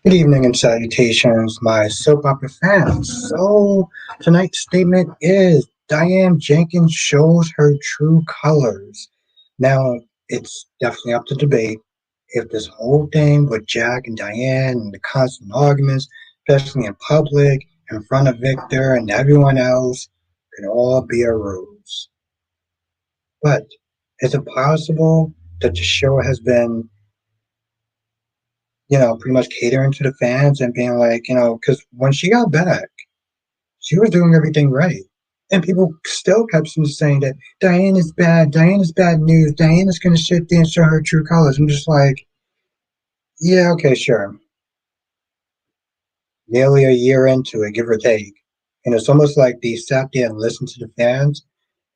Good evening and salutations, my soap opera fans. So, tonight's statement is Diane Jenkins shows her true colors. Now, it's definitely up to debate if this whole thing with Jack and Diane and the constant arguments, especially in public, in front of Victor and everyone else, can all be a ruse. But is it possible that the show has been pretty much catering to the fans and being like, because when she got back, she was doing everything right. And people still kept saying that Diane is bad, Diane is bad news, Diane is going to sit there and show her true colors. I'm just like, yeah, okay, sure. Nearly a year into it, give or take. And it's almost like they sat there and listened to the fans,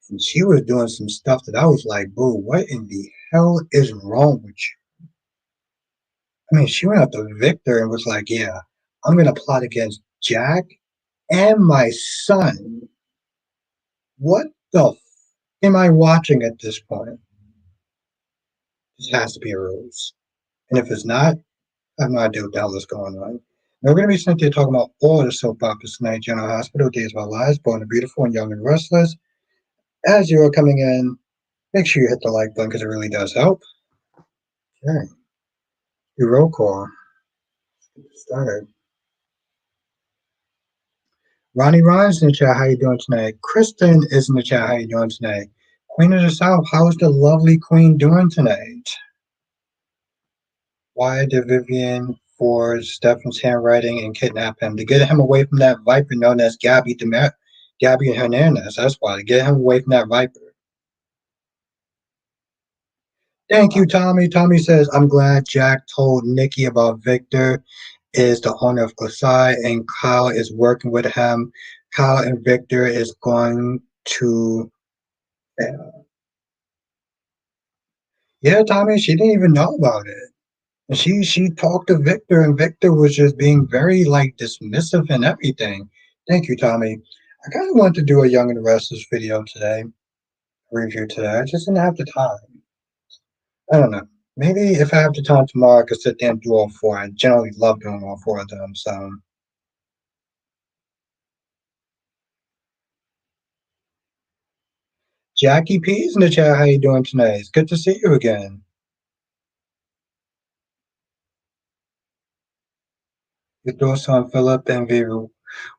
and she was doing some stuff that I was like, boo, what in the hell is wrong with you? I mean, she went up to Victor and was like, yeah, I'm going to plot against Jack and my son. What the am I watching at this point? This has to be a ruse. And if it's not, I have no idea what the hell is going on. Now we're going to be sitting here talking about all the soap operas tonight. General Hospital, Days of Our Lives, Born and Beautiful, and Young and Restless. As you are coming in, make sure you hit the like button because it really does help. Okay. Your roll call. Started. Ronnie Ryan's in the chat. How you doing tonight? Kristen is in the chat. How you doing tonight? Queen of the South. How is the lovely queen doing tonight? Why did Vivian forge Stefan's handwriting and kidnap him? To get him away from that viper known as Gabby Hernandez. That's why. To get him away from that viper. Thank you, Tommy. Tommy says, I'm glad Jack told Nikki about Victor is the owner of Kasai and Kyle is working with him. Kyle and Victor is going to. Yeah, Tommy, she didn't even know about it. And she talked to Victor, and Victor was just being very like dismissive and everything. Thank you, Tommy. I kind of wanted to do a Young and the Restless video today, review today. I just didn't have the time. I don't know. Maybe if I have the time tomorrow, I could sit there and do all four. I generally love doing all four of them. So, Jackie P's in the chat. How you doing tonight? It's good to see you again. Your thoughts on Philip and Viru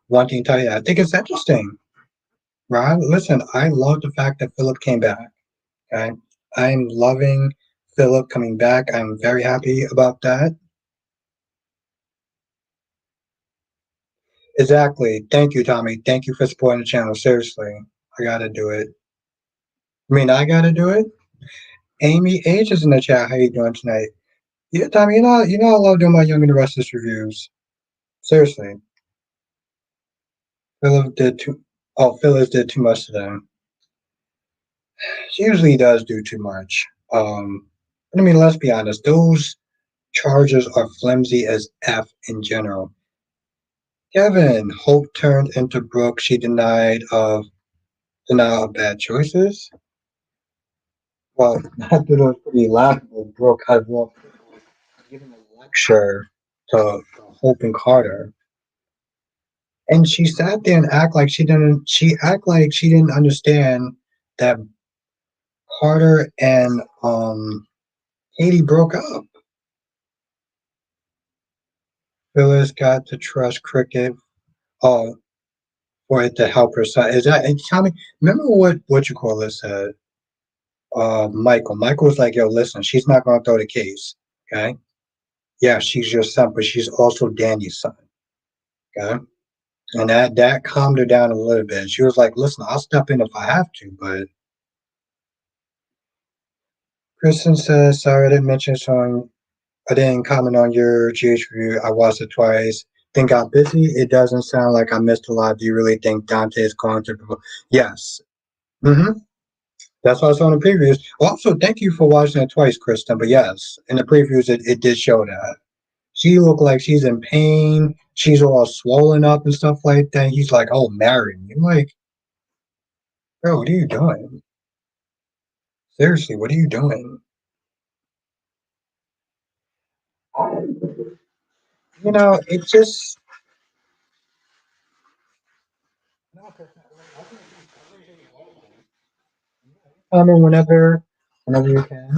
wanting to tell you? I think it's interesting, right? Listen, I love the fact that Philip came back. Okay. I'm loving Philip coming back. I'm very happy about that. Exactly. Thank you, Tommy. Thank you for supporting the channel. Seriously. I gotta do it. I gotta do it. Amy H is in the chat. How you doing tonight? Yeah, Tommy, I love doing my Young and the Restless reviews. Seriously. Phyllis did too much to them. She usually does do too much. But let's be honest, those charges are flimsy as F in general. Kevin, Hope turned into Brooke. She denial of bad choices. Well, that was pretty laughable. Brooke had walked giving a lecture to Hope and Carter, and she sat there and act like she didn't. She act like she didn't understand that Carter and Katie broke up. Phyllis got to trust Cricket. Oh, for it to help her son. Is that? And tell me, remember what you call this said? Michael. Michael was like, "Yo, listen, she's not going to throw the case. Okay, yeah, she's your son, but she's also Danny's son. Okay." And that calmed her down a little bit. She was like, "Listen, I'll step in if I have to." But Kristen says, "Sorry, I didn't mention song. I didn't comment on your GH review. I watched it twice. Then got busy. It doesn't sound like I missed a lot. Do you really think Dante is going to?" Yes. Mm-hmm. That's what I saw in the previews. Also, thank you for watching it twice, Kristen. But yes, in the previews, it did show that. She looked like she's in pain. She's all swollen up and stuff like that. He's like, "Oh, marry me." I'm like, bro, what are you doing? Seriously, what are you doing? It just. I mean, whenever you can.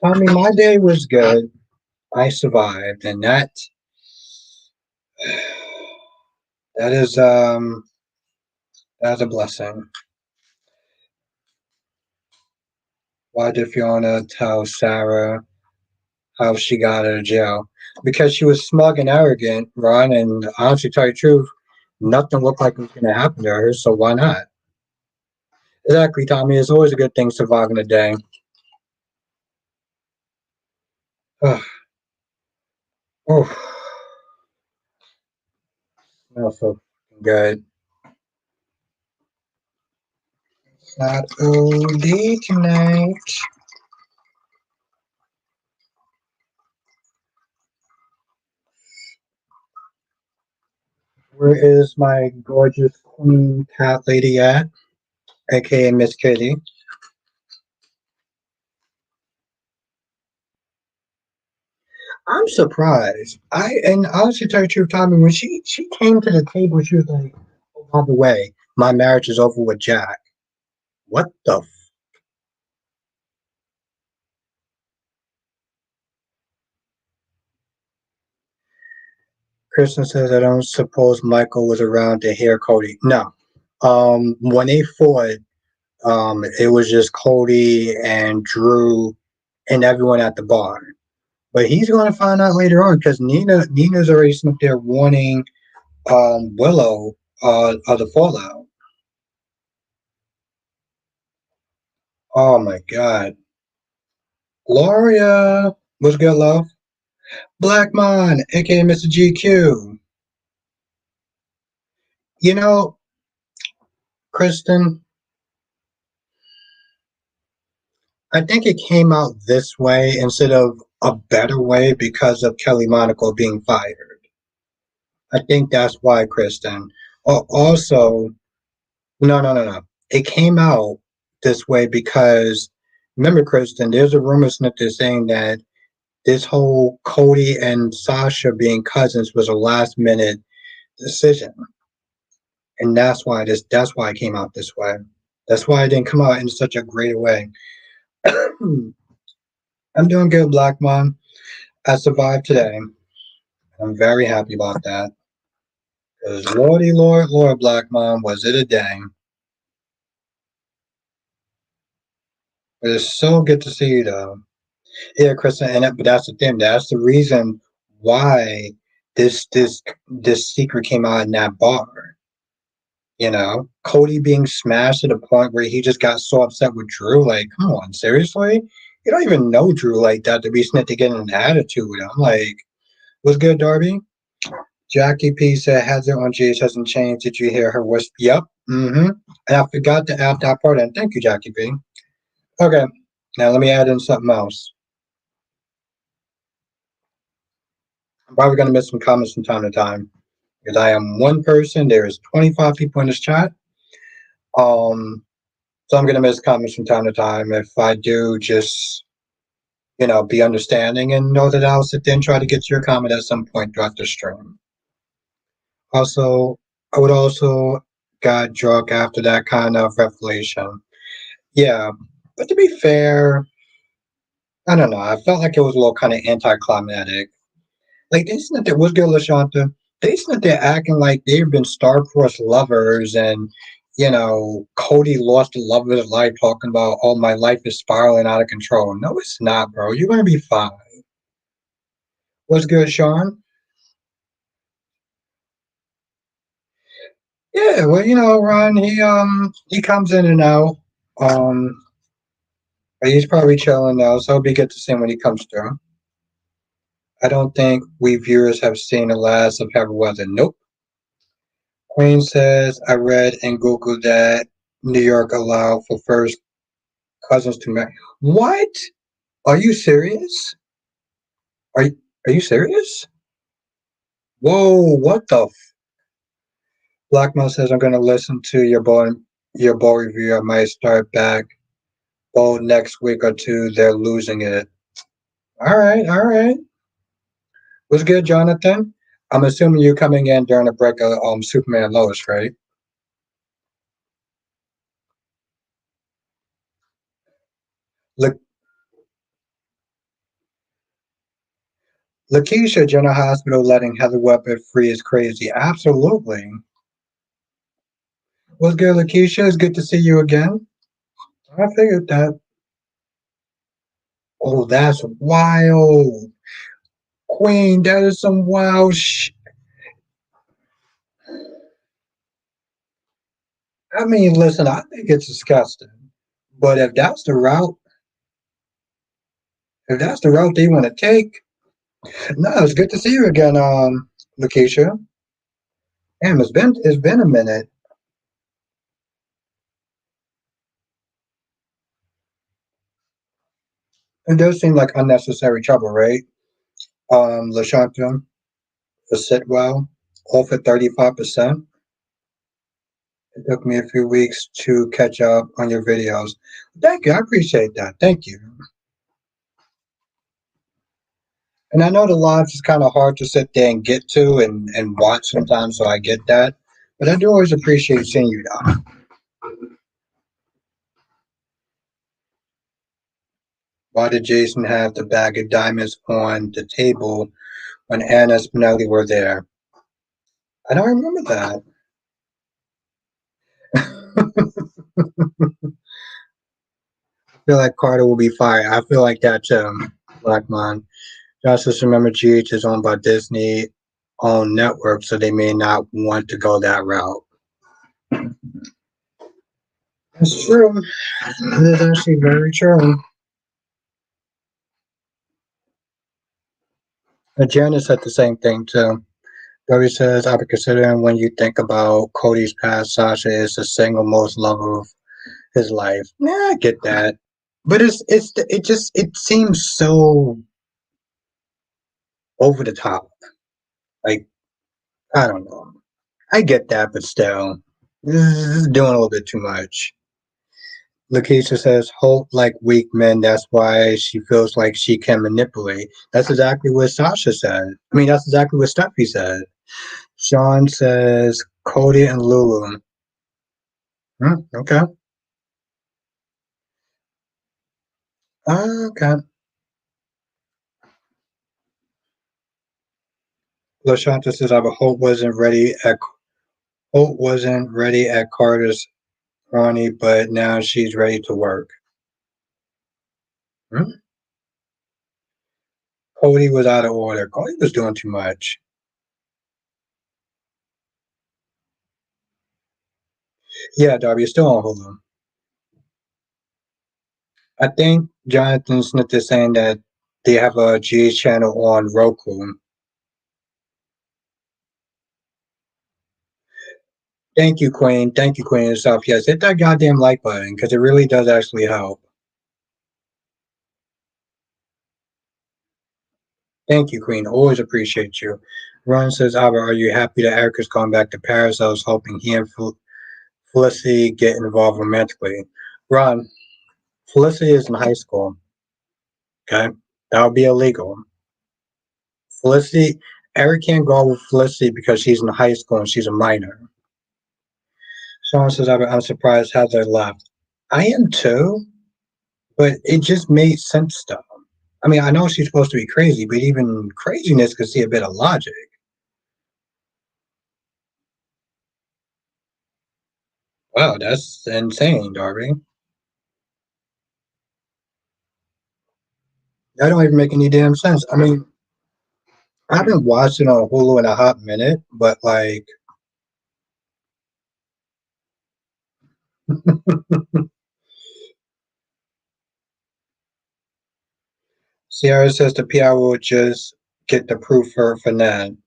Tommy, my day was good. I survived, and that is that's a blessing. Why did Fiona tell Sarah how she got out of jail? Because she was smug and arrogant, Ron, and honestly, to tell you the truth, nothing looked like it was going to happen to her, so why not? Exactly, Tommy. It's always a good thing surviving a day. Ugh. Oh, smells so good. Not OD tonight. Where is my gorgeous queen cat lady at? AKA Miss Kitty. I'm surprised. And honestly, to tell you the truth, Tommy, when she came to the table, she was like, "Oh, by the way, my marriage is over with Jack." What the? Kristen says, "I don't suppose Michael was around to hear Cody." No. When they fought, it was just Cody and Drew and everyone at the bar. But he's going to find out later on because Nina's already up there warning Willow of the fallout. Oh my God, Gloria, what's good, love? Blackmon, aka Mr. GQ. You know, Kristen, I think it came out this way instead of a better way because of Kelly Monaco being fired. I think that's why, Kristen. Also, no, no, no, no. It came out this way because remember, Kristen, there's a rumor snip that's saying that this whole Cody and Sasha being cousins was a last minute decision. And that's why it came out this way. That's why it didn't come out in such a great way. I'm doing good, Black Mom. I survived today. I'm very happy about that. Because Lordy Lord Black Mom, was it a day. It is so good to see you though. Yeah, Kristen, but that's the thing. That's the reason why this this this secret came out in that bar. Cody being smashed to the point where he just got so upset with Drew. Like, come on, seriously? You don't even know Drew like that to be sent to get an attitude with him. Like, what's good, Darby? Jackie P said, has it on G's hasn't changed. Did you hear her whisper? Yep. Mm-hmm. And I forgot to add that part in. Thank you, Jackie P. Okay. Now let me add in something else. I'm probably going to miss some comments from time to time because I am one person. There is 25 people in this chat. Um, so I'm going to miss comments from time to time. If I do, just be understanding and know that I'll sit there and try to get to your comment at some point throughout the stream. Also, I would also got drunk after that kind of revelation. Yeah, but to be fair, I don't know. I felt like it was a little kind of anticlimactic. Like they said there was good Lashanta. They said they're acting like they've been star-crossed lovers, and Cody lost the love of his life, talking about, "Oh, my life is spiraling out of control." No, it's not, bro. You're gonna be fine. What's good, Sean? Yeah, well, Ron, he comes in and out. Um, but he's probably chilling now, so it'll be good to see him when he comes through. I don't think we viewers have seen the last of Heather Weather. Nope. Queen says, I read and Googled that New York allowed for first cousins to marry. What? Are you serious? Are you, are you serious? Whoa, what the Blackmail says I'm gonna listen to your ball review. I might start back ball next week or two. They're losing it. All right, all right. What's good, Jonathan? I'm assuming you're coming in during the break of Superman and Lois, right? Look, Lakeisha, General Hospital letting Heather Webber free is crazy. Absolutely. What's good, Lakeisha? It's good to see you again. I figured that. Oh, that's wild. Queen, that is some wild I mean, listen, I think it's disgusting. But if that's the route they want to take, no, it's good to see you again, Lakeisha. Damn, it's been a minute. It does seem like unnecessary trouble, right? LaShanta, the Sitwell, off at 35%. It took me a few weeks to catch up on your videos. Thank you. I appreciate that. Thank you. And I know the lives is kind of hard to sit there and get to and watch sometimes, so I get that. But I do always appreciate seeing you, though. Why did Jason have the bag of diamonds on the table when Anna and Spinelli were there? I don't remember that. I feel like Carter will be fired. I feel like that too, Blackmon. Justice, remember GH is owned by Disney owned network, so they may not want to go that route. That's true. That is actually very true. Janice said the same thing too. Dory says, I've been considering when you think about Cody's past, Sasha is the single most love of his life. Yeah, I get that. But it seems so over the top. Like, I don't know. I get that, but still. This is doing a little bit too much. Lakeisha says, Hope like weak men, that's why she feels like she can manipulate. That's exactly what Sasha said. I mean, that's exactly what Steffi said. Sean says, Cody and Lulu. Okay. Okay. LaShanta says, I Hope wasn't ready at Carter's Ronnie, but now she's ready to work. Hmm? Cody was out of order. Cody was doing too much. Yeah, Darby, you're still on Hulu. I think Jonathan Smith is saying that they have a G channel on Roku. Thank you, Queen. Thank you, Queen yourself. Yes, hit that goddamn like button because it really does actually help. Thank you, Queen. Always appreciate you. Ron says, Albert, are you happy that Eric has gone back to Paris? I was hoping he and Felicity get involved romantically. Ron, Felicity is in high school. Okay, that would be illegal. Felicity, Eric can't go out with Felicity because she's in high school and she's a minor. Sean says, I'm surprised Heather left. I am too, but it just made sense though. I mean, I know she's supposed to be crazy, but even craziness could see a bit of logic. Wow, that's insane, Darby. That don't even make any damn sense. I mean, I haven't watched it on Hulu in a hot minute, but like, Sierra says the PR will just get the proof for Nan.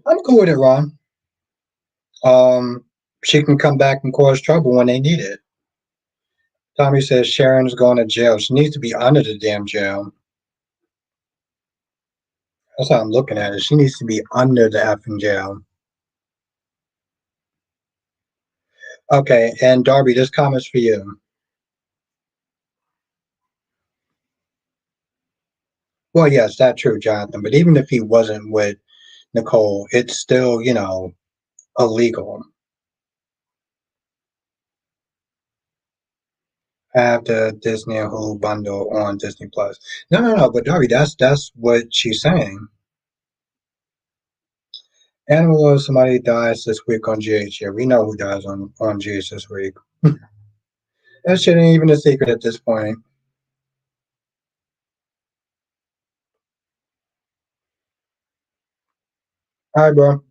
I'm cool with it, Ron. She can come back and cause trouble when they need it. Tommy says Sharon's going to jail. She needs to be under the damn jail. That's how I'm looking at it. She needs to be under the effing jail. Okay, and Darby, this comment's for you. Well, yes, that's true, Jonathan. But even if he wasn't with Nicole, it's still, illegal. Have the Disney and Hulu bundle on Disney Plus. No, no, no. But Darby, that's what she's saying. Animal or somebody dies this week on GH. Yeah, we know who dies on GH this week. That shit ain't even a secret at this point. All right, bro.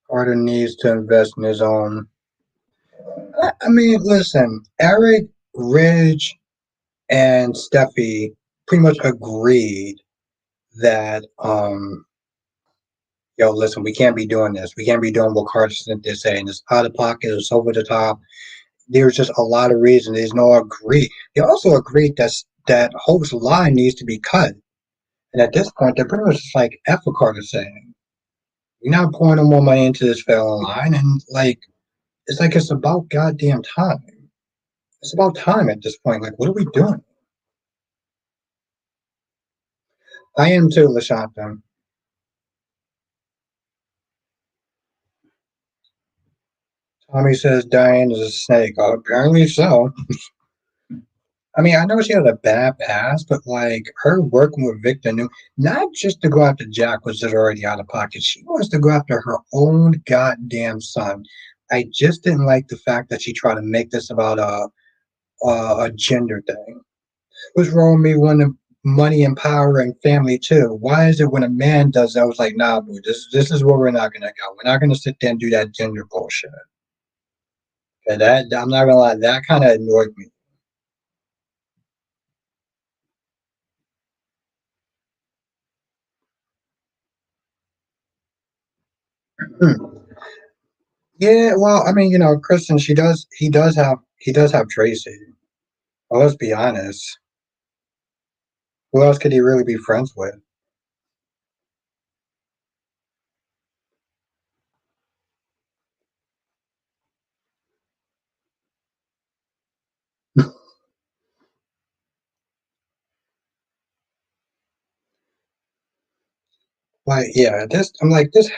Carter needs to invest in his own. I mean, listen, Eric, Ridge, and Steffi pretty much agreed that, yo, listen, we can't be doing this. We can't be doing what Carter sent this saying. It's out of pocket. It's over the top. There's just a lot of reasons. There's no agree. They also agreed that Hope's line needs to be cut. And at this point, they're pretty much just like F what Carter's saying. You're not pouring no more money into this failing line, and it's about goddamn time. It's about time at this point. Like, what are we doing? I am too, Lashanta. Tommy says Diane is a snake. Oh, apparently so. I mean, I know she had a bad past, but like her working with Victor New, not just to go after Jack, which is already out of pocket. She wants to go after her own goddamn son. I just didn't like the fact that she tried to make this about a gender thing. What's wrong with me wanting money and power and family too? Why is it when a man does that, I was like, nah, boo, this is where we're not gonna go. We're not gonna sit there and do that gender bullshit. And that I'm not gonna lie, that kind of annoyed me. Yeah, well, I mean, Kristen, he does have Tracy. Well, let's be honest. Who else could he really be friends with? Like, yeah, this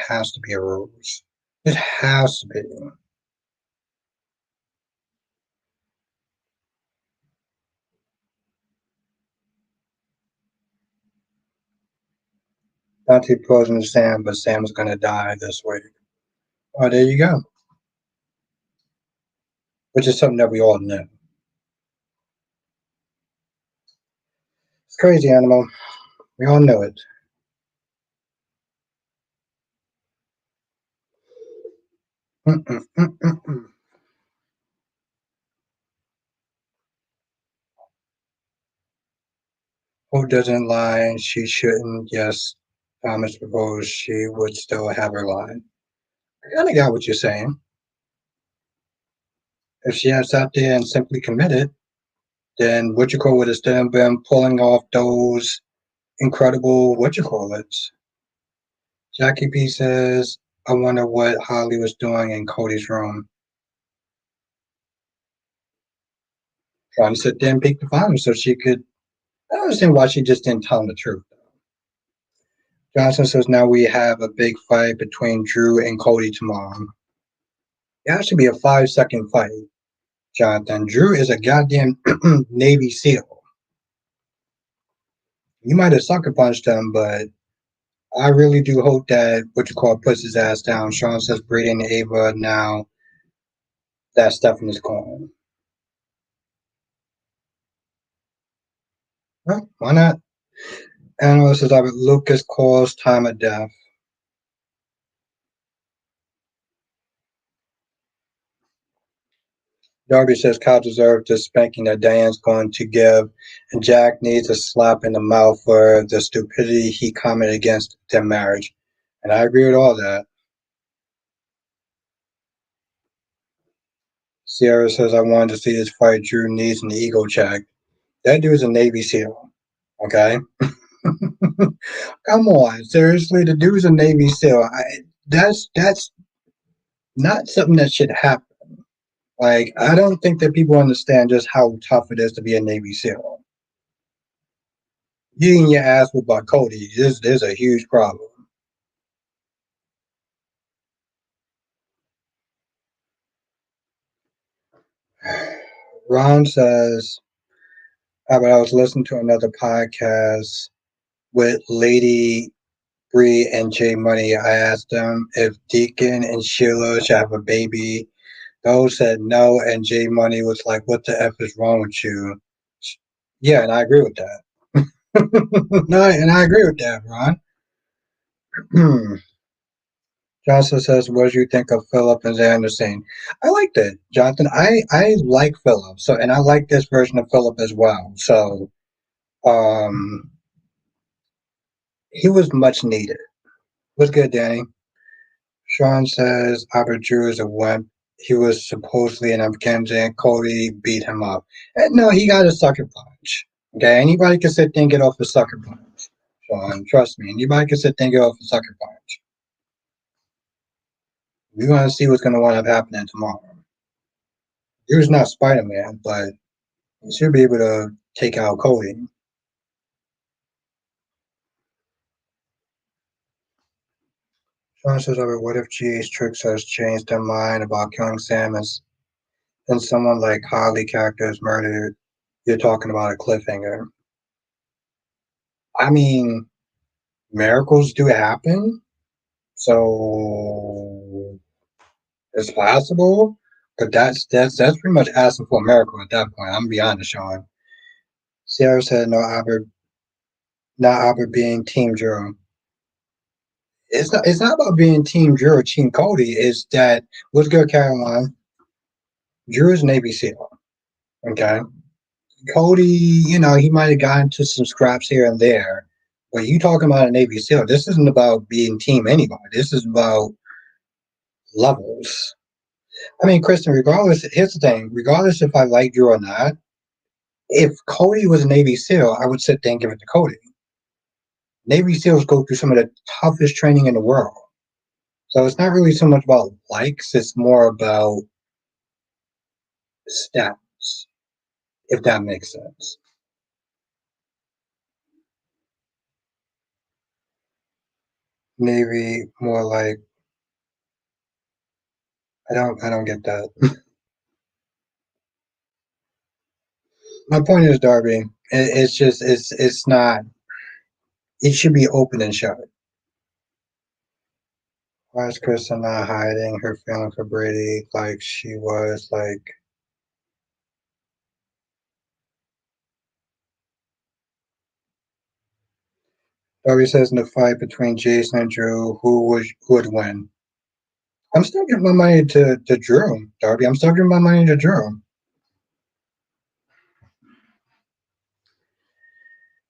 has to be a ruse. It has to be. Not too close to Sam, but Sam's gonna die this week. Oh, there you go. Which is something that we all know. It's crazy, animal. We all know it. Mm-mm, mm-mm, mm. Who doesn't lie? She shouldn't. Yes, Thomas proposed she would still have her line. I kind of got what you're saying. If she had sat there and simply committed, then what you call would have still been pulling off those incredible what you call it. Jackie B says, I wonder what Holly was doing in Cody's room. Trying to sit there and pick the phone so she could. I don't understand why she just didn't tell him the truth. Johnson says now we have a big fight between Drew and Cody tomorrow. It has to be a 5-second fight, Jonathan. Drew is a goddamn Navy SEAL. You might have sucker punched him, but I really do hope that what you call puts his ass down. Sean says Brady and Ava now that Stephanie's gone. Well, why not? Analyst says Lucas calls time of death. Darby says Kyle deserves the spanking that Diane's going to give, and Jack needs a slap in the mouth for the stupidity he commented against their marriage. And I agree with all that. Sierra says I wanted to see this fight. Drew needs an ego check. That dude's a Navy SEAL. Okay? Come on. Seriously, the dude's a Navy SEAL. That's Not something that should happen. Like, I don't think that people understand just how tough it is to be a Navy SEAL. Getting your ass whooped by Cody is a huge problem. Ron says, but I was listening to another podcast with Lady Bree and Jay Money. I asked them if Deacon and Sheila should have a baby. Those said no, and Jay Money was like, "What the f is wrong with you?" Yeah, and I agree with that. No, and I agree with that, Ron. Johnson says, "What do you think of Philip and Anderson?" I liked it, Jonathan. I like Philip, so and I like this version of Philip as well. So, um, he was much needed. What's good, Danny? Sean says Albert Drew is a wimp. He was supposedly an Afghanistan. Cody beat him up. And no, he got a sucker punch. Okay, anybody can sit there and get off a sucker punch. Sean, trust me, anybody can sit there and get off a sucker punch. We want to see what's going to wind up happening tomorrow. He was not Spider Man, but he should be able to take out Cody. Sean says, what if GA's tricks has changed their mind about killing Samus and someone like Harley character is murdered? You're talking about a cliffhanger. I mean, miracles do happen, so it's possible. But that's pretty much asking for a miracle at that point. I'm gonna be honest, Sean. Sierra said no, Albert, not Albert being Team Drew. It's not about being Team Drew or Team Cody. It's that what's good, Caroline. Drew is Navy SEAL. Okay, Cody, he might have gotten into some scraps here and there. But you talking about a Navy SEAL? This isn't about being Team anybody. This is about levels. I mean, Kristen, regardless, here's the thing: regardless if I liked you or not, if Cody was a Navy SEAL, I would sit there and give it to Cody. Navy SEALs go through some of the toughest training in the world. So it's not really so much about likes, it's more about stats, if that makes sense. Navy, more like, I don't get that. My point is, Darby, it's just, it's not, it should be open and shut. Why is Kristen not hiding her feeling for Brady like she was like Darby says in the fight between Jason and Drew, who would win? I'm still giving my money to Drew, Darby. I'm still giving my money to Drew.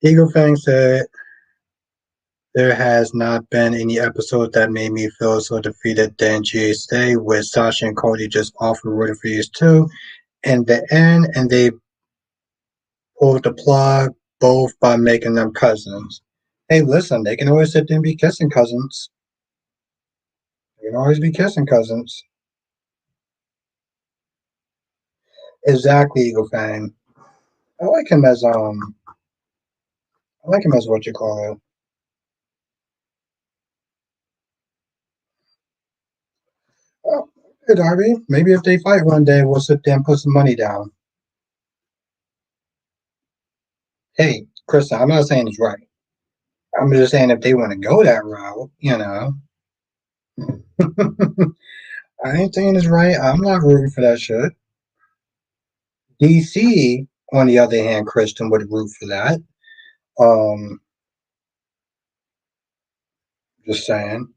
Eagle Fang said there has not been any episode that made me feel so defeated than GA stay with Sasha and Cody just offer rooting for these two in the end, and they pulled the plug both by making them cousins. Hey, listen, they can always sit there and be kissing cousins. They can always be kissing cousins. Exactly, Eagle Fang. I like him as I like him as what you call it. Oh, hey Darby, maybe if they fight one day, we'll sit there and put some money down. Hey, Krista, I'm not saying it's right. I'm just saying if they want to go that route. I ain't saying it's right. I'm not rooting for that shit. DC, on the other hand, Kristen would root for that. Um, just saying.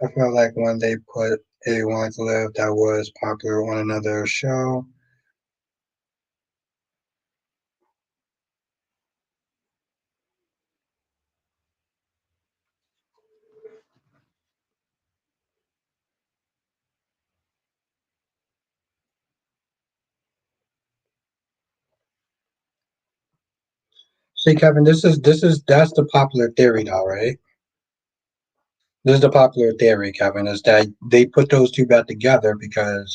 I felt like when they put A Want to Live that was popular on another show. See, Kevin, this is that's the popular theory, though, right? This is the popular theory, Kevin, is that they put those two back together because,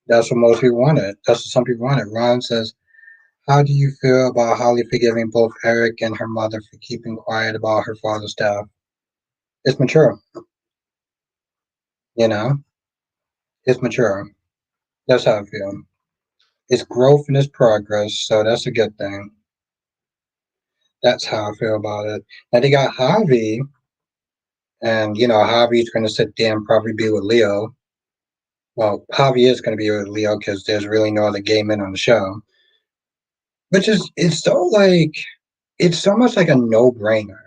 that's what most people wanted. That's what some people wanted. Ron says, how do you feel about Holly forgiving both Eric and her mother for keeping quiet about her father's death? It's mature, you know? It's mature. That's how I feel. It's growth and it's progress, so that's a good thing. That's how I feel about it. Now they got Javi, and Javi's going to sit there and probably be with Leo. Well, Javi is going to be with Leo because there's really no other gay men on the show. Which is, it's so much like a no-brainer,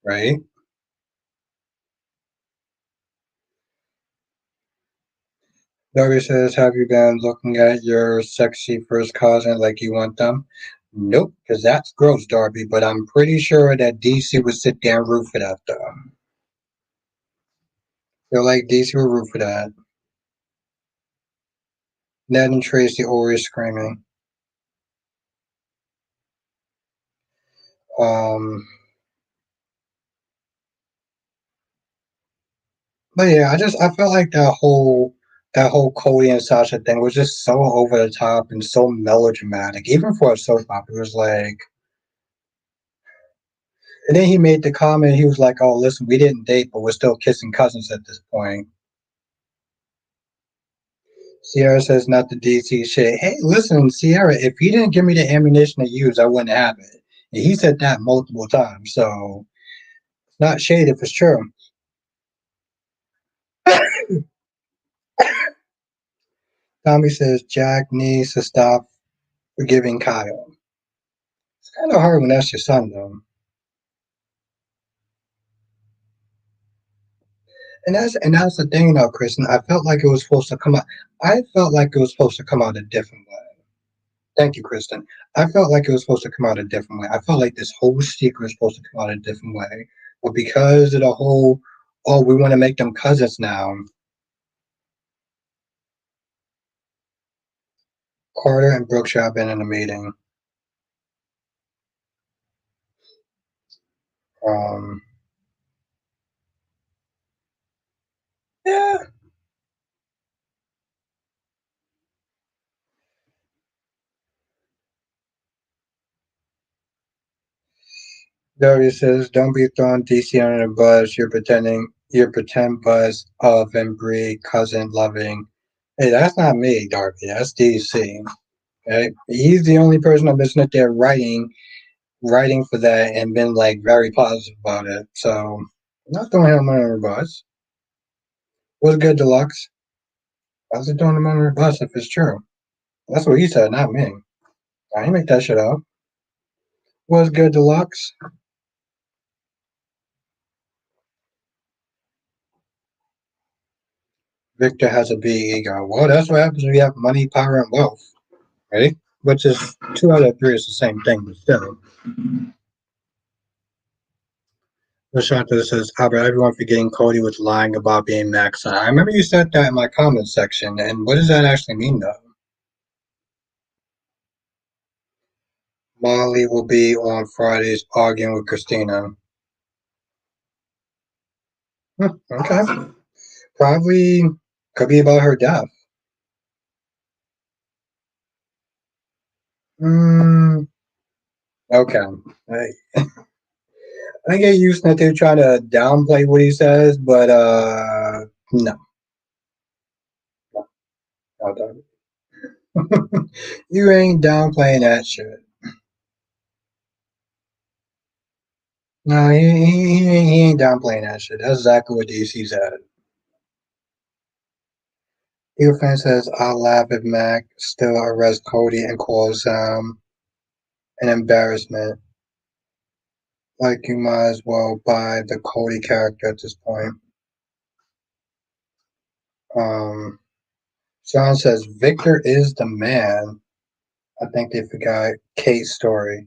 right? Darby says, have you been looking at your sexy first cousin like you want them? Nope, because that's gross, Darby, but I'm pretty sure that DC would sit there and root for that, though. Feel like DC would root for that. Ned and Tracy always screaming. Um, but yeah, I felt like that whole Cody and Sasha thing was just so over the top and so melodramatic, even for a soap opera. It was like, and then he made the comment. He was like, "Oh, listen, we didn't date, but we're still kissing cousins at this point." Sierra says, "Not the DC shit." Hey, listen, Sierra, if he didn't give me the ammunition to use, I wouldn't have it. And he said that multiple times, so it's not shade if it's true. Tommy says Jack needs to stop forgiving Kyle. It's kind of hard when that's your son, though. And that's the thing, though, Kristen. I felt like it was supposed to come out. I felt like it was supposed to come out a different way. Thank you, Kristen. I felt like it was supposed to come out a different way. I felt like this whole secret was supposed to come out a different way. But because of the whole, oh, we want to make them cousins now, Carter and Brookshire have been in a meeting. Um, yeah, Darius says, don't be throwing DC under the bus. You're pretend buzz of and Bree, cousin loving. Hey, that's not me, Darby. That's DC. Okay? He's the only person I've been sitting there writing for that and been like very positive about it. So not throwing him under the bus. What's good, Deluxe? How's it throwing him under the bus if it's true? That's what he said, not me. I didn't make that shit up. What's good, Deluxe? Victor has a big ego. Well, that's what happens when you have money, power, and wealth, right? Which is 2 out of 3 is the same thing, but still. Rashanta says, Albert, everyone forgetting Cody was lying about being Max. I remember you said that in my comment section, and what does that actually mean, though? Molly will be on Fridays arguing with Christina. Okay. Probably could be about her death. Mm, okay. I get used that they're trying to downplay what he says, but no, no, no. You ain't downplaying that shit. No, he ain't downplaying that shit. That's exactly what DC said. Eagle fan says, I'll laugh if Mac still arrests Cody and calls an embarrassment. Like you might as well buy the Cody character at this point. Um, John says Victor is the man. I think they forgot Kate's story.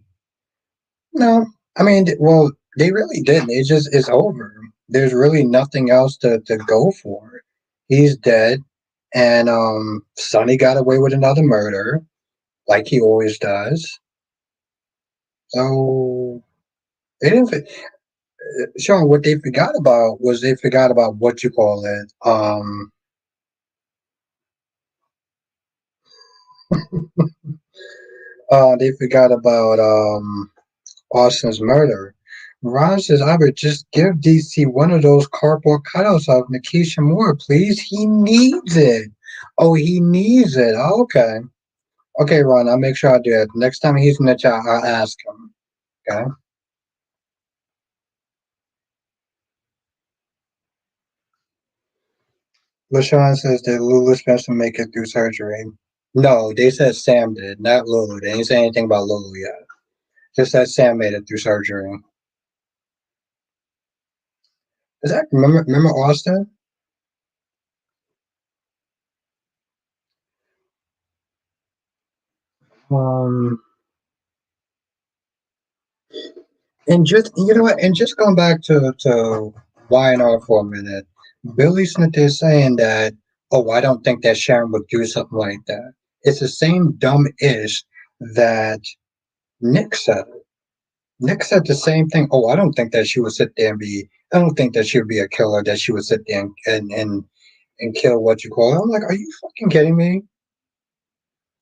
No, I mean, well, they really didn't. It just it's over. There's really nothing else to go for. He's dead, and Sonny got away with another murder, like he always does. So they didn't. Sean, what they forgot about was they forgot about what you call it. They forgot about Austin's murder. Ron says, I would just give DC one of those cardboard cutouts of Nikisha Moore, please. He needs it. Oh, he needs it. Okay. Okay, Ron, I'll make sure I do it. Next time he's in the chat, I'll ask him. Okay. LaShawn says that Lulu Spencer make it through surgery. No, they said Sam did, not Lulu. They didn't say anything about Lulu yet. Just that Sam made it through surgery. Is that remember Austin? Um, and just you know what? And just going back to YNR for a minute, Billy Smith is saying that. Oh, I don't think that Sharon would do something like that. It's the same dumb ish that Nick said. Nick said the same thing. Oh, I don't think that she would sit there and be. I don't think that she would be a killer. That she would sit there and kill what you call it. I'm like, are you fucking kidding me?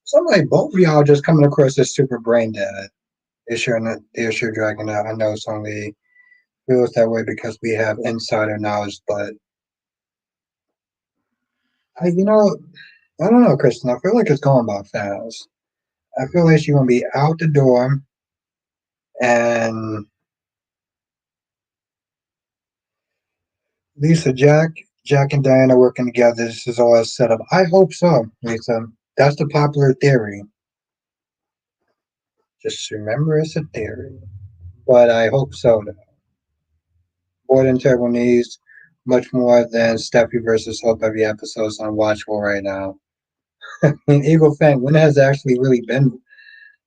So I'm like, both of y'all just coming across as super brain dead. They're sure dragging out. I know it's only feels that way because we have insider knowledge, but I, you know, I don't know, Kristen. I feel like it's going by fast. I feel like she's gonna be out the door, and Lisa, Jack and Diane are working together. This is all a setup. I hope so, Lisa. That's the popular theory. Just remember it's a theory, but I hope so. More than Terrible Needs, much more than Steffi versus Hope. Every episode is unwatchable right now. And Eagle Fang, when has actually really been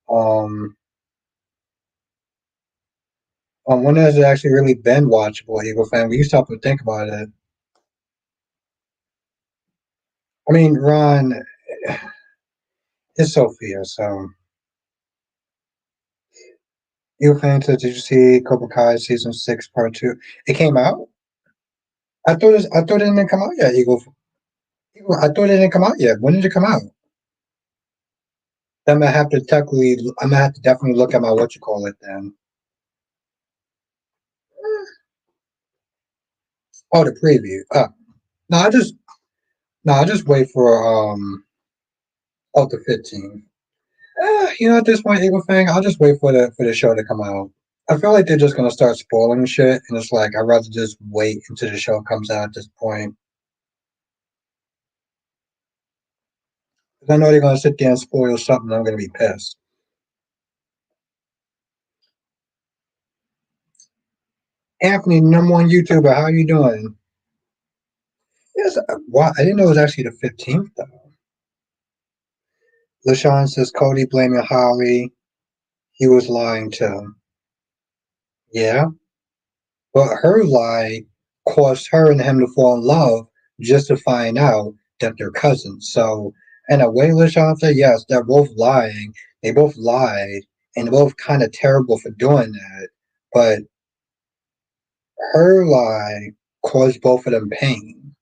um when has it actually really been watchable, Eagle Fang? We used to have to think about it. I mean, Ron, it's Sophia, so Eagle Fang said, did you see Cobra Kai season 6 part 2? It came out? I thought it didn't come out yet, Eagle. I thought it didn't come out yet. When did it come out? I'm gonna have to definitely look at my what you call it then. Oh, the preview. No, I just wait for the 15th. At this point, Eagle Fang, I'll just wait for the show to come out. I feel like they're just gonna start spoiling shit, and it's like I'd rather just wait until the show comes out at this point. 'Cause I know they're gonna sit there and spoil something. I'm gonna be pissed. Anthony, number one YouTuber, how are you doing? Yes. Wow, I didn't know it was actually the 15th though. LaShawn says Cody blaming Holly. He was lying too. Yeah, but her lie caused her and him to fall in love just to find out that they're cousins. So, in a way, LaShawn said, yes, they're both lying. They both lied, and they're both kind of terrible for doing that. But her lie caused both of them pain.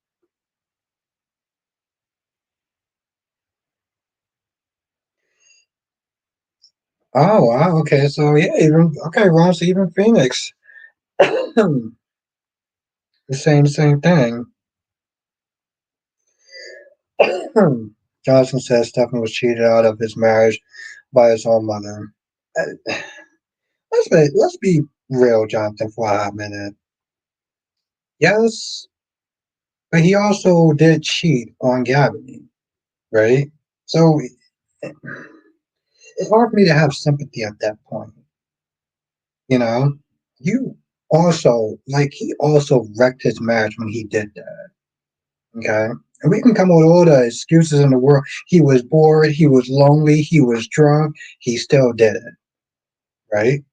Oh, wow. Okay. So, yeah, even, okay, Ron, so even Phoenix, the same thing. Johnson says Stephen was cheated out of his marriage by his own mother. Uh, let's be real, Jonathan, for a hot minute. Yes, but he also did cheat on Gabby, right? So it's hard for me to have sympathy at that point. You know, you also like he also wrecked his marriage when he did that. Okay, and we can come up with all the excuses in the world. He was bored, he was lonely, he was drunk. He still did it, right?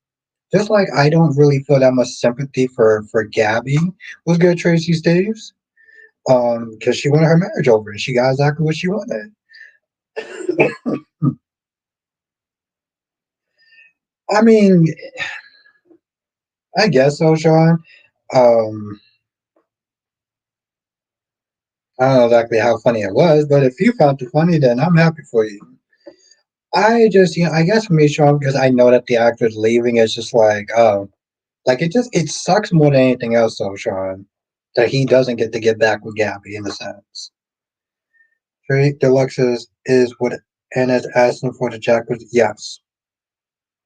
Just like I don't really feel that much sympathy for Gabby was good Tracy Staves. Because she wanted her marriage over and she got exactly what she wanted. I mean, I guess so, Sean. Um, I don't know exactly how funny it was, but if you found it funny, then I'm happy for you. I just, I guess for me, Sean, because I know that the actor's leaving, it's just like, oh, like it sucks more than anything else, though, Sean, that he doesn't get to get back with Gabby in a sense. Three Deluxe is what Anna's asking for the Jackals. Yes,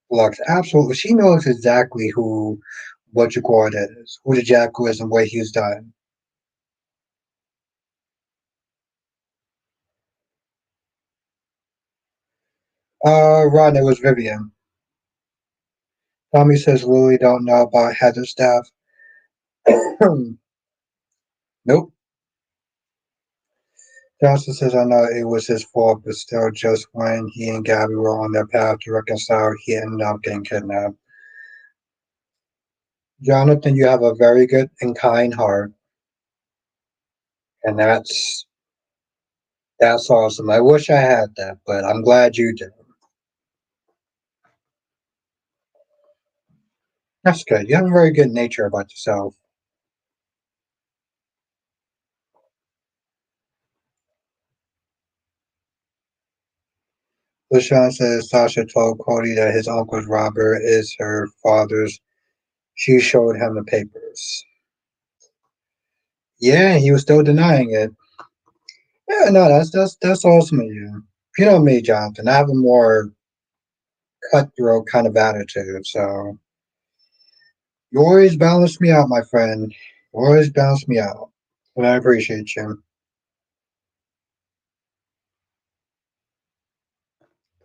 Deluxe, absolutely. She knows exactly who, what you call it is, who the Jackal is, and what he's done. Ron, it was Vivian. Tommy says Lily don't know about Heather's death. Nope. Johnson says I know it was his fault, but still, just when he and Gabby were on their path to reconcile, he ended up getting kidnapped. Jonathan, you have a very good and kind heart, and that's awesome. I wish I had that, but I'm glad you do. That's good. You have a very good nature about yourself. LaShawn says Sasha told Cody that his uncle's robber is her father's. She showed him the papers. Yeah, he was still denying it. Yeah, no, that's awesome of you. You know me, Jonathan. I have a more cutthroat kind of attitude, so you always balance me out, my friend. You always balance me out, and I appreciate you.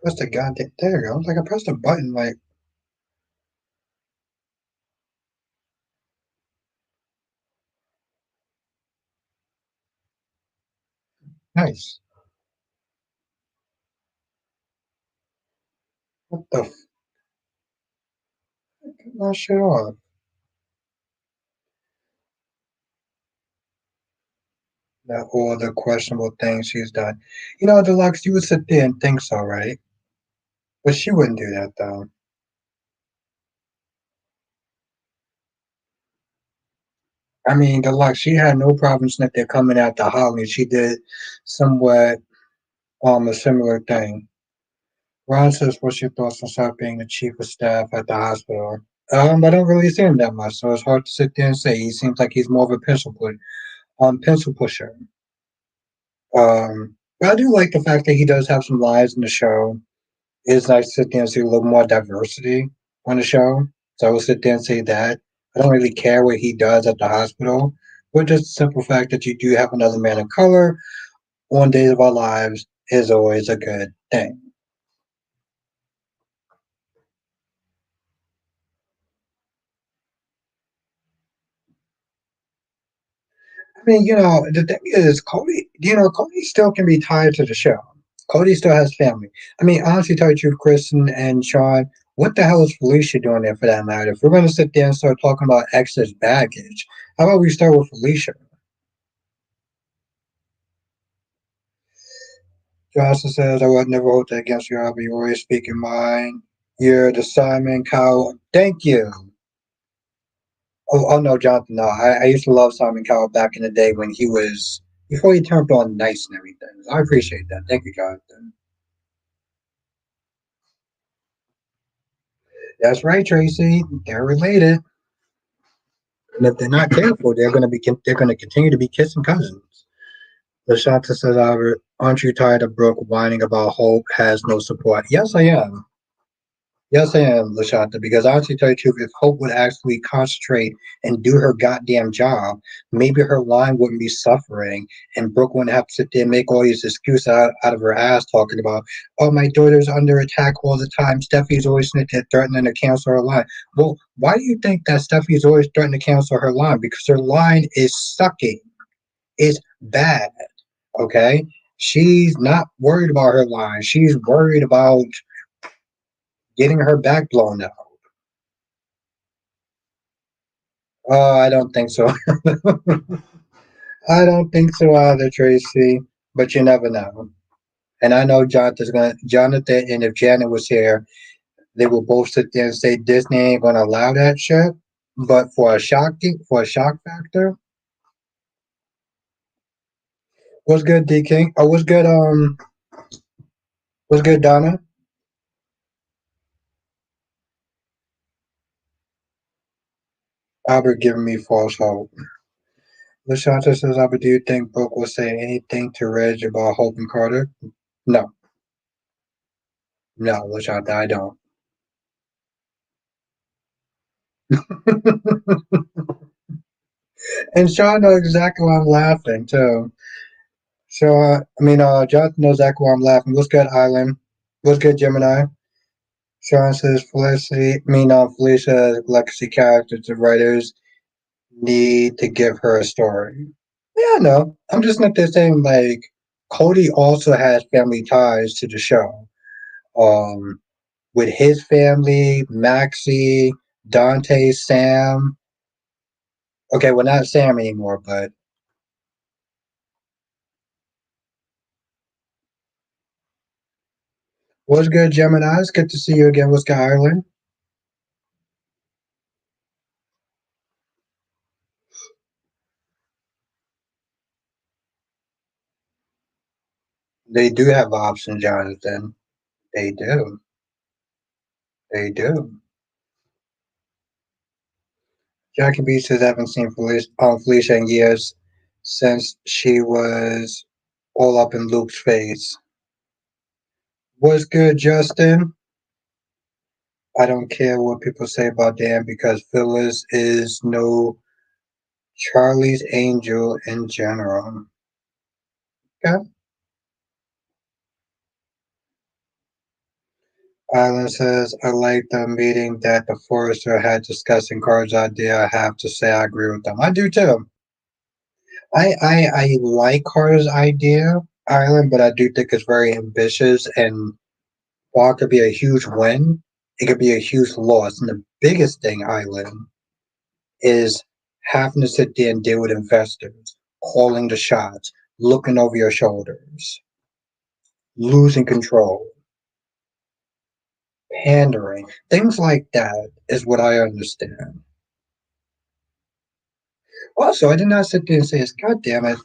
Press the goddamn. There you go. Like I pressed a button. Like nice. What the? Get my shit off. That all the questionable things she's done. You know, Deluxe, you would sit there and think so, right? But she wouldn't do that, though. I mean, Deluxe, she had no problem sitting there coming out to Holly. She did somewhat a similar thing. Ron says, "What's your thoughts on South being the chief of staff at the hospital?" I don't really see him that much, so it's hard to sit there and say. He seems like he's more of a pencil pusher. But I do like the fact that he does have some lives in the show. It's nice to sit there and see a little more diversity on the show. So I will sit there and say that. I don't really care what he does at the hospital, but just the simple fact that you do have another man of color on Days of Our Lives is always a good thing. I mean, the thing is, Cody, Cody still can be tied to the show. Cody still has family. I mean, honestly, tell you the truth, Kristen and Sean, what the hell is Felicia doing there for that matter? If we're going to sit there and start talking about excess baggage, how about we start with Felicia? Johnson says, I would never hold that against you, Albert. You always speak your mind. You're the Simon Cowell. Thank you. Oh no, Jonathan, no. I used to love Simon Cowell back in the day when before he turned on nice and everything. I appreciate that. Thank you, Jonathan. That's right, Tracy. They're related. And if they're not careful, they're going to continue to be kissing cousins. LaShanta says, Albert, aren't you tired of Brooke whining about Hope has no support? Yes, I am. Yes, I am, Lashanta, because honestly, tell you the truth, if Hope would actually concentrate and do her goddamn job, maybe her line wouldn't be suffering, and Brooke wouldn't have to sit there and make all these excuses out of her ass talking about, oh, my daughter's under attack all the time. Steffi's always sitting there threatening to cancel her line. Well, why do you think that Steffi's always threatening to cancel her line? Because her line is sucking. It's bad, okay? She's not worried about her line. She's worried about getting her back blown out. Oh, I don't think so. I don't think so either, Tracy. But you never know. And I know Jonathan, and if Janet was here, they will both sit there and say Disney ain't gonna allow that shit. But for a shock factor, what's good, D King? Oh, what's good, Donna? Albert giving me false hope. Lashanta says, Albert, do you think Brooke will say anything to Reg about Hope and Carter? No, no, Lashanta, I don't. And Sean knows exactly why I'm laughing too. So Jonathan knows exactly why I'm laughing. What's good, Island? What's good, Gemini? Sean says Felicia legacy characters. The writers need to give her a story. Yeah, no, I'm just not there saying like Cody also has family ties to the show. Um, with his family, Maxie, Dante, Sam. Okay, well not Sam anymore, but what's good, Gemini? It's good to see you again. What's good, Ireland? They do have options, Jonathan. They do. They do. Jackie B says I haven't seen Felicia in years since she was all up in Luke's face. What's good, Justin? I don't care what people say about Dan because Phyllis is no Charlie's Angel in general. Okay. Island says, I like the meeting that the Forester had discussing Card's idea. I have to say I agree with them. I do too. I like Carter's idea, Island, but I do think it's very ambitious and while it could be a huge win, it could be a huge loss. And the biggest thing, Island, is having to sit there and deal with investors, calling the shots, looking over your shoulders, losing control, pandering, things like that is what I understand. Also, I did not sit there and say, God damn it,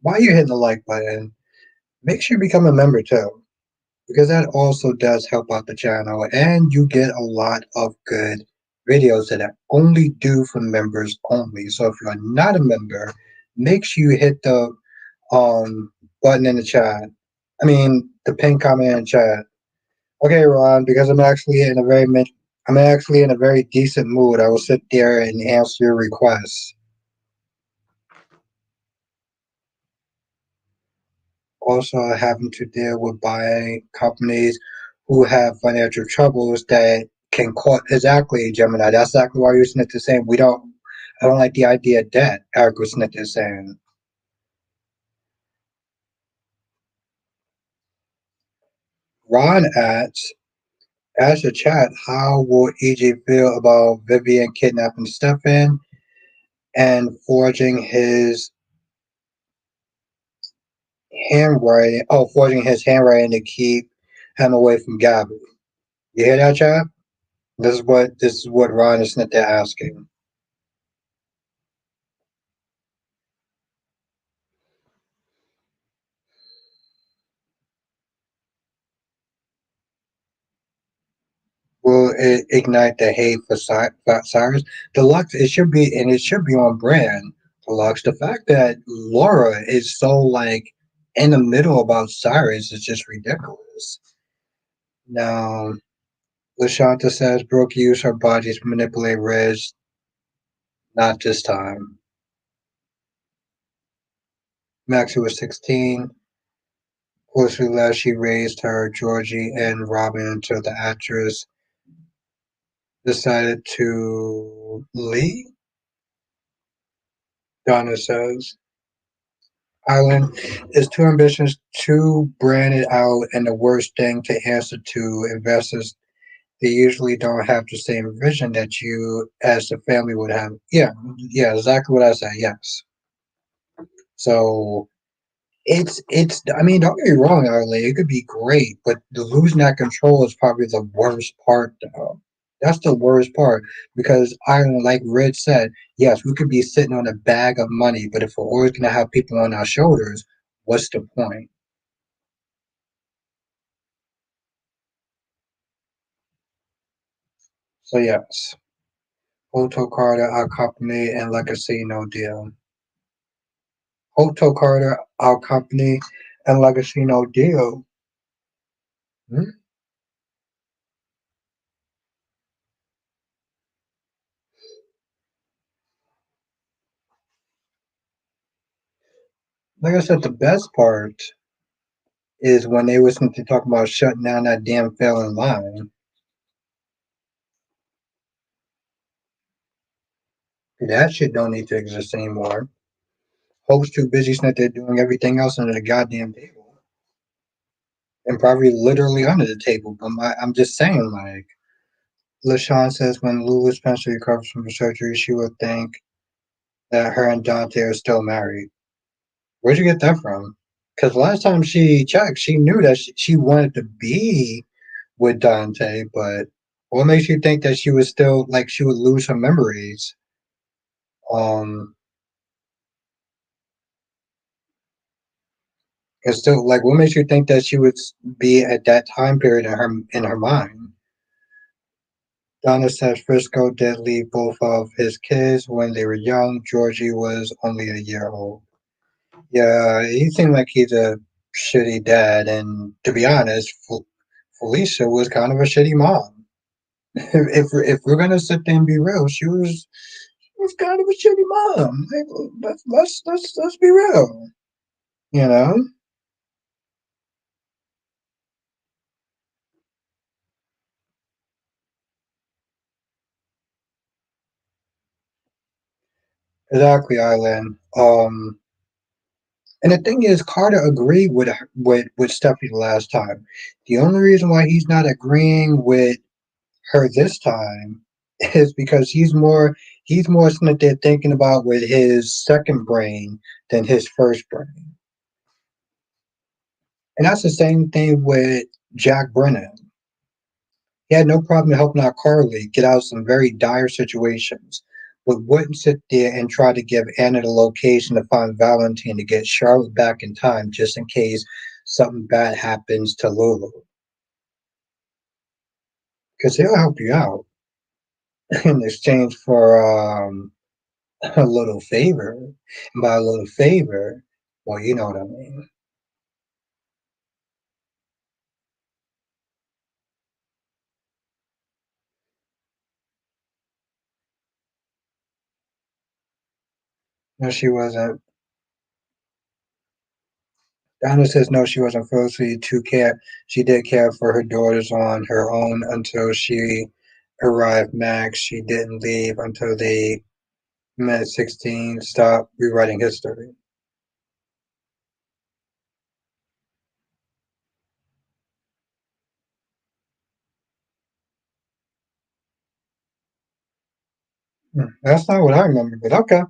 why are you hitting the like button? Make sure you become a member too, because that also does help out the channel and you get a lot of good videos that I only do for members only. So if you're not a member, make sure you hit the button in the chat. I mean the pin comment in the chat. Okay, Ron, because I'm actually in a very decent mood. I will sit there and answer your requests. Also, having to deal with buying companies who have financial troubles that can cause exactly, Gemini. That's exactly why you're Smith is saying we don't. I don't like the idea of debt. Eric Smith is saying. Ron asks the chat, how will EJ feel about Vivian kidnapping Stefan and forging his handwriting to keep him away from Gabby. You hear that, chat? This is what Ron is Smith asking. Will it ignite the hate for Cyrus? Deluxe, it should be on brand. Deluxe, the fact that Laura is so like in the middle about Cyrus is just ridiculous. Now, Lashanta says Brooke used her body to manipulate Reg, not this time. Maxie was 16. Closely left, she raised her Georgie and Robin until the actress decided to leave. Donna says. Island is too ambitious, too branded out, and the worst thing to answer to investors. They usually don't have the same vision that you, as the family, would have. Yeah, yeah, exactly what I said. Yes. So it's. I mean, don't get me wrong, Island. It could be great, but the losing that control is probably the worst part, though. That's the worst part because I like Red said, yes, we could be sitting on a bag of money, but if we're always gonna have people on our shoulders, what's the point? So yes, Hoto Carter, our company, and Legacy, no deal. Hoto Carter, our company, and Legacy, no deal. Hmm? Like I said, the best part is when they was to talk about shutting down that damn failing line. That shit don't need to exist anymore. Hope's too busy so that they're doing everything else under the goddamn table. And probably literally under the table. But I'm just saying, like, LaShawn says when Lulu Spencer recovers from her surgery, she will think that her and Dante are still married. Where'd you get that from? Because last time she checked, she knew that she wanted to be with Dante, but what makes you think that she was still, like, she would lose her memories? Um, and still, like, what makes you think that she would be at that time period in her mind? Donna says Frisco did leave both of his kids when they were young. Georgie was only a year old. Yeah, he seemed like he's a shitty dad, and to be honest, Felicia was kind of a shitty mom. If we're gonna sit there and be real, she was kind of a shitty mom. Like, let's be real. You know, exactly, Eileen. And the thing is, Carter agreed with Stephanie the last time. The only reason why he's not agreeing with her this time is because he's more something that they're thinking about with his second brain than his first brain. And that's the same thing with Jack Brennan. He had no problem helping out Carly get out of some very dire situations, but wouldn't sit there and try to give Anna the location to find Valentine to get Charlotte back in time just in case something bad happens to Lulu. Because he'll help you out in exchange for a little favor. And by a little favor, well, you know what I mean. No, she wasn't. Donna says no, she wasn't fully to care. She did care for her daughters on her own until she arrived. Max, she didn't leave until they met at 16. Stop rewriting history. That's not what I remember, but okay.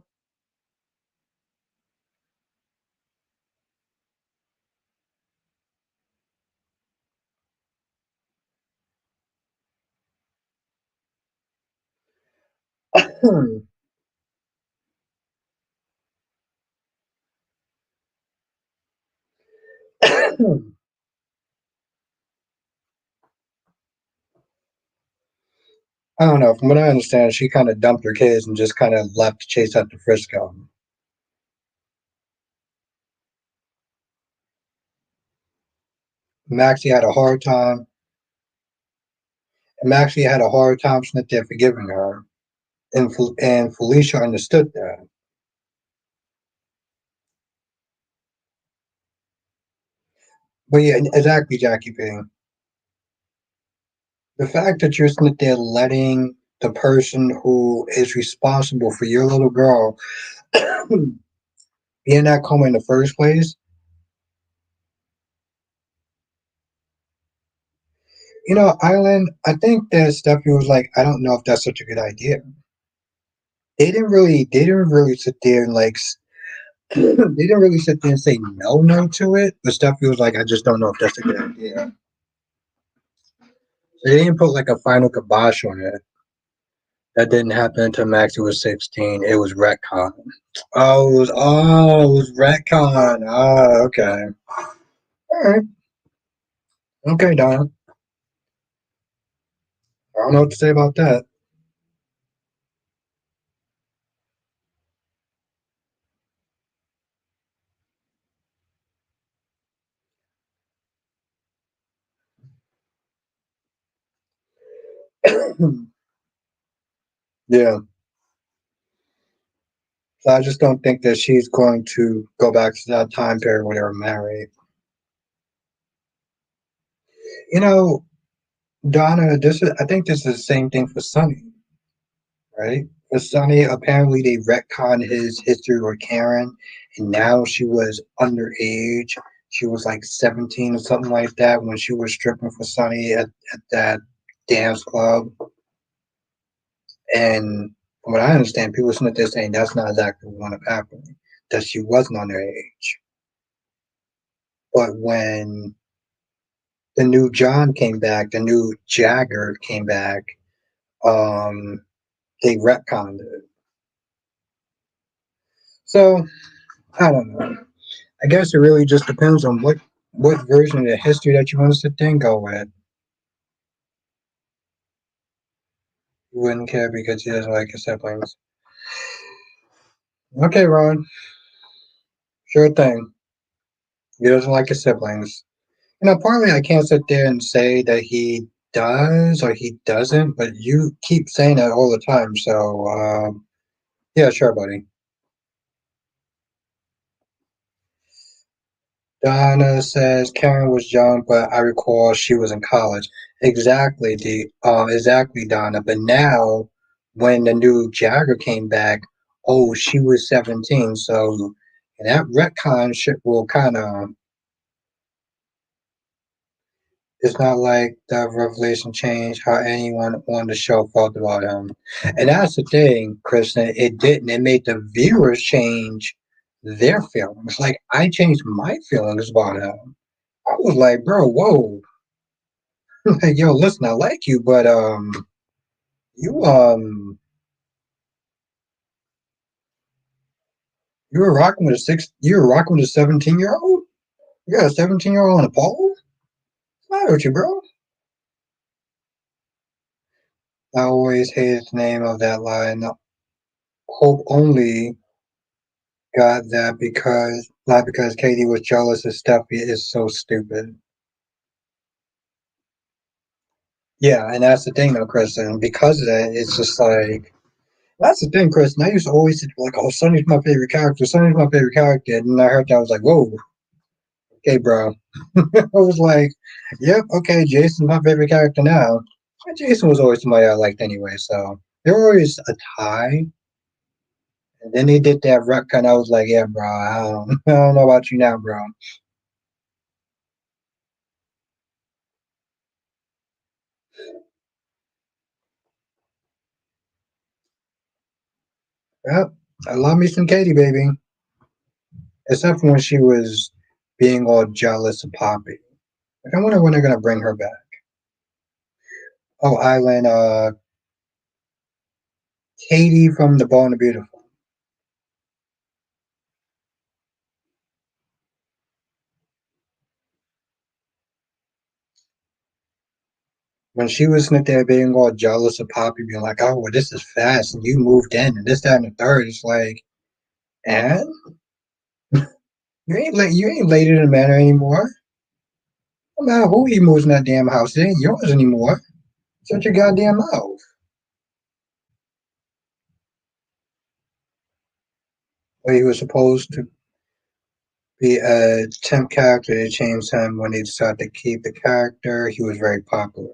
I don't know. From what I understand, she kind of dumped her kids and just kind of left to chase after Frisco. Maxie had a hard time. Maxie had a hard time sitting there forgiving her, and Felicia understood that. But yeah, exactly, Jackie P. The fact that you're sitting there letting the person who is responsible for your little girl be in that coma in the first place, Island, I think that Stephanie was like, I don't know if that's such a good idea. They didn't really sit there and like, they didn't really sit there and say no to it. But Stephanie was like, I just don't know if that's a good idea. They didn't put like a final kibosh on it. That didn't happen until Maxie was 16. It was retcon. Oh, it was retcon. Oh, okay. All right. Okay, Donna. I don't know what to say about that. Yeah. So I just don't think that she's going to go back to that time period when they were married. You know, Donna, this is I think this is the same thing for Sonny, right? For Sonny, apparently they retconned his history with Karen, and now she was underage. She was like 17 or something like that when she was stripping for Sonny at that dance club. And from what I understand, people sitting there saying that's not exactly what ended up happening, that she wasn't underage. But when the new John came back, the new Jagger came back, um, they retconned it. So I don't know. I guess it really just depends on what version of the history that you want us to think go with. You wouldn't care because he doesn't like his siblings. Okay, Ron, sure thing. He doesn't like his siblings. Partly I can't sit there and say that he does or he doesn't, but you keep saying that all the time. So, yeah, sure, buddy. Donna says Karen was young, but I recall she was in college. Exactly, Donna. But now, when the new Jagger came back, oh, she was 17. So that retcon shit will kind of. It's not like the revelation changed how anyone on the show felt about him, and that's the thing, Kristen. It didn't. It made the viewers change their feelings. Like I changed my feelings about him. I was like, bro, whoa, like, yo, listen, I like you, but you you were rocking with a 17-year-old. You got a 17-year-old on a pole. What's the matter with you, bro? I always hated the name of that line. Hope only got that because not because Katie was jealous of Steffi is so stupid. Yeah, and that's the thing though, Kristen. Because of that, it's just like that's the thing, Kristen. I used to always say like, "Oh, Sonny's my favorite character. Sonny's my favorite character," and I heard that I was like, "Whoa, okay, bro." I was like, "Yep, okay, Jason's my favorite character now." And Jason was always somebody I liked anyway, so they were always a tie. And then they did that retcon. I was like, "Yeah, bro, I don't know about you now, bro." Yep, I love me some Katie, baby. Except for when she was being all jealous of Poppy. Like, I wonder when they're gonna bring her back. Oh, Island, Katie from The Bold and the Beautiful. When she was sitting there being all jealous of Poppy, being like, "Oh, well, this is fast, and you moved in, and this, that, and the third." It's like, and you ain't late in the manor anymore. No matter who he moves in that damn house, it ain't yours anymore. Shut your goddamn mouth. But he was supposed to be a temp character. They changed him when they decided to keep the character. He was very popular.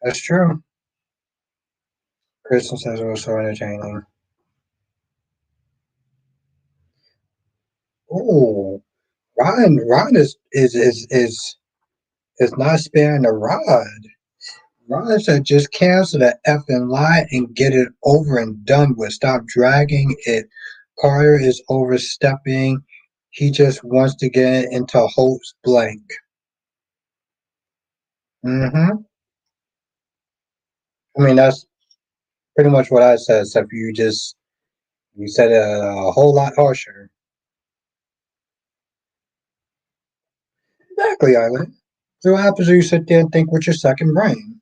That's true. Kristen says it was so entertaining. Oh, Ron is not sparing the rod. Ron said just cancel the effing lie and get it over and done with. Stop dragging it. Carter is overstepping. He just wants to get into Hope's blank. Hmm. I mean, that's pretty much what I said, except you said it a whole lot harsher. Exactly, Island. So what happens when you sit there and think with your second brain?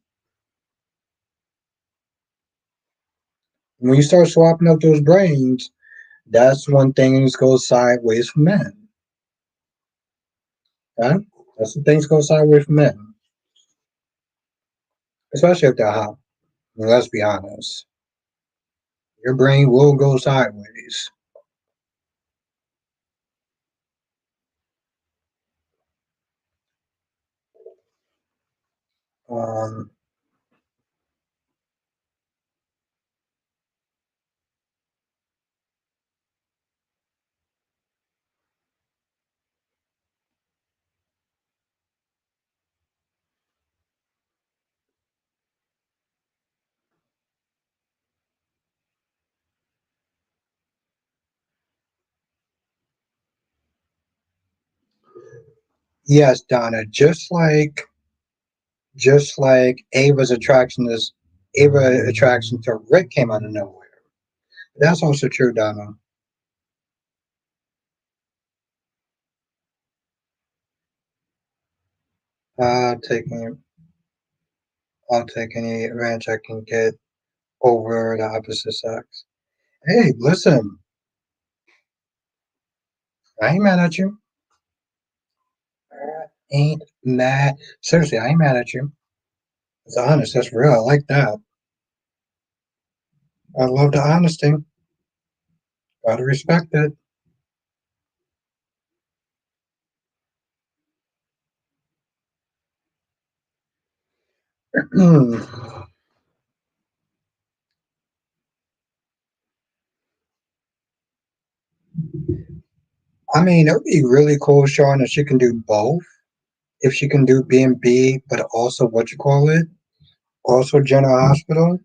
When you start swapping up those brains, that's when things go sideways for men. Okay? That's when things go sideways for men. Especially if they're hot. I mean, let's be honest. Your brain will go sideways. Um, yes, Donna, just like Ava's attraction to Rick came out of nowhere. That's also true, Donna. Uh, taking I'll take any advantage I can get over the opposite sex. Hey, listen, I ain't mad at you. I ain't mad. Seriously, I ain't mad at you. It's honest. That's real. I like that. I love the honesty. Gotta respect it. I mean, it would be really cool, Sean, if she can do both. If she can do B&B, but also what you call it, also General Hospital.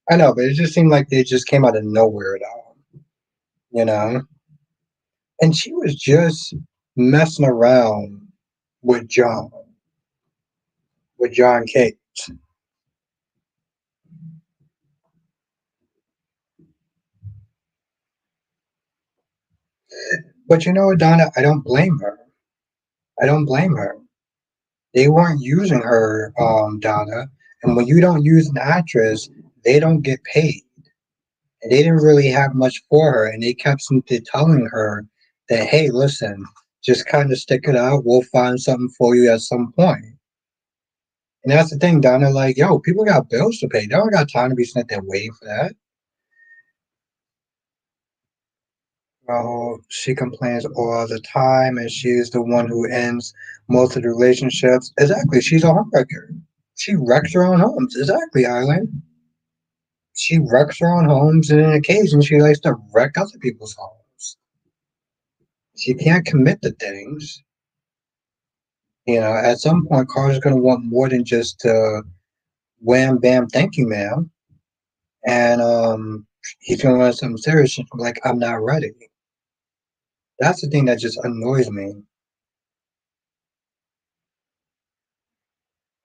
I know, but it just seemed like they just came out of nowhere at all, you know. And she was just messing around with John Cage. But you know what, Donna? I don't blame her. I don't blame her. They weren't using her, Donna. And when you don't use an actress, they don't get paid. And they didn't really have much for her, and they kept simply telling her that, hey, listen, just kind of stick it out. We'll find something for you at some point. And that's the thing, Donna. Like, yo, people got bills to pay. They don't got time to be sitting there waiting for that. Oh, she complains all the time, and she's the one who ends most of the relationships. Exactly, she's a homewrecker. She wrecks her own homes. Exactly, Eileen. She wrecks her own homes, and on occasion, she likes to wreck other people's homes. She can't commit to things. You know, at some point, Carter's going to want more than just wham, bam, thank you, ma'am. And he's going to want something serious, like, I'm not ready. That's the thing that just annoys me.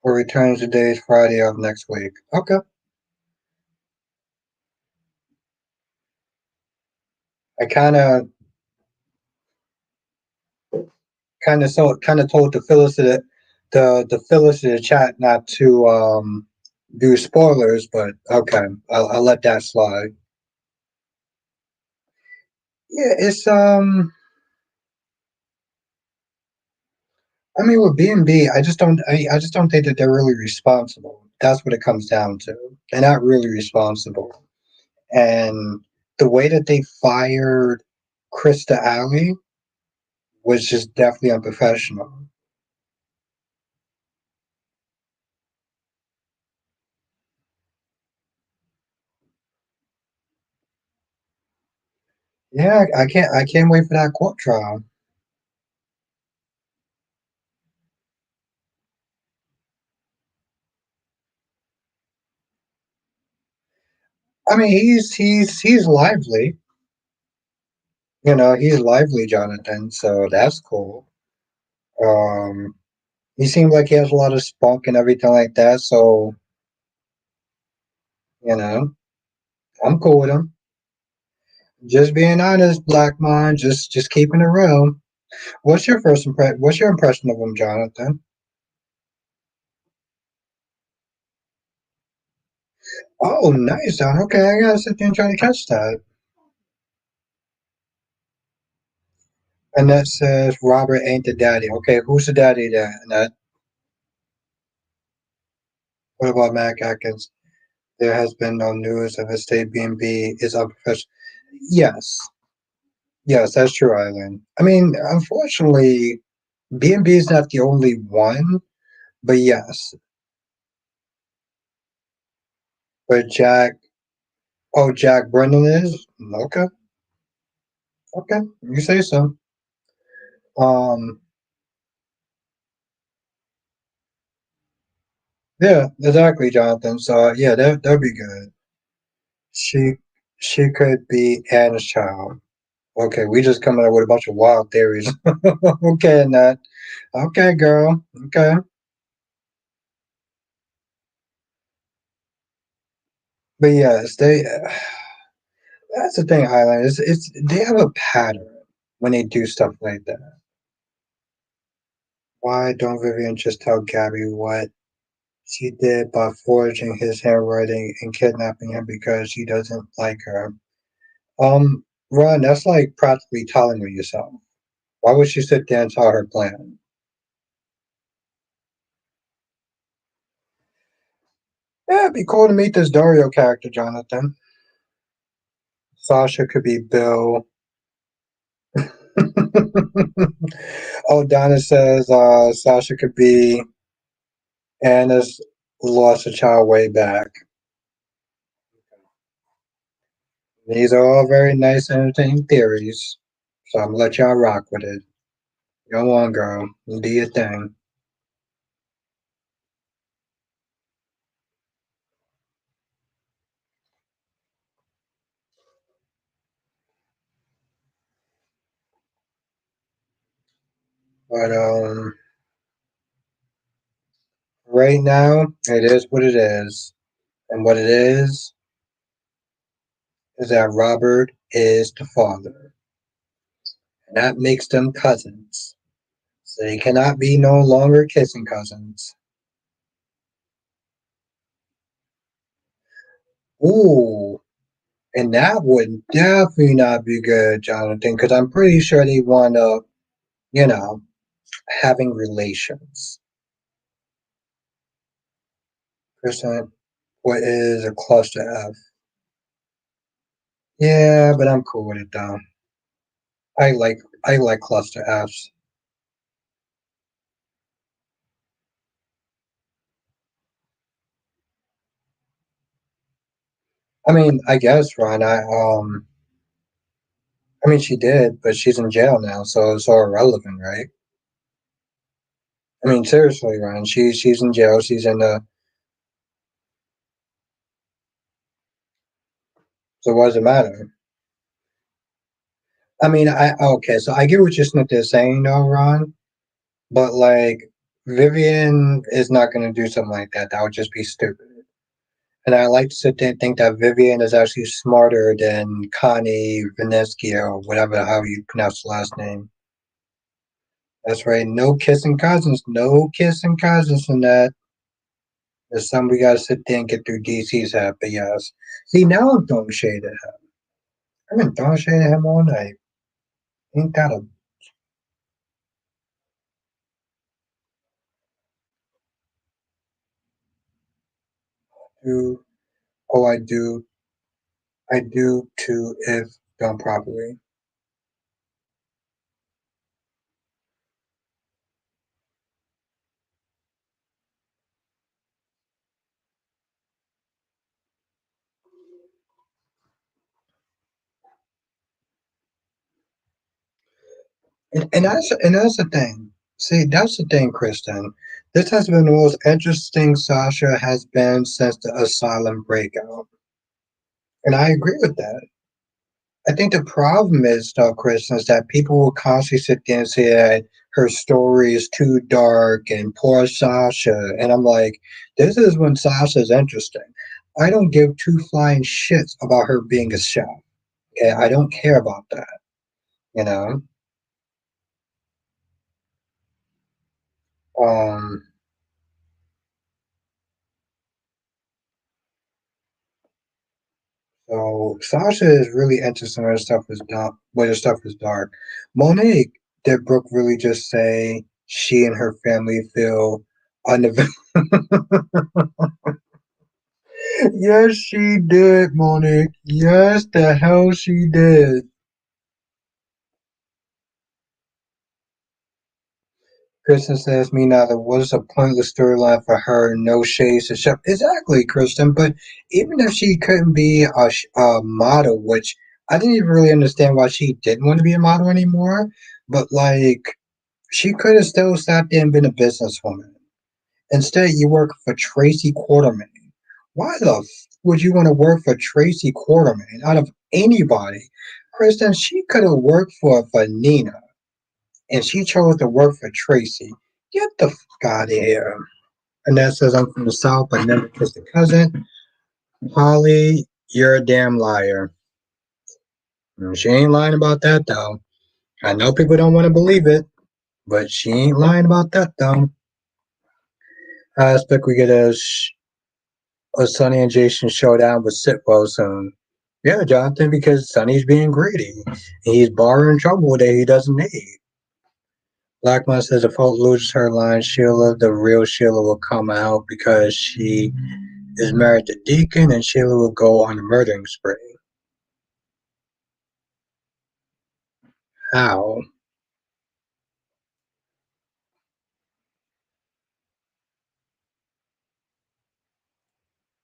Or returns today is Friday of next week. Okay. I kind of told the Phyllis of the chat not to do spoilers, but okay, I'll let that slide. Yeah, it's I mean, with B&B, I just don't think that they're really responsible. That's what it comes down to. They're not really responsible, and the way that they fired Krista Alley was just definitely unprofessional. Yeah, I can't wait for that court trial. I mean, he's lively. He's lively, Jonathan. So that's cool. Um, he seems like he has a lot of spunk and everything like that. So you know, I'm cool with him. Just being honest, Black Mind. Just keeping it real. What's your impression of him, Jonathan? Oh, nice, Don. Okay, I gotta sit there and try to catch that. And that says Robert ain't the daddy. Okay, who's the daddy there? And that, what about Mac Atkins? There has been no news of his state B&B is unprofessional. Yes, yes, that's true, Eileen. I mean, unfortunately, B&B is not the only one, but yes. But Jack Brennan is? Okay, okay, you say so. Um, yeah, exactly, Jonathan. So, yeah, that'd be good. She, she could be Anna's child. Okay, we just coming up with a bunch of wild theories. Okay, Nat. Okay, girl. Okay. But yes, that's the thing, Highland. It's they have a pattern when they do stuff like that. Why don't Vivian just tell Gabby what she did by forging his handwriting and kidnapping him because she doesn't like her? Ron, that's like practically telling her yourself. Why would she sit there and tell her plan? Yeah, it'd be cool to meet this Dario character, Jonathan. Sasha could be Bill. Oh, Donna says Sasha could be Anna's lost a child way back. These are all very nice, entertaining theories. So I'm gonna let y'all rock with it. Go on, girl. Do your thing. But right now it is what it is, and what it is that Robert is the father, and that makes them cousins. So they cannot be no longer kissing cousins. Ooh, and that would definitely not be good, Jonathan, because I'm pretty sure they want to, you know, having relations. Percent, what is a cluster F? Yeah, but I'm cool with it though. I like cluster Fs. I mean, I guess, Ron. I mean, she did, but she's in jail now, so it's all irrelevant, right? I mean, seriously, Ron. She's in jail. She's in the. So what does it matter? I mean, I okay. So I get what you're sitting there saying, though, Ron. But like, Vivian is not going to do something like that. That would just be stupid. And I like to sit there and think that Vivian is actually smarter than Connie Vinesky or whatever how you pronounce the last name. That's right. No kissing cousins. No kissing cousins in that. There's some we gotta sit there and get through DC's hat, but yes. See, now I'm throwing shade at him. I've been throwing shade at him all night. Ain't that a do? Oh, I do. I do too if done properly. And that's the thing. See, that's the thing, Kristen. This has been the most interesting Sasha has been since the asylum breakout. And I agree with that. I think the problem is, though, Chris, is that people will constantly sit there and say that her story is too dark and poor Sasha. And I'm like, this is when Sasha's interesting. I don't give two flying shits about her being a chef. Okay? I don't care about that. You know? Um, so Sasha is really interesting when her stuff is dark. When her stuff is dark. Monique, did Brooke really just say she and her family feel unavailable? Yes, she did, Monique. Yes, the hell she did. Kristen says, me neither. What is a pointless storyline for her? No shades to chef. Exactly, Kristen. But even if she couldn't be a model, which I didn't even really understand why she didn't want to be a model anymore, but like, she could have still sat there and been a businesswoman. Instead, you work for Tracy Quarterman. Why the would you want to work for Tracy Quarterman out of anybody? Kristen, she could have worked for Nina, and she chose to work for Tracy. Get the fuck out of here. And that says I'm from the South, but never kissed a cousin. Holly, you're a damn liar. She ain't lying about that though. I know people don't want to believe it, but she ain't lying about that though. I expect we get a Sonny and Jason showdown with Sitwell soon. Yeah, Jonathan, because Sonny's being greedy. He's borrowing trouble that he doesn't need. Blackmon says if Hope loses her line, Sheila, the real Sheila, will come out because she is married to Deacon and Sheila will go on a murdering spree. How?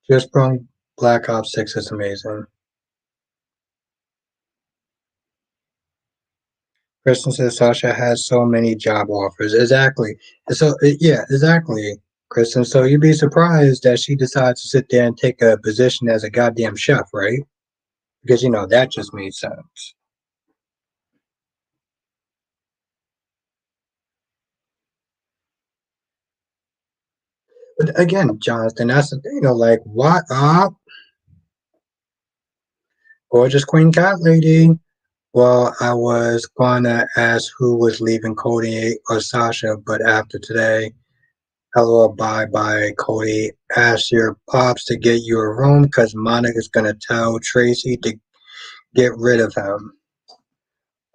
Just from Black Ops 6 is amazing. Kristen says Sasha has so many job offers. Exactly. Yeah, exactly, Kristen. So you'd be surprised that she decides to sit there and take a position as a goddamn chef, right? Because that just made sense. But again, Jonathan, that's the thing. Like what up, gorgeous queen cat lady? Well, I was gonna ask who was leaving Cody or Sasha, but after today, hello, bye bye, Cody. Ask your pops to get you a room because Monica's gonna tell Tracy to get rid of him.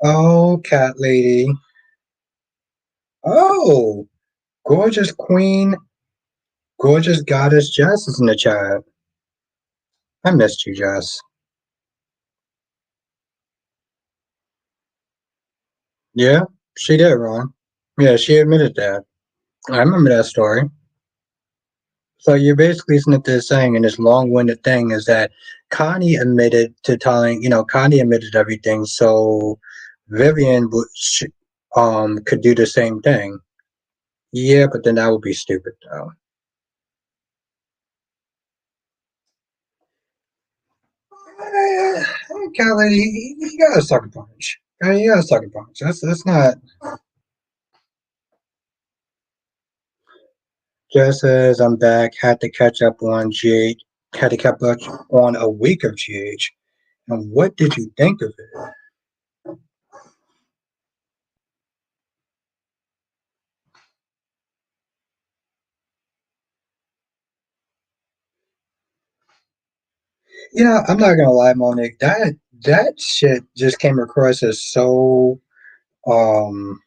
Oh, cat lady. Oh, gorgeous queen, gorgeous goddess Jess is in the chat. I missed you, Jess. Yeah, she did, Ron. Yeah, she admitted that. I remember that story. So you're basically isn't this saying in this long-winded thing is that Connie admitted to telling, Connie admitted everything, so Vivian could do the same thing. Yeah, but then that would be stupid though. Eh, Kelly, you got a sucker punch. You got a sucker punch. That's not. Just as I'm back, had to catch up on GH, had to catch up on a week of GH. And what did you think of it? I'm not gonna lie, Monique. That shit just came across as so um.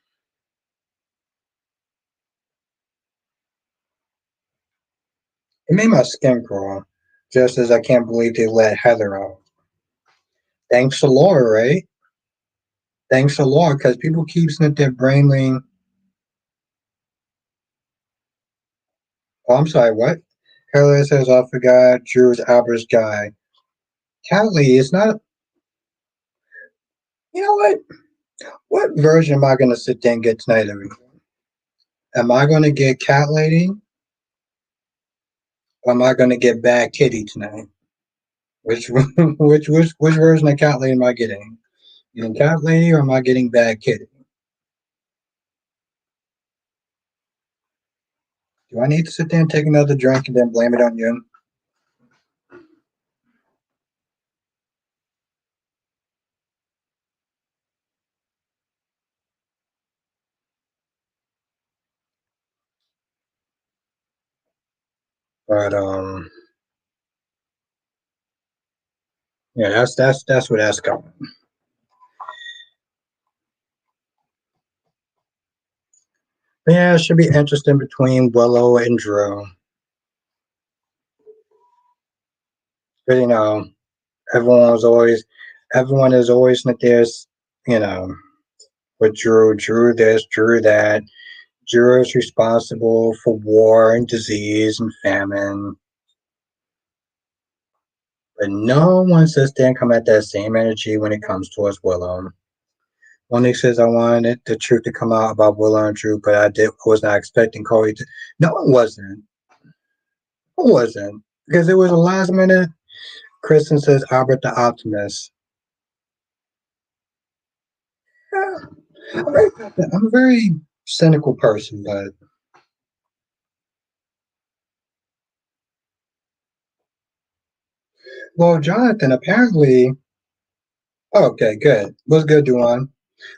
It made my skin crawl. Just as I can't believe they let Heather out. Thanks to Laura, right? Thanks to Laura, because people keep sniffing their brainling. Oh, I'm sorry, what? Heather says I forgot Drew's Albert's guy. Catley, it's not. You know what? What version am I gonna sit there and get tonight? Am I gonna get Cat Lady? Or am I gonna get Bad Kitty tonight? Which which version of cat lady am I getting? Getting cat lady or am I getting bad kitty? Do I need to sit there and take another drink and then blame it on you? But yeah, that's where that's going. Yeah, it should be interesting between Willow and Drew. But everyone was always everyone is always like this, you know, with Drew this, Drew that. Drew is responsible for war and disease and famine. But no one sits there and come at that same energy when it comes towards Willow. Monique says I wanted the truth to come out about Willow and Drew, but was not expecting Corey to. No, one wasn't. It wasn't because it was a last minute. Kristen says Albert the Optimist. Yeah, I'm a very cynical person, but well, Jonathan apparently. Oh, okay, good. What's good, Duan?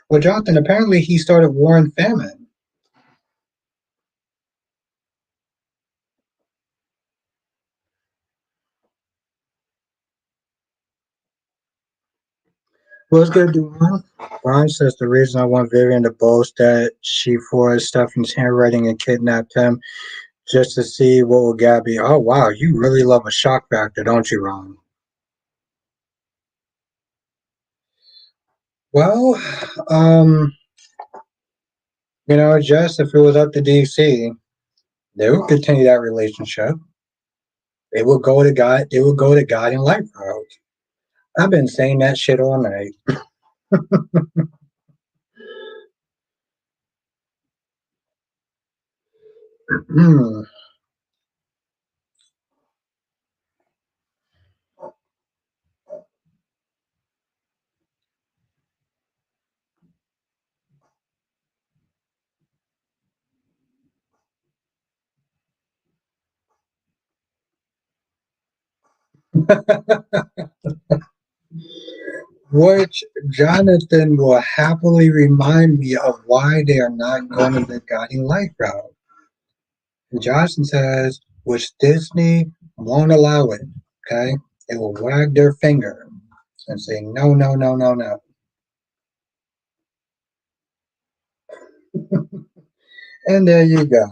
Well, Jonathan apparently he started war and famine. What's good, Duan? Brian says the reason I want Vivian to boast that she forged Stephanie's handwriting and kidnapped him just to see what will Gabby. Oh wow, you really love a shock factor, don't you, Ron? Well, um, just if it was up to DC, they would continue that relationship. They would go to God. They would go to God and life route. I've been saying that shit all night. Which Jonathan will happily remind me of why they are not going to the guiding light route. And Johnson says, which Disney won't allow it. Okay, they will wag their finger and say no, no, no, no, no. And there you go.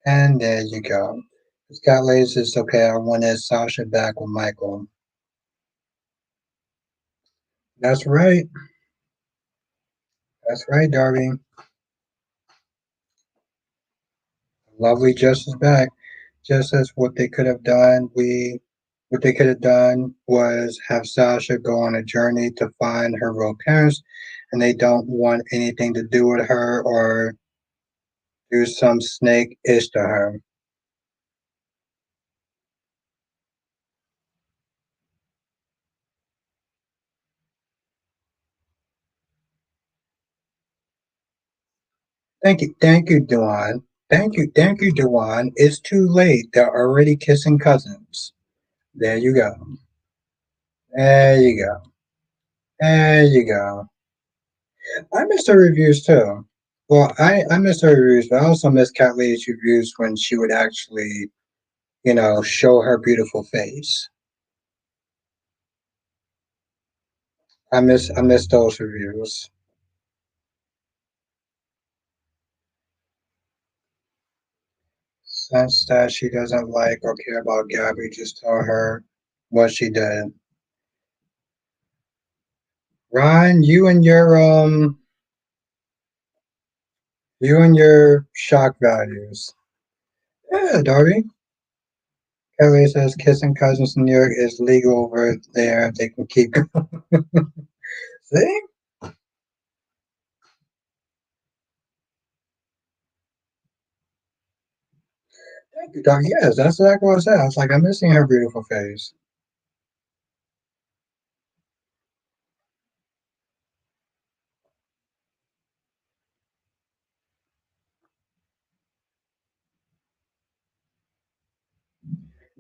And there you go. Scott Lady says, okay, I wanted Sasha back with Michael. That's right. That's right, Darby. Lovely Justice back. Just as what they could have done, what they could have done was have Sasha go on a journey to find her real parents, and they don't want anything to do with her or do some snake ish to her. Thank you, Dewan. Thank you, Dewan. It's too late. They're already kissing cousins. There you go. There you go. There you go. I missed her reviews too. Well, I missed her reviews, but I also missed Cat Lady's reviews when she would actually, show her beautiful face. I miss those reviews. Since that she doesn't like or care about Gabby, just tell her what she did. Ryan, you and your shock values. Yeah, Darby. Kelly says kissing cousins in New York is legal over there. They can keep going. See? Thank you, Darby. Yes, that's exactly what I said. I was like, I'm missing her beautiful face.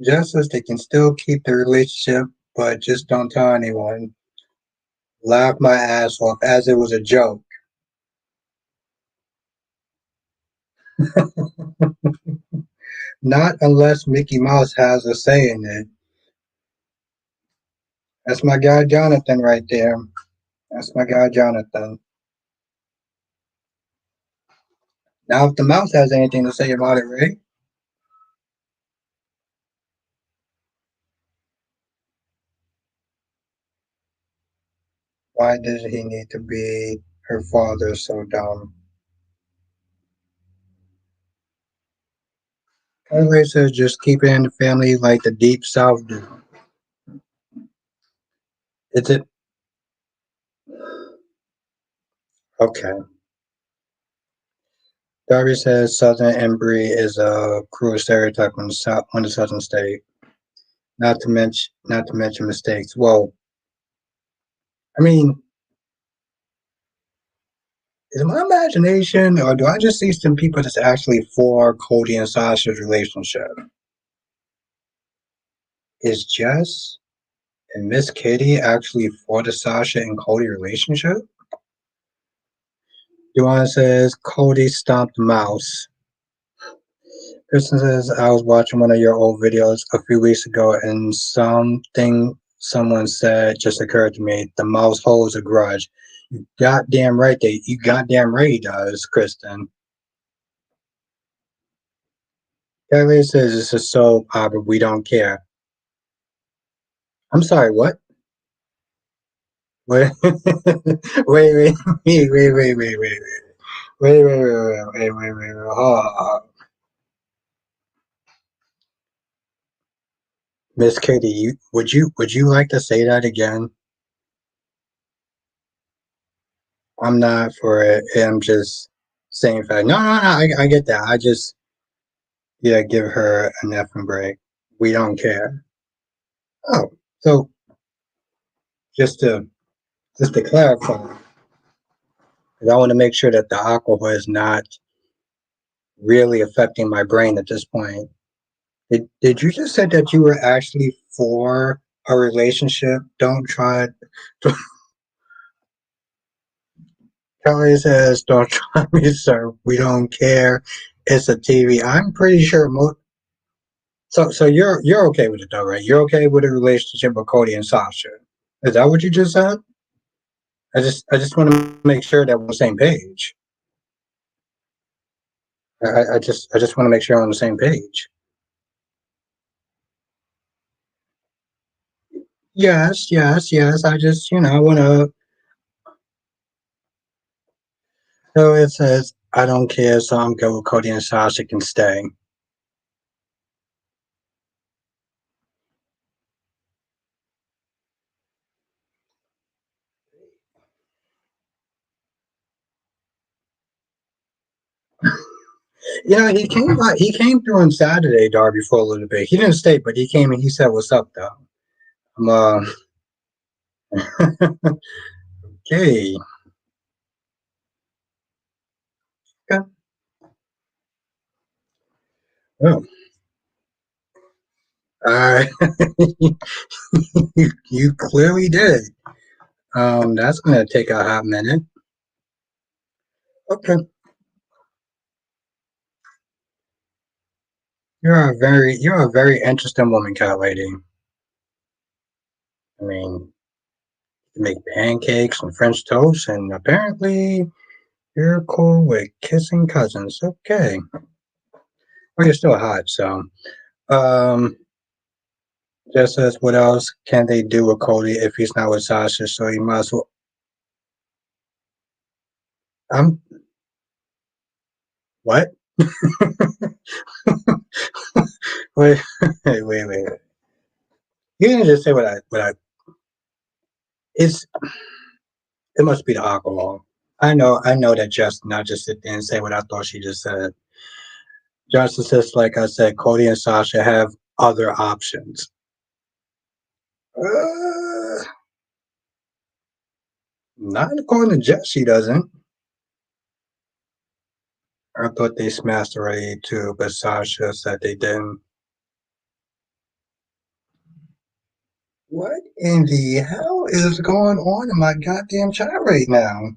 Just as they can still keep the relationship, but just don't tell anyone. Laughed my ass off as it was a joke. Not unless Mickey Mouse has a say in it. That's my guy Jonathan right there. That's my guy Jonathan. Now, if the mouse has anything to say about it, Ray, why does he need to be her father so dumb? Anyway, says just keep it in the family like the deep south do. Is it okay? Darby says Southern embry is a cruel stereotype on the south on the southern state. Not to mention mistakes. Well, I mean, is it my imagination, or do I just see some people that's actually for Cody and Sasha's relationship? Is Jess and Miss Kitty actually for the Sasha and Cody relationship? Duane says Cody stomped mouse. Kristen says I was watching one of your old videos a few weeks ago and something someone said just occurred to me. The mouse holds a grudge. You goddamn right you goddamn right he does, Kristen. Kelly says it's a soap opera, we don't care. I'm sorry, what? Wait, wait, wait. Miss Katie, would you like to say that again? I'm not for it. I'm just saying fact. No, I get that. I just give her an effing break. We don't care. Oh, so just to just to clarify, because I want to make sure that the alcohol is not really affecting my brain at this point. Did you just say that you were actually for a relationship? Don't try. Kelly says, "Don't try me, sir. We don't care. It's a TV." I'm pretty sure most. So you're okay with it though, right? You're okay with a relationship with Cody and Sasha. Is that what you just said? I just want to make sure that we're on the same page. I just want to make sure I'm on the same page. Yes. I just I want to. So it says I don't care, so I'm good with Cody and Sasha can stay. He came through on Saturday, Darby, for a little bit. He didn't stay, but he came and he said, "What's up, though?" I'm okay. Okay. Oh, uh, you clearly did. That's gonna take a hot minute. Okay, you're a very interesting woman, cat lady. I mean, you make pancakes and French toast, and apparently you're cool with kissing cousins. Okay, well, you're still hot, so. Um, just as what else can they do with Cody if he's not with Sasha? So he might as well. I'm what? wait, wait. You didn't just say what I. It's it must be the alcohol. I know that just not just sit there and say what I thought she just said. Justice says, like I said, Cody and Sasha have other options. Uh, Not according to Jess, she doesn't. I thought they smashed already too, but Sasha said they didn't. What in the hell is going on in my goddamn chat right now?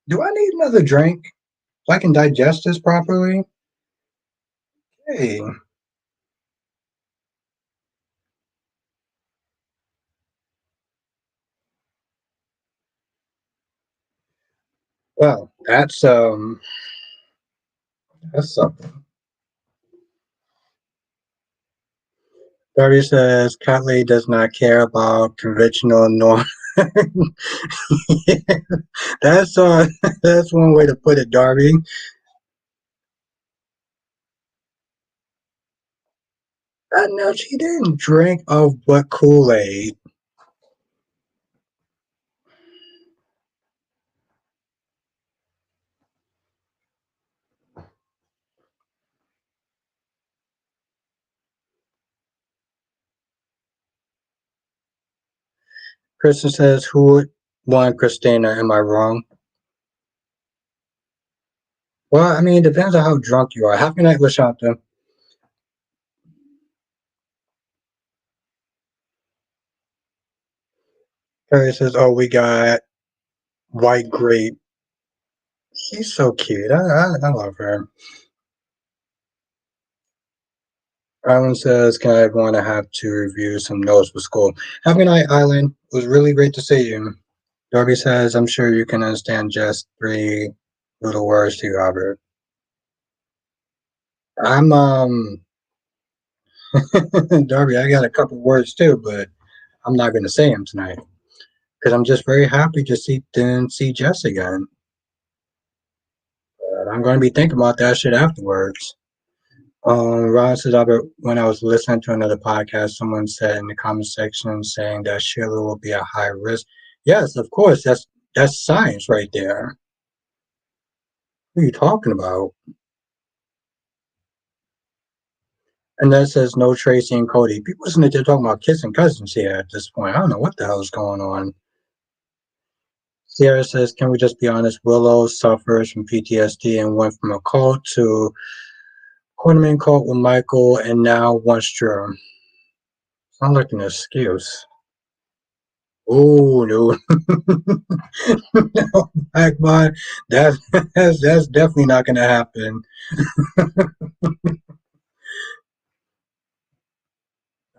Do I need another drink so I can digest this properly? Hey, well, that's something. Darby says Catley does not care about conventional norm. Yeah, that's that's one way to put it, Darby. No, she didn't drink of but Kool-Aid. Kristen says, "Who would want Christina? Am I wrong?" Well, I mean, it depends on how drunk you are. Happy night, Lashanta. Carrie says, "Oh, we got white grape." She's so cute. I love her. Island says, "Can I want to have to review some notes for school?" Have a good night, Island. It was really great to see you. Darby says, "I'm sure you can understand just three little words to you, Robert." I'm Darby. I got a couple words too, but I'm not going to say them tonight because I'm just very happy to see Jess again. But I'm going to be thinking about that shit afterwards. Ron says, Albert, when I was listening to another podcast, someone said in the comment section saying that Sheila will be at high risk. Yes, of course, that's science right there. What are you talking about? And then it says no Tracy and Cody. People isn't there talking about kissing cousins here at this point. I don't know what the hell is going on. Sierra says, can we just be honest? Willow suffers from PTSD and went from a cult to Cornerman cult with Michael and now wants Drew. Sounds like an excuse. Oh no, no, Blackbot. That's that's definitely not gonna happen.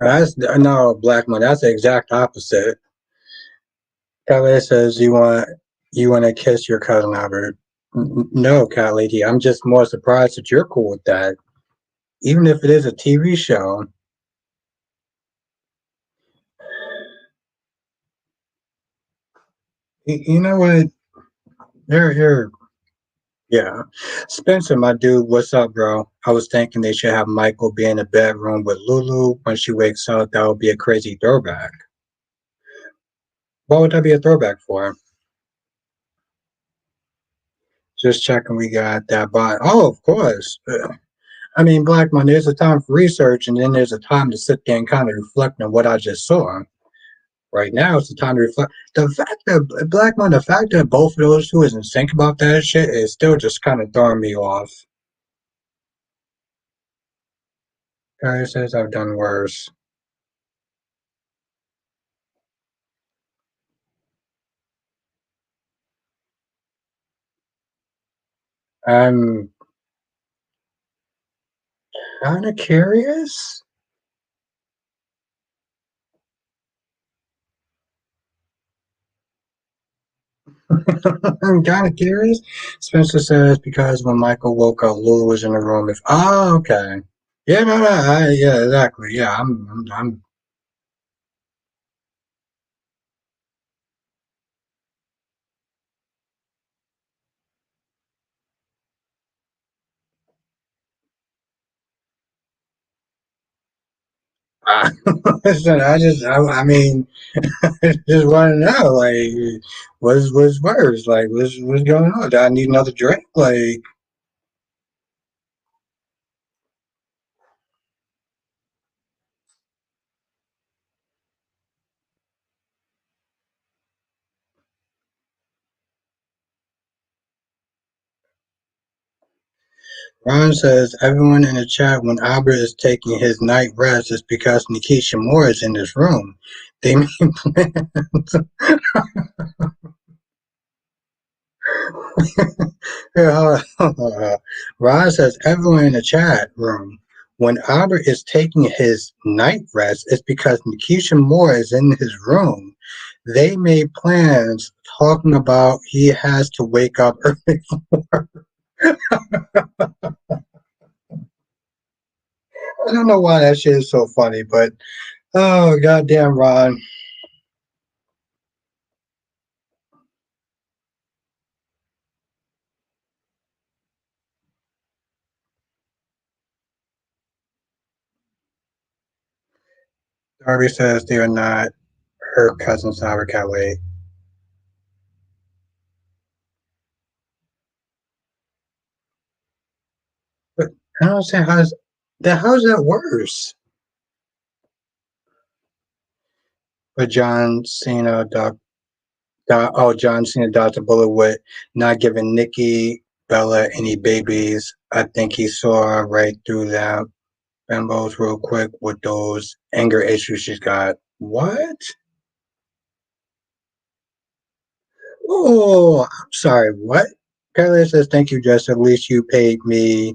That's no Blackmon. That's the exact opposite. Calais says you want to kiss your cousin Albert. No, cat lady. I'm just more surprised that you're cool with that. Even if it is a TV show. You know what? You're yeah. Spencer, my dude, what's up, bro? I was thinking they should have Michael be in the bedroom with Lulu when she wakes up. That would be a crazy throwback. What would that be a throwback for? Just checking we got that bot. Oh, of course. I mean, Blackman, there's a time for research and then there's a time to sit there and kind of reflect on what I just saw. Right now, it's the time to reflect. The fact that Blackman, the fact that both of those two isn't think about that shit is still just kind of throwing me off. Guy says I've done worse. I'm kind of curious. I'm kind of curious. Spencer says because when Michael woke up, Lulu was in the room. If oh, okay, yeah, no, no, yeah, exactly, yeah. I'm I, listen, I mean, just want to know, like, what's worse? Like, what's going on? Do I need another drink? Like, Ron says everyone in the chat when Albert is taking his night rest is because Nikisha Moore is in this room. They made plans. Here, Ron says everyone in the chat room when Albert is taking his night rest is because Nikisha Moore is in his room. They made plans talking about he has to wake up early. I don't know why that shit is so funny, but oh goddamn Ron. Darby says they are not her cousins, Albert Calais. But I don't understand how's that worse? But John Cena, John Cena dodged a bullet with not giving Nikki Bella any babies. I think he saw right through that bimbos real quick with those anger issues she's got. What? Oh, I'm sorry. What? Kelly says, "Thank you, Jess. At least you paid me."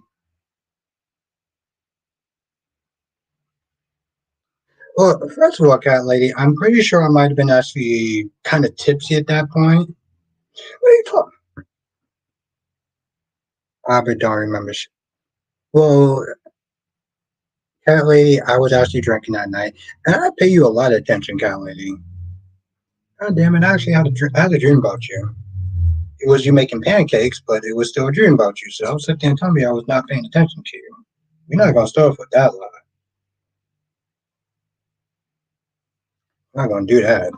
Well, first of all, Cat Lady, I'm pretty sure I might have been actually kind of tipsy at that point. What are you talking? I don't remember. Well, Cat Lady, I was actually drinking that night, and I pay you a lot of attention, Cat Lady. God damn it! I actually I had a dream about you. It was you making pancakes, but it was still a dream about you. So I was sitting there and telling me I was not paying attention to you. You're not gonna start off with that lie. I'm not gonna do that.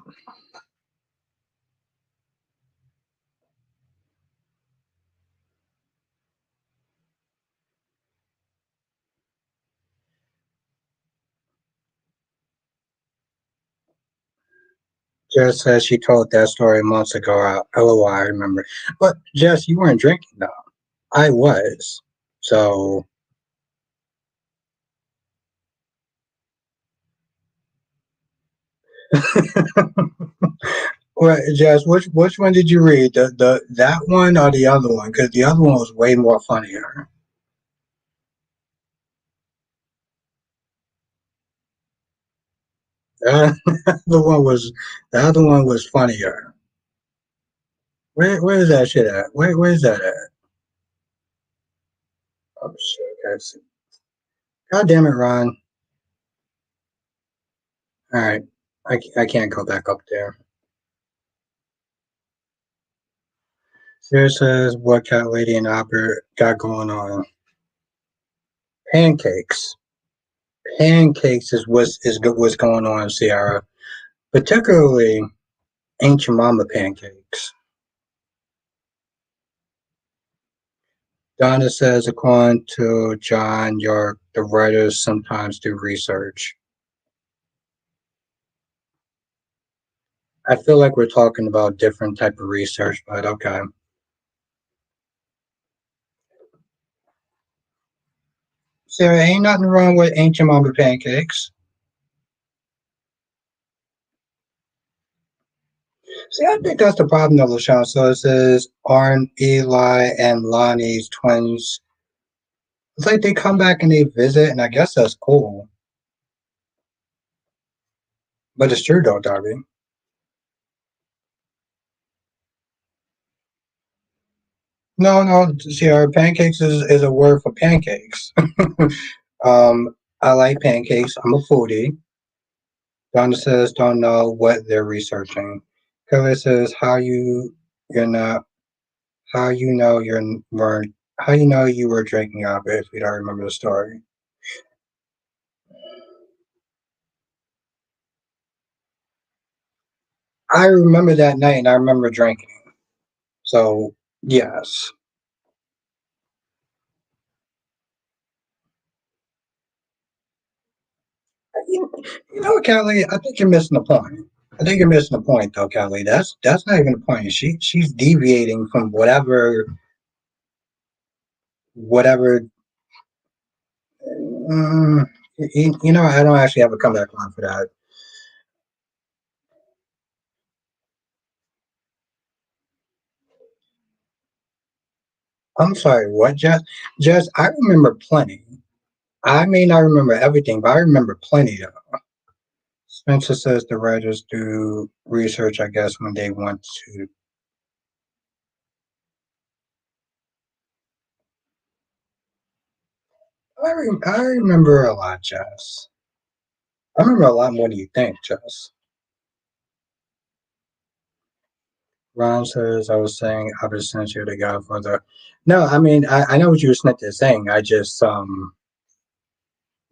Jess says she told that story months ago. LOL, I remember. But Jess, you weren't drinking though. I was. So, well, Jess, which one did you read? The that one or the other one? Because the other one was way more funnier. The other one was funnier. Where is that shit at? Where is that at? Oh shit, guys. God damn it, Ron. All right, I can't go back up there. Sarah says, "What cat lady and Albert got going on?" Pancakes. Pancakes what's going on, Sierra. Particularly ancient mama pancakes. Donna says, according to John York, the writers sometimes do research. I feel like we're talking about different type of research, but okay. Sarah, ain't nothing wrong with ancient mama pancakes. See, I think that's the problem, though, LaShawn. So it says, aren't Eli and Lonnie's twins? It's like they come back and they visit, and I guess that's cool. But it's true, though, Darby. No, no, Sierra, pancakes is a word for pancakes. I like pancakes. I'm a foodie. Donna says, don't know what they're researching. Kelly says, you're not, how you know you're weren't, how you know you were drinking up if we don't remember the story. I remember that night and I remember drinking. So, yes. You know, Kelly, I think you're missing the point. I think you're missing the point, though, Kelly. That's not even the point. She's deviating from whatever Mm, I don't actually have a comeback line for that. I'm sorry, what, Jess? Jess, I remember plenty. I may not remember everything, but I remember plenty, though. Spencer says the writers do research, I guess, when they want to. I remember a lot, Jess. I remember a lot more than you think, Jess. Ron says, I was saying, I was sent you the Godfather. No, I mean, I know what you were saying. I just, the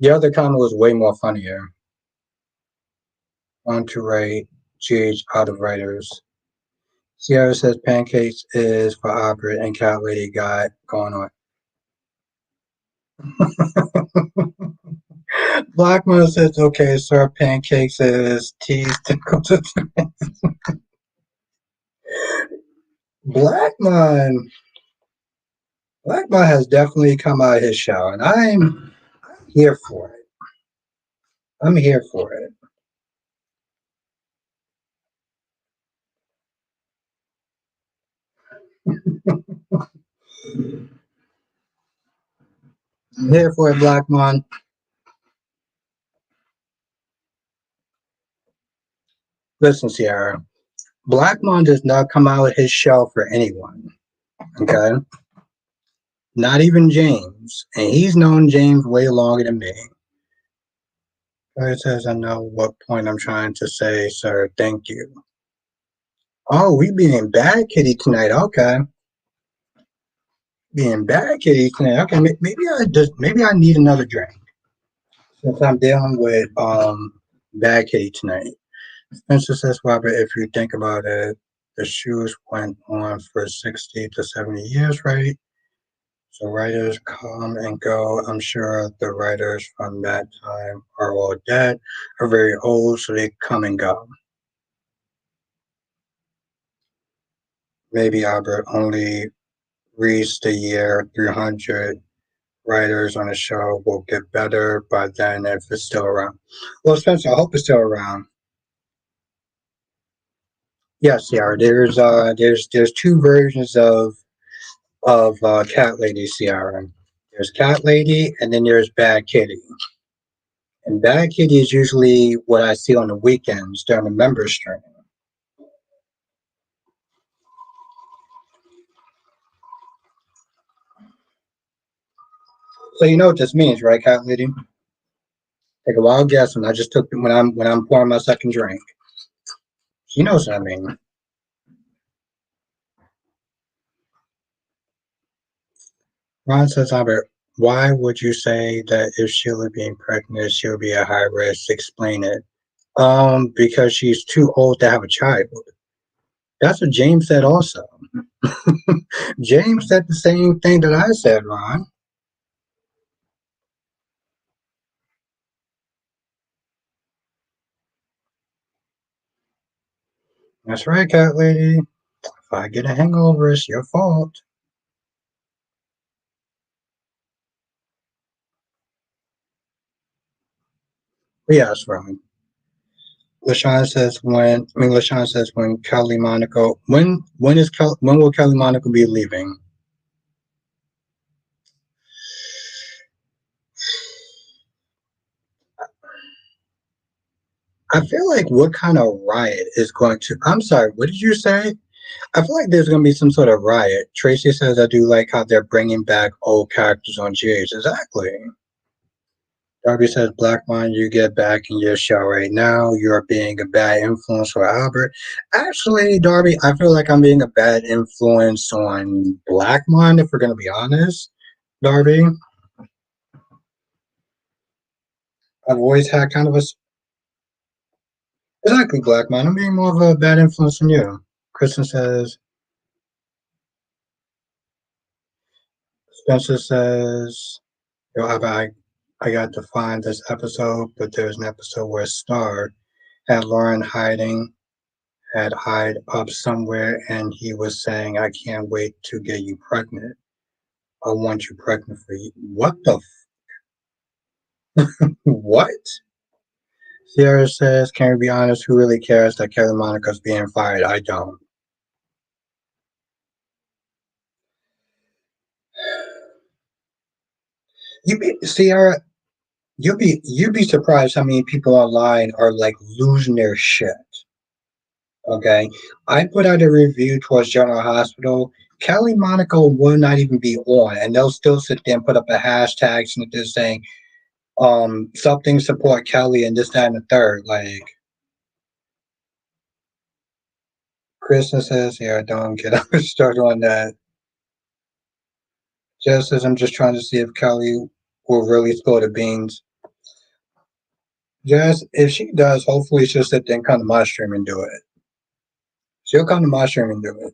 other comment was way more funnier. On to write GH out of writers. Sierra says Pancakes is for opera and Cat Lady got going on. Blackman says, okay, sir, Pancakes is teased. Blackman, Blackman has definitely come out of his shell, and I'm here for it. I'm here for it. I'm here for it, Blackman. Listen, Sierra, Blackman does not come out of his shell for anyone. Okay, not even James, and he's known James way longer than me. It says I know what point I'm trying to say, sir. Thank you. Oh, we being bad kitty tonight. Okay, being bad kitty tonight. Okay, maybe I need another drink since I'm dealing with bad kitty tonight. Spencer says, Robert, if you think about it, the shoes went on for 60 to 70 years, right? So writers come and go. I'm sure the writers from that time are all dead or very old, so they come and go. Maybe Albert only reached the year 300. Writers on the show will get better by then if it's still around. Well, Spencer, I hope it's still around. Yes, yeah. There's two versions of Cat Lady Ciara. There's Cat Lady, and then there's Bad Kitty. And Bad Kitty is usually what I see on the weekends during the members stream. So you know what this means, right, Cat Lady? Take a wild guess when I just took when I'm pouring my second drink. She knows what I mean. Ron says, Albert, why would you say that if Sheila being pregnant, she'll be at high risk? Explain it. Because she's too old to have a child. That's what James said also. James said the same thing that I said, Ron. That's right, cat lady. If I get a hangover, it's your fault. But yes, Ron. LaShawn says when Kelly Monaco when will Kelly Monaco be leaving? I feel like what kind of riot is going to I'm sorry, what did you say? I feel like there's going to be some sort of riot. Tracy says I do like how they're bringing back old characters on GH. Exactly. Darby says, Blackmon, you get back in your show right now. You're being a bad influence for Albert. Actually, Darby, I feel like I'm being a bad influence on Blackmon, if we're going to be honest. Darby, I've always had kind of a. Exactly, Blackmon. I'm being more of a bad influence on you. Kristen says, Spencer says, Yo, I got to find this episode, but there's an episode where Star had Lauren had hide up somewhere, and he was saying, I can't wait to get you pregnant. I want you pregnant for you. What the? What? Sierra says, can we be honest? Who really cares that Kelly Monica's being fired? I don't. Sierra, you'd be surprised how many people online are like losing their shit. Okay. I put out a review towards General Hospital. Kelly Monaco will not even be on, and they'll still sit there and put up a hashtag and just saying, something support Kelly and this, that, and the third. Like Kristen says, yeah, don't get started on that. Jess says, I'm just trying to see if Kelly will really spill the beans. Jess, if she does, hopefully she'll sit there and come to my stream and do it. She'll come to my stream and do it.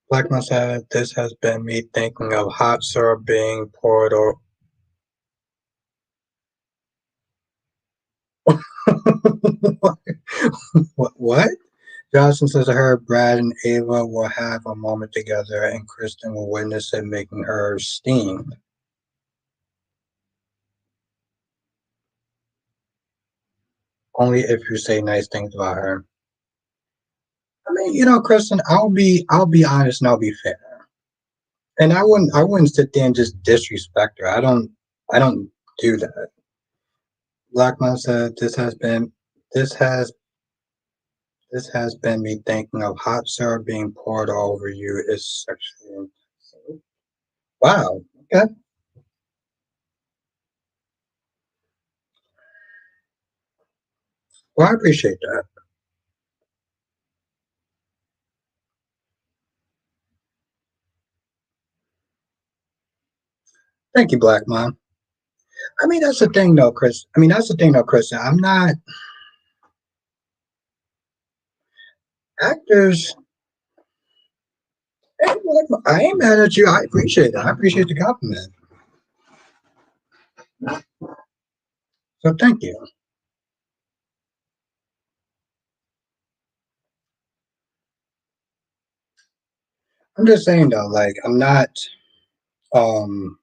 Blackman said, this has been me thinking of hot syrup being poured or what? Johnson says I heard Brad and Ava will have a moment together and Kristen will witness it making her steam. Only if you say nice things about her. I mean, Kristen, I'll be honest and I'll be fair. And I wouldn't sit there and just disrespect her. I don't do that. Blackman said this has this has been me thinking of hot syrup being poured all over you is sexually. Wow. Okay. Well, I appreciate that. Thank you, Black Mom. I mean, that's the thing, though, Chris. I'm not actors. I ain't mad at you. I appreciate that. I appreciate the compliment. So thank you. I'm just saying though, like I'm not. Um,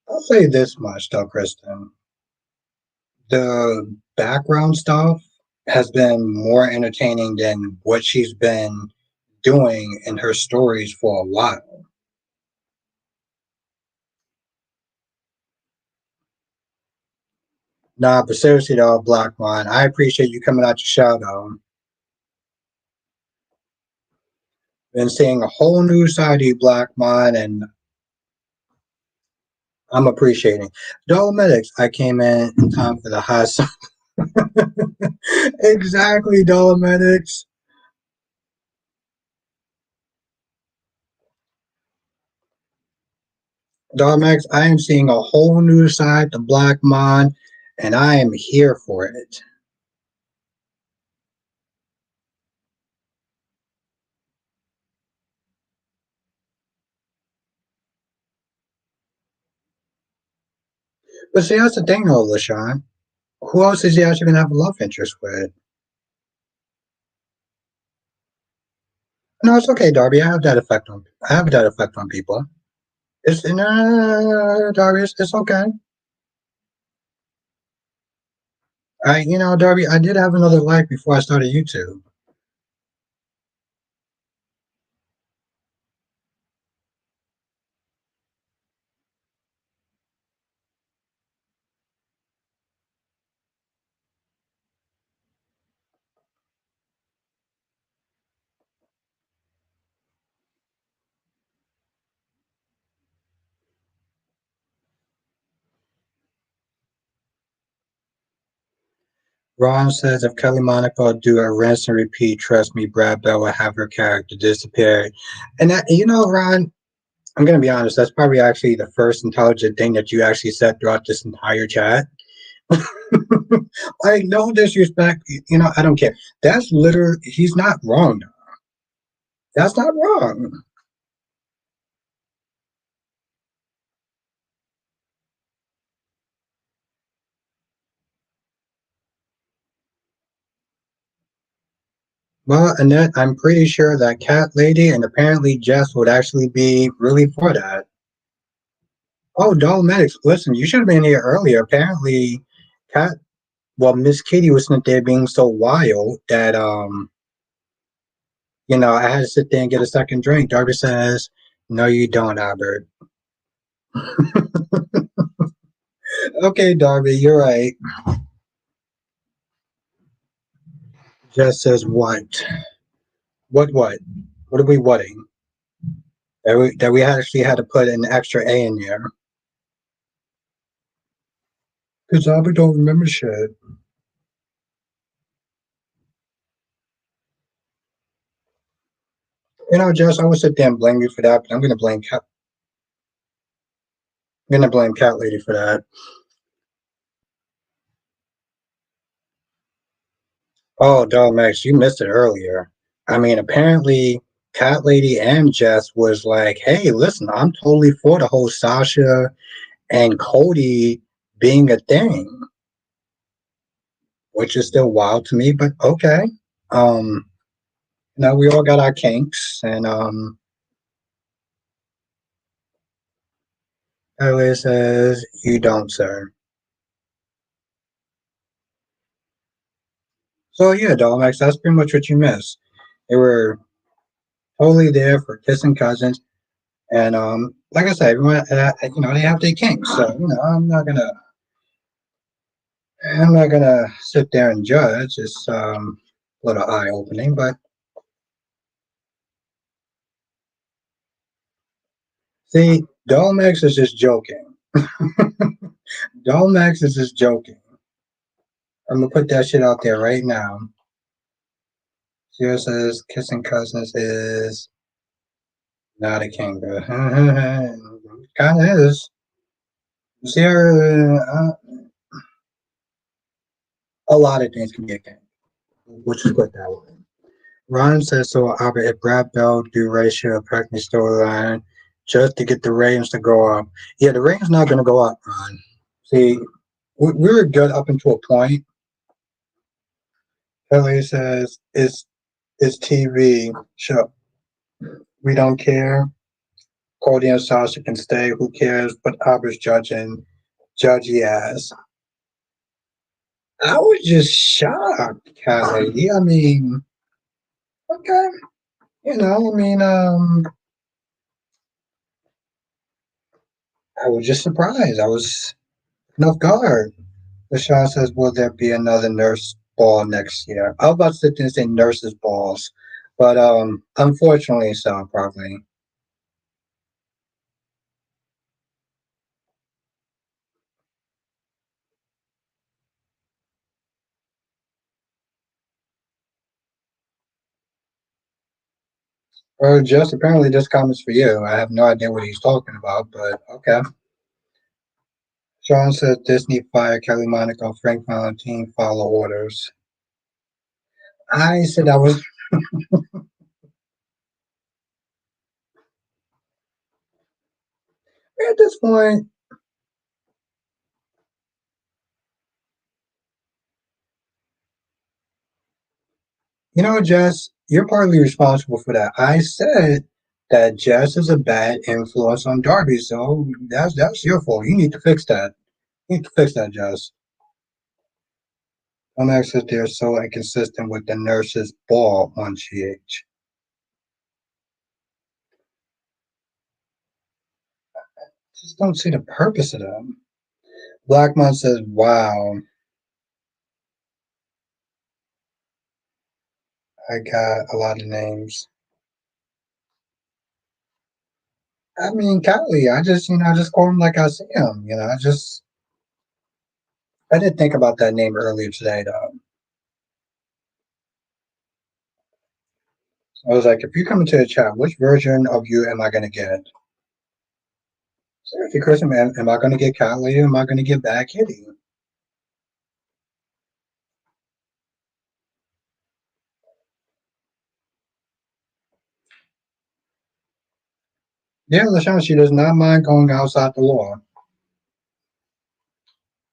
I'll say this much though, Kristen. The background stuff has been more entertaining than what she's been doing in her stories for a while. Nah, but seriously though, Black One, I appreciate you coming out your shell though. Been seeing a whole new side of you, Black One, and I'm appreciating. Dolomedics, I came in time for the hot sun. Exactly, Dolomedics. Dolomedics, I am seeing a whole new side to Black Mon, and I am here for it. But see, that's the thing, though, LaShawn. Who else is he actually going to have a love interest with? No, it's okay, Darby. I have that effect on people. It's no, Darby. It's okay. Darby. I did have another life before I started YouTube. Ron says if Kelly Monaco do a rinse and repeat, trust me, Brad Bell will have her character disappear. And that, Ron, I'm gonna be honest. That's probably actually the first intelligent thing that you actually said throughout this entire chat. Like, no disrespect. I don't care. That's literally. He's not wrong. That's not wrong. Well, Annette, I'm pretty sure that Cat Lady and apparently Jess would actually be really for that. Oh, Dolmetics, listen, you should have been here earlier. Apparently, Cat, well, Miss Kitty was sitting there being so wild that, I had to sit there and get a second drink. Darby says, no, you don't, Albert. Okay, Darby, you're right. Jess says, what? What? What are we whatting? That we actually had to put an extra A in there. Because Albert don't remember shit. Jess, I would sit there and blame you for that, but I'm gonna blame Cat Lady for that. Oh, dog Max, you missed it earlier. I mean, apparently Cat Lady and Jess was like, hey, listen, I'm totally for the whole Sasha and Cody being a thing, which is still wild to me, but okay. Um, we all got our kinks, and Ellie says, you don't, sir. So yeah, Dolmax, that's pretty much what you missed. They were totally there for kissing cousins, and like I said, everyone, they have their kinks. So I'm not gonna sit there and judge. It's a little eye opening, but see, Dolmax is just joking. Dolmax is just joking. I'm gonna put that shit out there right now. Sierra says kissing cousins is not a kinga. Kind of is. Sierra, a lot of things can be a king. Which is put that way. Ron says so. Albert, if Brad Bell do ratio pregnancy storyline just to get the ratings to go up, yeah, the ratings not going to go up, Ron. See, we were good up until a point. Kelly says it's TV show. We don't care. Cody and Sasha can stay. Who cares? But Albert's judging judgy ass. I was just shocked, Kelly. I mean, okay, I mean, I was just surprised. I was off guard. LaShawn says, will there be another nurse ball next year? I was about to sit there and say nurses balls, but unfortunately so, probably. Or just apparently this comment's for you. I have no idea what he's talking about, but okay. Sean says Disney fire Kelly Monaco, Frank Valentine follow orders. I said I was at this point. Jess, you're partly responsible for that. I said that Jess is a bad influence on Darby, so that's your fault. You need to fix that. You need to fix that, Jess. Some exes they're so inconsistent with the nurse's ball on GH. Just don't see the purpose of them. Blackmon says, wow, I got a lot of names. I mean, Kylie, I just call him like I see him. I did think about that name earlier today, though. I was like, if you come into the chat, which version of you am I going to get? Seriously, Chris, am I going to get Kylie or am I going to get Bad Kitty? Yeah, LaShawn, she does not mind going outside the law.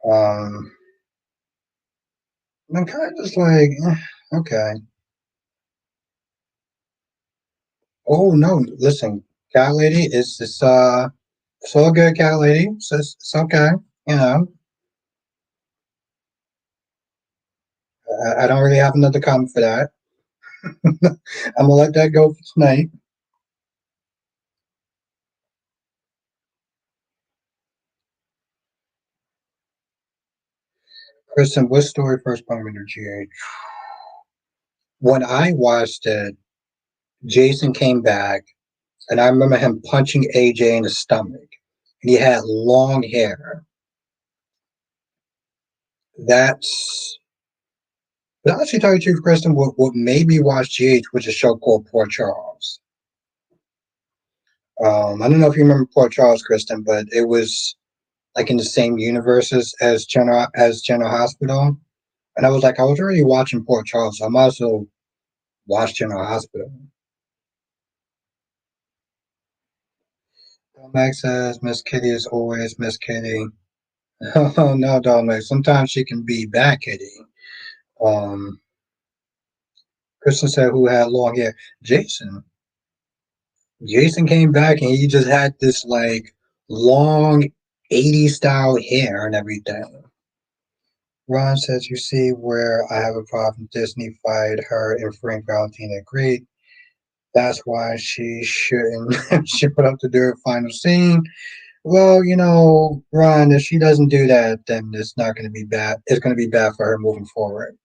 Um, I'm kind of just like, okay. Oh no, listen, cat lady, it's all good, cat lady. It's okay. You know, I don't really have another comment for that. I'm gonna let that go for tonight. Kristen, what story first brought me to GH? When I watched it, Jason came back, and I remember him punching AJ in the stomach, and he had long hair. That's But actually, tell you the truth, Kristen, what made me watch GH was a show called Poor Charles. I don't know if you remember Poor Charles, Kristen, but it was like in the same universe as General Hospital. And I was like, I was already watching Port Charles, so I might as well watch General Hospital. Max says Miss Kitty is always Miss Kitty. Oh no, Dominic. Sometimes she can be bad Kitty. Um, Kristen said who had long hair. Jason. Jason came back and he just had this like long 80s style hair and everything. Ron says, you see where I have a problem. Disney fired her and Frank Valentina agreed. That's why she shouldn't she put up to do her final scene. Well, Ron, if she doesn't do that, then it's not going to be bad. It's going to be bad for her moving forward.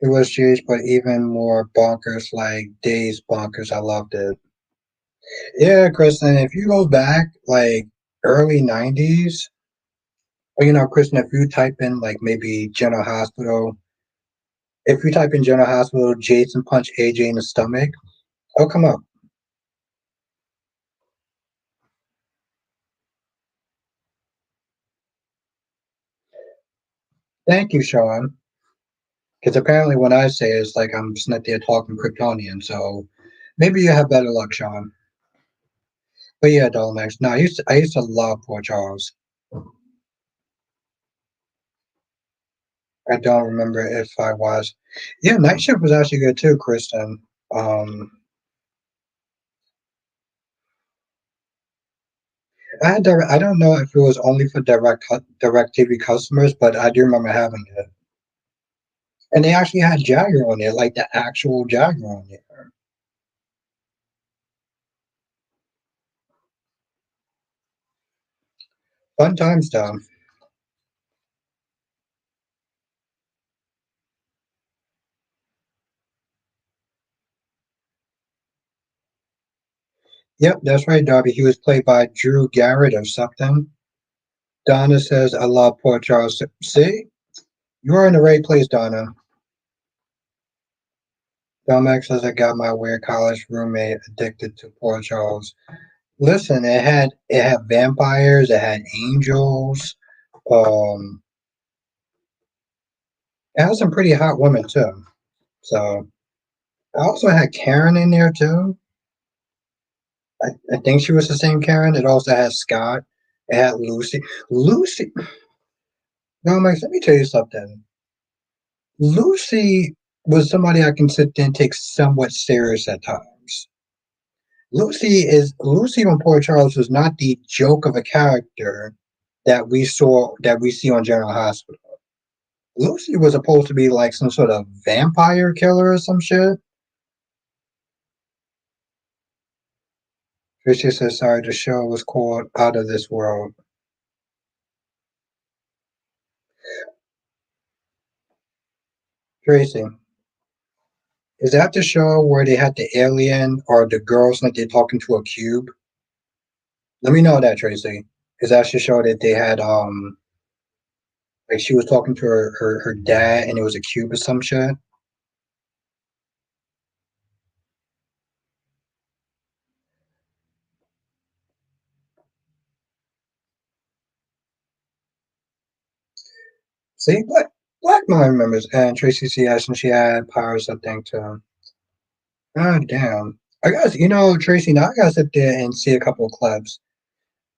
It was huge, but even more bonkers, like Days bonkers. I loved it. Yeah, Kristen, if you go back like early 90s, or Kristen, if you type in like maybe General Hospital, if you type in General Hospital, Jason punch AJ in the stomach, it'll come up. Thank you, Sean. Because apparently when I say it, it's like I'm sitting there talking Kryptonian, so maybe you have better luck, Sean. But yeah, Dolmax. No, I used to love Poor Charles. I don't remember if I was. Yeah, Night Shift was actually good too, Kristen. Um, I don't know if it was only for direct TV customers, but I do remember having it. And they actually had Jagger on there, like the actual Jagger on there. Fun times though. Yep, that's right, Darby. He was played by Drew Garrett or something. Donna says, I love Poor Charles. See? You are in the right place, Donna. Domax says, I got my weird college roommate addicted to Poor Charles. Listen, it had vampires, it had angels, um, it had some pretty hot women too. So I also had Karen in there too. I think she was the same Karen. It also had Scott. It had Lucy. Lucy, no, Max, let me tell you something. Lucy was somebody I can sit there and take somewhat serious at times. Lucy on Poor Charles was not the joke of a character that we see on General Hospital. Lucy was supposed to be like some sort of vampire killer or some shit. Tricia says, sorry, the show was called Out of This World. Tracy, is that the show where they had the alien or the girls like they're talking to a cube? Let me know that, Tracy. Is that the show that they had like she was talking to her dad and it was a cube or some shit? See, Black Mom remembers, and Tracy C. Ashton, she had powers, I think, too. God damn. I guess, Tracy, now I gotta sit there and see a couple of clips.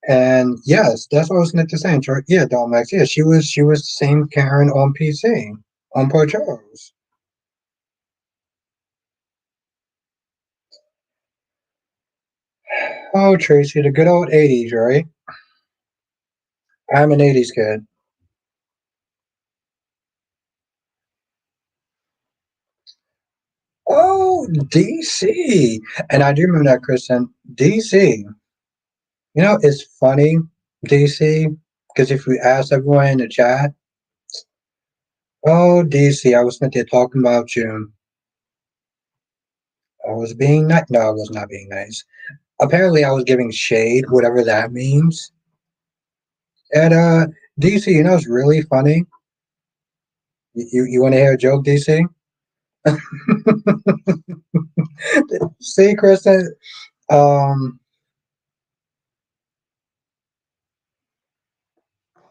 And yes, that's what I was meant to say. Yeah, Max. Yeah, she was the same Karen on PC, on Poor Charles. Oh, Tracy, the good old 80s, right? I'm an 80s kid. Oh, DC. And I do remember that, Kristen. DC. You know, it's funny, DC, because if we ask everyone in the chat, oh, DC, I was sitting there talking about you. I was being nice. No, I was not being nice. Apparently, I was giving shade, whatever that means. And DC, you know, it's really funny. You want to hear a joke, DC? See, Kristen. Um.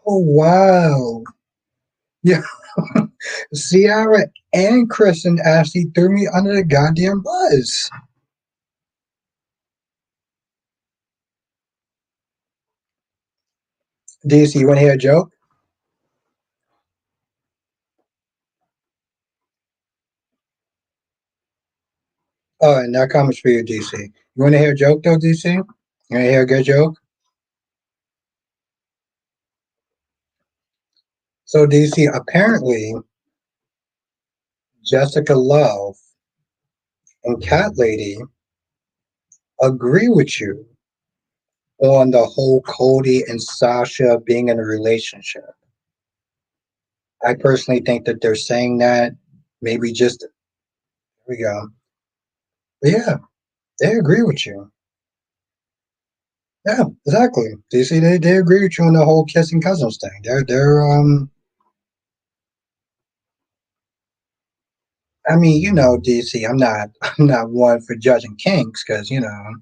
Oh wow. Yeah. Sierra and Kristen actually threw me under the goddamn bus. DC, you want to hear a joke? Oh, and that comes for you, DC. You want to hear a joke though, DC? You want to hear a good joke? So, DC, apparently Jessica Love and Cat Lady agree with you on the whole Cody and Sasha being in a relationship. I personally think that they're saying that maybe just there we go. But yeah, they agree with you. Yeah, exactly. DC, they agree with you on the whole kissing cousins thing. They're. I mean, you know, DC, I'm not one for judging kinks because you know,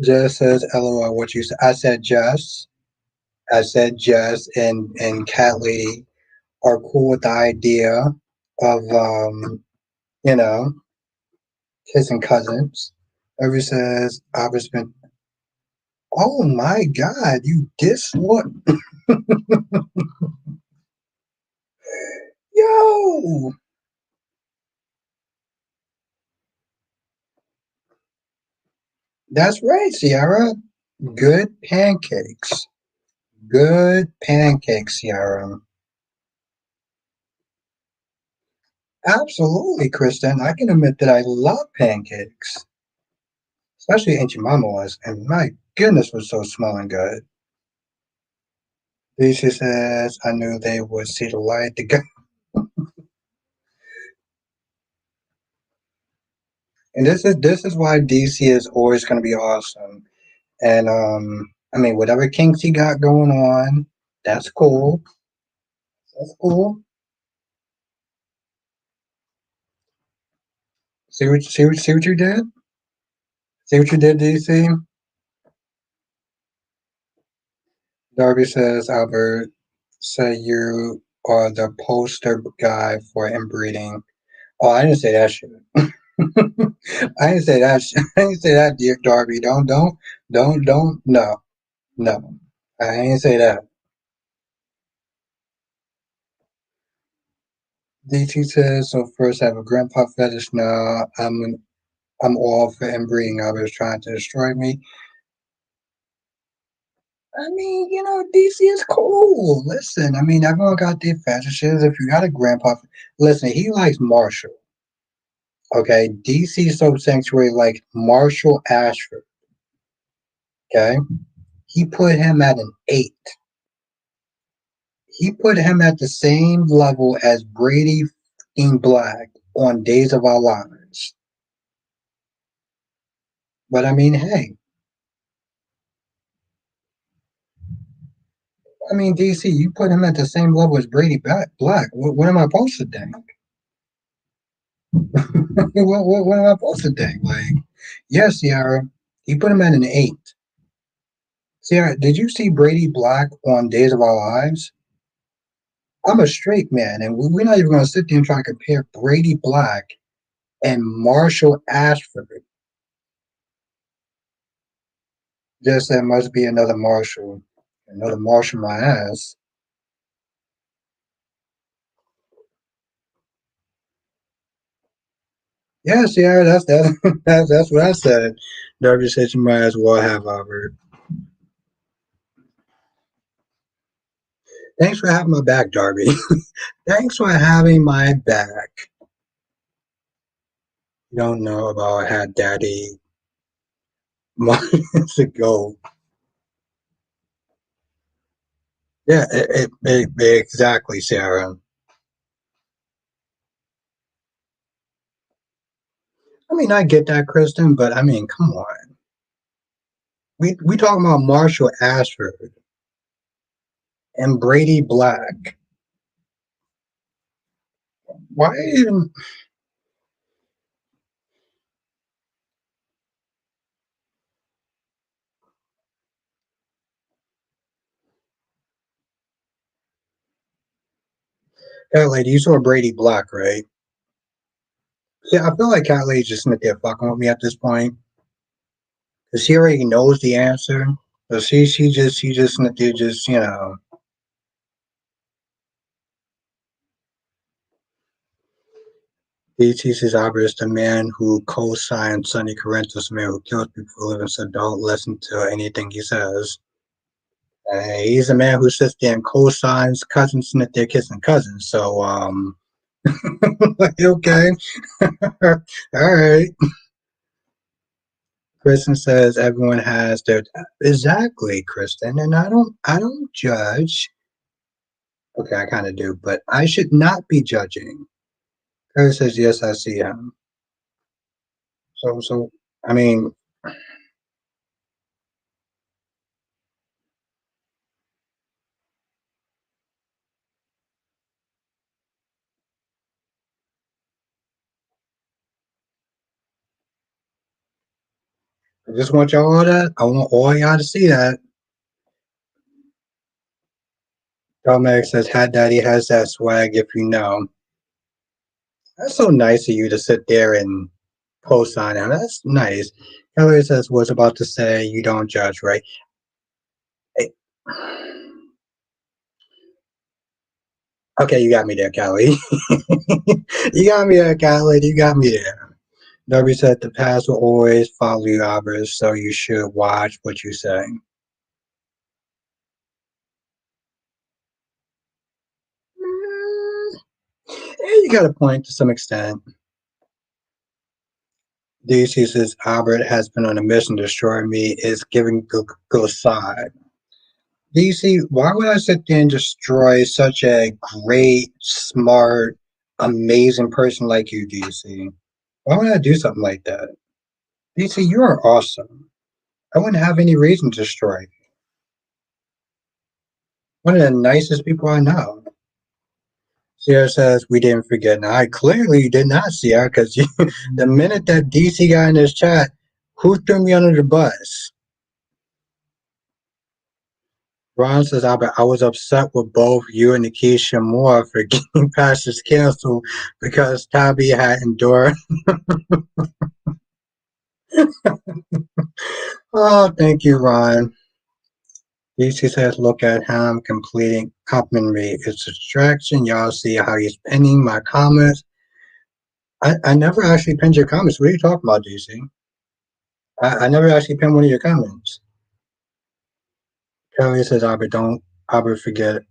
Jess says, "LOL." What you said? I said Jess. I said Jess and Cat Lady are cool with the idea of you know, kissing cousins. Every says I've been. Oh my God, you what? Yo, that's right, Sierra. Good pancakes. Good pancakes, Sierra. Absolutely, Kristen. I can admit that I love pancakes, especially Aunt Mama was, and my goodness, was so smelling good. Lisa says, "I knew they would see the light." And this is why DC is always going to be awesome. And I mean, whatever kinks he got going on, that's cool. That's cool. See what you did? See what you did, DC? Darby says, Albert, say you are the poster guy for inbreeding. Oh, I didn't say that shit. I didn't say that. I didn't say that, dear Darby. Don't. No, no. I didn't say that. DT says so. First, I have a grandpa fetish. Now I'm all for inbreeding. I was trying to destroy me. I mean, you know, DC is cool. Listen, I mean, everyone got their fetishes. If you got a grandpa, listen, he likes Marshall. Okay, DC Soap Sanctuary like Marshall Ashford. Okay, he put him at an 8. He put him at the same level as Brady f***ing Black on Days of Our Lives. But I mean, hey, I mean, DC, you put him at the same level as Brady Black. What am I supposed to think? What am I supposed to think? Like, yes, Sierra, he put him at an 8. Sierra, did you see Brady Black on Days of Our Lives? I'm a straight man, and we're not even going to sit there and try to compare Brady Black and Marshall Ashford. Just there must be another Marshall my ass. Yeah, Sierra, that's what I said. Darby said you might as well have Albert. Thanks for having my back, Darby. Thanks for having my back. You don't know about had daddy months ago. Yeah, exactly, Sarah. I mean, I get that, Kristen, but I mean, come on. We talking about Marshall Ashford and Brady Black. Why even? Cat lady, you saw Brady Black, right? Yeah, I feel like Cat lady just sitting there fucking with me at this point because she already knows the answer. So she just sitting there just he teaches Albert is the man who co-signs Sonny Corinthos, the man who kills people for a living, so don't listen to anything he says. He's a man who sits there and co-signs cousins and that they're kissing cousins. So, okay, all right. Kristen says everyone has their exactly, Kristen, and I don't judge. Okay, I kind of do, but I should not be judging. Kurt says yes, I see him. So, I mean, I just want y'all that. I want all y'all to see that. Dominic says, "Hat Daddy has that swag, if you know." That's so nice of you to sit there and co-sign him. That's nice. Kelly says, "Was about to say you don't judge, right?" Hey, okay, you got me there, Kelly. You got me there, Kelly. You got me there. Darby said the past will always follow you, Albert, so you should watch what you say. Mm, yeah, you got a point to some extent. DC says Albert has been on a mission to destroy me. Is giving go side. DC, why would I sit there and destroy such a great, smart, amazing person like you, DC? Why would I do something like that? DC, you are awesome. I wouldn't have any reason to destroy you. One of the nicest people I know. Sierra says we didn't forget. Now, I clearly did not, Sierra, because the minute that DC got in this chat, who threw me under the bus? Ron says, I was upset with both you and Nikisha Moore for getting past this cancel because Tabby had endured. Oh, thank you, Ron. DC says, look at him completing complimentary. It's a distraction. Y'all see how he's pinning my comments. I never actually pinned your comments. What are you talking about, DC? I never actually pinned one of your comments. Kelly says, Albert forget,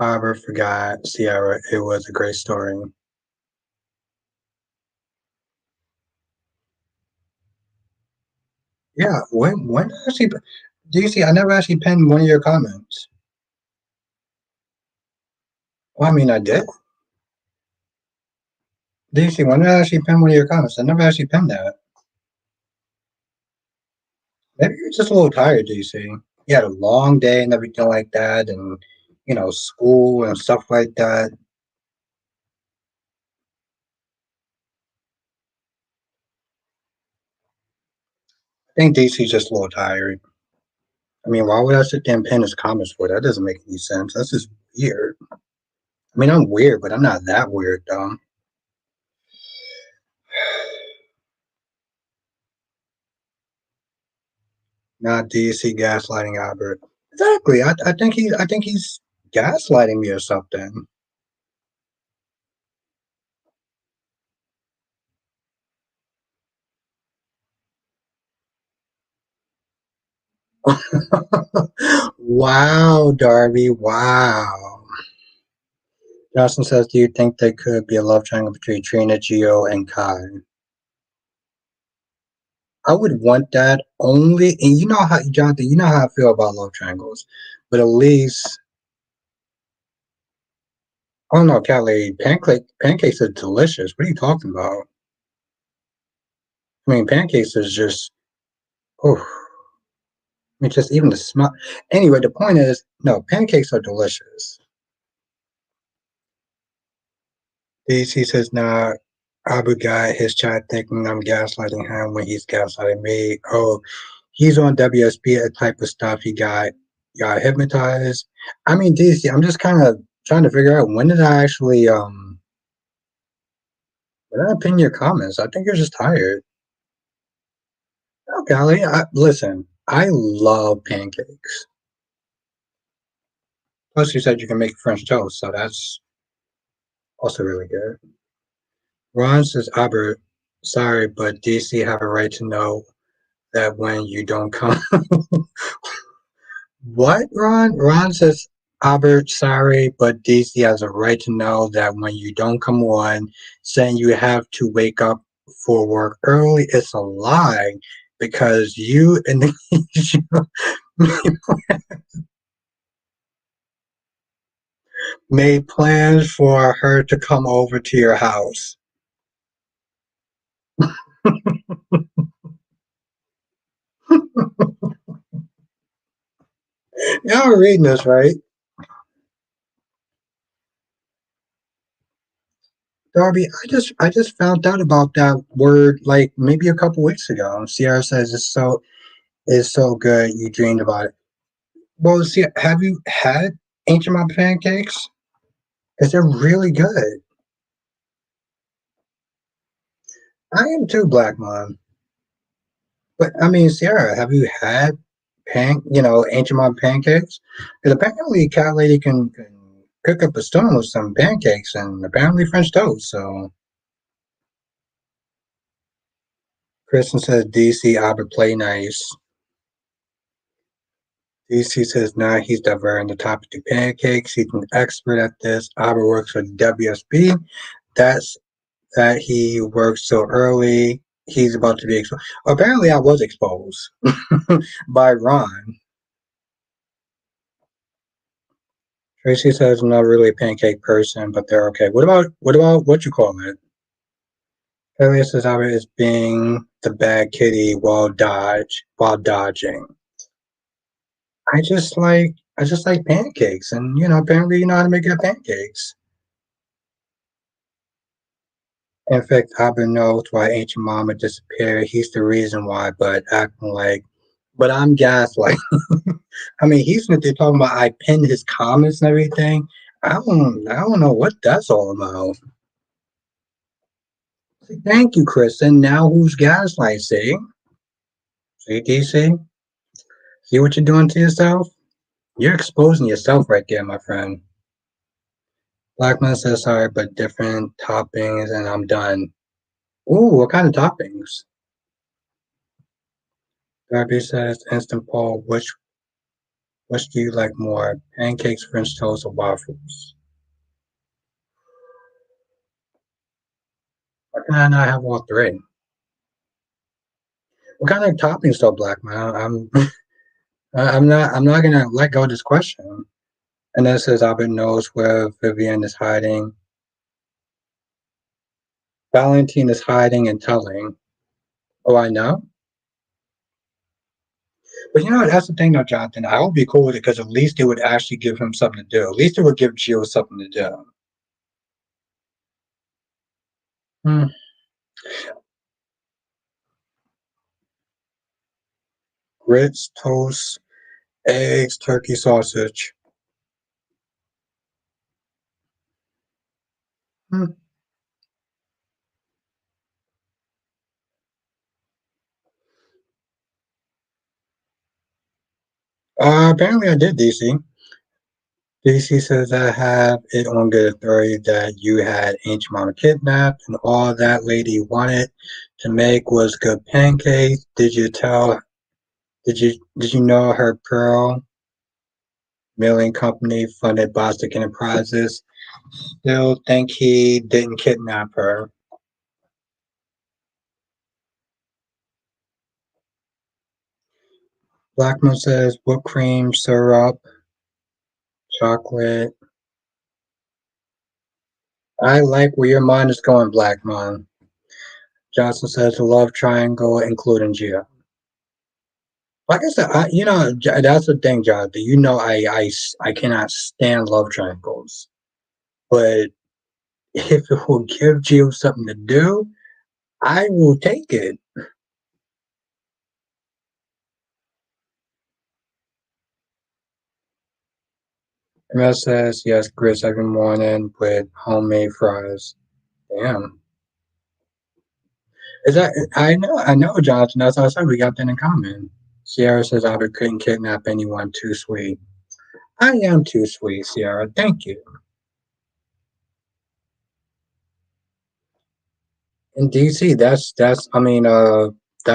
Albert forgot Sierra. It was a great story. Yeah, when actually, DC, I never actually pinned one of your comments. Well, I mean, I did. DC, when did I actually pin one of your comments? I never actually pinned that. Maybe you're just a little tired, DC. You had a long day and everything like that, and school and stuff like that. I think DC's just a little tired. I mean, why would I sit there and pin his comments for? That doesn't make any sense. That's just weird. I mean, I'm weird, but I'm not that weird, though. Not DC gaslighting Albert. Exactly. I think he's gaslighting me or something. Wow, Darby. Wow. Johnson says, do you think there could be a love triangle between Trina, Gio, and Kai? I would want that only, and you know how, Jonathan, you know how I feel about love triangles, but at least, oh no, Kelly, pancakes are delicious. What are you talking about? I mean, pancakes is just, oh, I mean, just even the smell. Anyway, the point is, no, pancakes are delicious. He says, nah, Abu got his chat thinking I'm gaslighting him when he's gaslighting me. Oh, he's on WSP, a type of stuff got hypnotized. I mean, DC, I'm just kind of trying to figure out when did I actually when did I pin your comments? I think you're just tired. Oh, golly, listen, I love pancakes. Plus, you said you can make French toast, so that's also really good. Ron says, Albert, sorry, but DC have a right to know that when you don't come. What, Ron? Ron says, Albert, sorry, but DC has a right to know that when you don't come on, saying you have to wake up for work early, it's a lie because you and made plans for her to come over to your house. Y'all are reading this, right? Darby, I just found out about that word like maybe a couple weeks ago. Sierra says it's so good you dreamed about it. Well, see, have you had ancient mom pancakes? Because they're really good. I am too, Black Mom. But I mean, Sierra, have you had ancient mom pancakes? Because apparently, cat lady can cook up a stone with some pancakes and apparently French toast. So Kristen says DC Albert play nice. DC says nah, he's diverting the topic to pancakes. He's an expert at this. Albert works for WSB. That's that he works so early. He's about to be exposed. Apparently, I was exposed by Ron. Tracy says I'm not really a pancake person, but they're okay. What about what you call it? Elias says Albert is being the bad kitty while dodging. I just like pancakes, and apparently you know how to make good pancakes. In fact, Albert knows why ancient mama disappeared. He's the reason why, but acting like, but I'm gaslight. I mean, he's they're talking about I pinned his comments and everything. I don't know what that's all about. Thank you, Kristen. Now who's gaslight? See, DC, see what you're doing to yourself? You're exposing yourself right there, my friend. Blackman says sorry, but different toppings, and I'm done. Ooh, what kind of toppings? Darby says instant poll. Which do you like more? Pancakes, French toast, or waffles? Why can I not have all three? What kind of toppings though, Blackman? I'm not gonna let go of this question. And then it says Albert knows where Vivian is hiding. Valentine is hiding and telling. Oh, I know. But that's the thing though, Jonathan. I would be cool with it because at least it would actually give him something to do. At least it would give Gio something to do. Hmm. Grits, toast, eggs, turkey, sausage. Hmm. Apparently I did, DC. DC says I have it on good authority that you had Ancient Mama kidnapped and all that lady wanted to make was good pancakes. Did you know her Pearl Milling Company funded Bostic Enterprises? Still think he didn't kidnap her. Blackman says whipped cream, syrup, chocolate. I like where your mind is going, Blackman. Johnson says the love triangle, including Gia. Like I said, that's the thing, Jonathan. I cannot stand love triangles. But if it will give Gio something to do, I will take it. Emma says yes, grits every morning with homemade fries. Damn. Is that I know, Jonathan. That's what I said. We got that in common. Sierra says I couldn't kidnap anyone too sweet. I am too sweet, Sierra. Thank you. In DC, that's that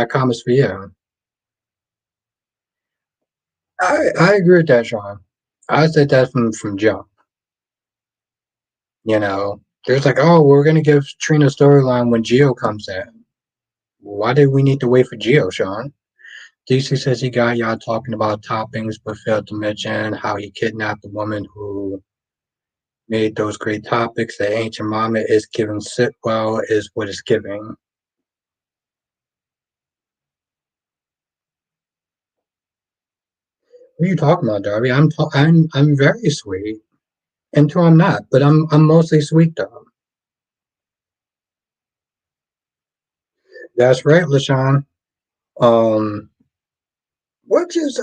comment's for you. I agree with that, Sean. I said that from jump. There's like, oh, we're gonna give Trina storyline when Geo comes in. Why did we need to wait for Geo, Sean? DC says he got y'all talking about toppings, but failed to mention how he kidnapped the woman who made those great topics. The ancient mama is giving Sitwell is what it's giving. What are you talking about, Darby? I'm very sweet. Until I'm not, but I'm mostly sweet though. That's right, LaShawn. Um, which is,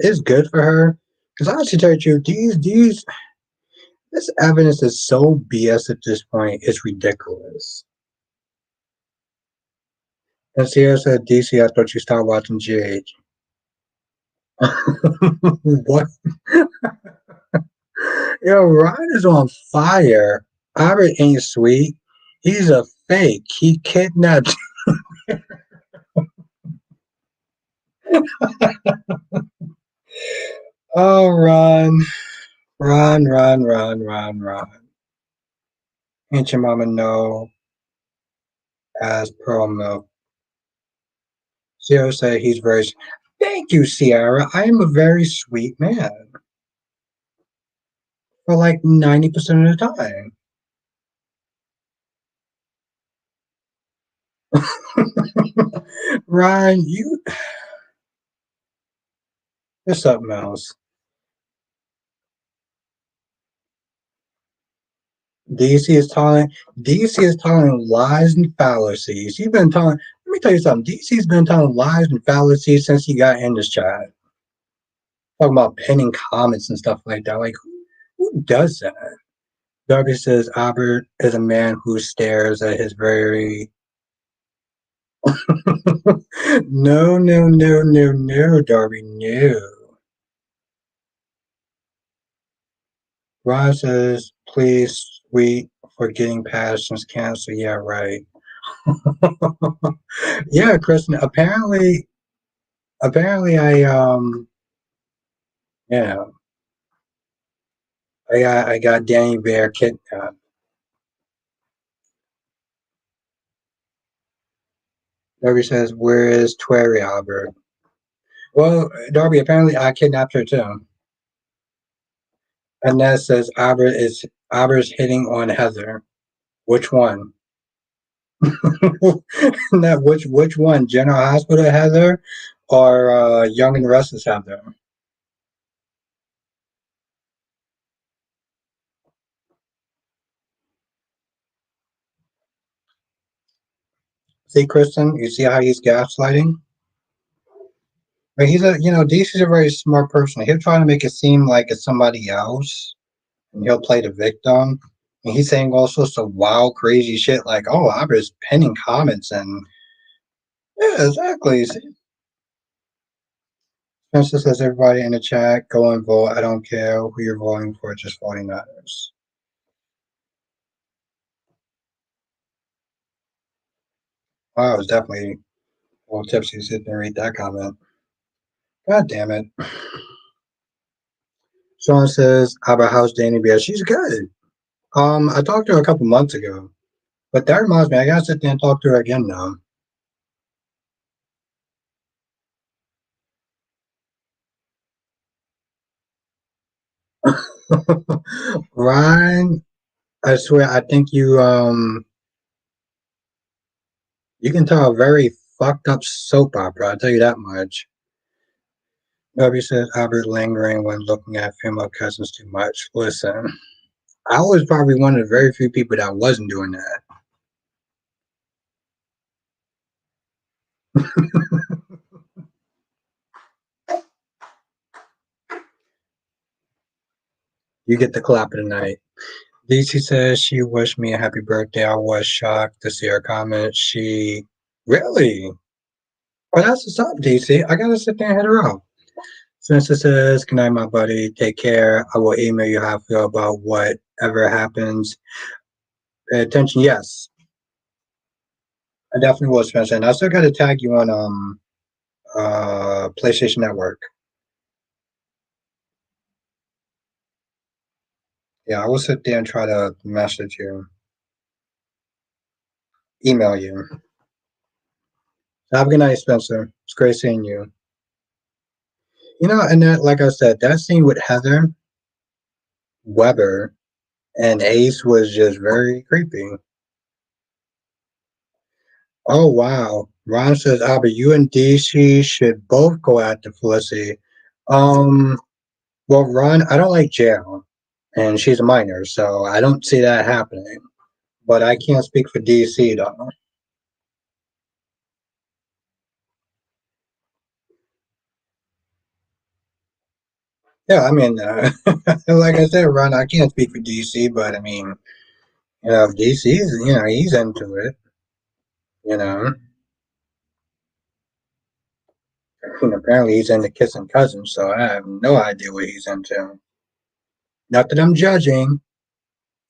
is good for her. Because honestly, tell you the truth, this evidence is so BS at this point. It's ridiculous. And Sierra said, DC, I thought you stopped watching GH. What? Yo, Ryan is on fire. Albert ain't sweet. He's a fake. He kidnapped. Oh, run, run, run, run, run, run. Ain't your mama know as pearl milk? Sierra said he's very. Thank you, Sierra. I am a very sweet man for like 90% of the time. Ryan, you're something else. DC is telling DC is telling lies and fallacies. You've been telling. Let me tell you something. DC's been telling lies and fallacies since he got in this chat. Talking about pinning comments and stuff like that. Like, who does that? Darby says Albert is a man who stares at his very. No, no, no, no, no, Darby, no. Ron says, please, sweet, for getting past since cancer. Yeah, right. Yeah, Kristen. Apparently, yeah, I got Danny Bear kidnapped. Darby says, where is Twerry Albert? Well, Darby, apparently I kidnapped her too. And that says Albert's hitting on Heather. Which one? That which one? General Hospital Heather or Young and Restless Heather? See, Kristen, you see how he's gaslighting? But DC's a very smart person. He'll try to make it seem like it's somebody else, and he'll play the victim. And he's saying all sorts of wild, crazy shit like, "Oh, I'm just pinning comments," and yeah, exactly. Spencer says, "Everybody in the chat, go and vote. I don't care who you're voting for, just voting matters." Wow, I was definitely a little tipsy sitting and read that comment. God damn it. Sean says, how about how's Danny Bear? She's good. I talked to her a couple months ago. But that reminds me, I gotta sit there and talk to her again now. Ryan, I swear, I think you can tell a very fucked up soap opera, I'll tell you that much. W says Albert lingering when looking at female cousins too much. Listen, I was probably one of the very few people that wasn't doing that. You get the clap of the night. DC says she wished me a happy birthday. I was shocked to see her comment. She really? Well, that's what's up, DC. I gotta sit there and hit her up. Spencer says, good night, my buddy. Take care. I will email you how I feel about whatever happens. Pay attention. Yes, I definitely will, Spencer. And I still got to tag you on PlayStation Network. Yeah, I will sit there and try to message you, email you. Have a good night, Spencer. It's great seeing you. You know, and that, like I said, that scene with Heather, Weber, and Ace was just very creepy. Oh wow. Ron says, Albert, you and DC should both go after Felicity. Um, well, Ron, I don't like jail, and she's a minor, so I don't see that happening. But I can't speak for DC though. Yeah, I mean, like I said, Ron, I can't speak for DC, but I mean, if DC's, he's into it. You know, and apparently he's into kissing cousins, so I have no idea what he's into. Not that I'm judging,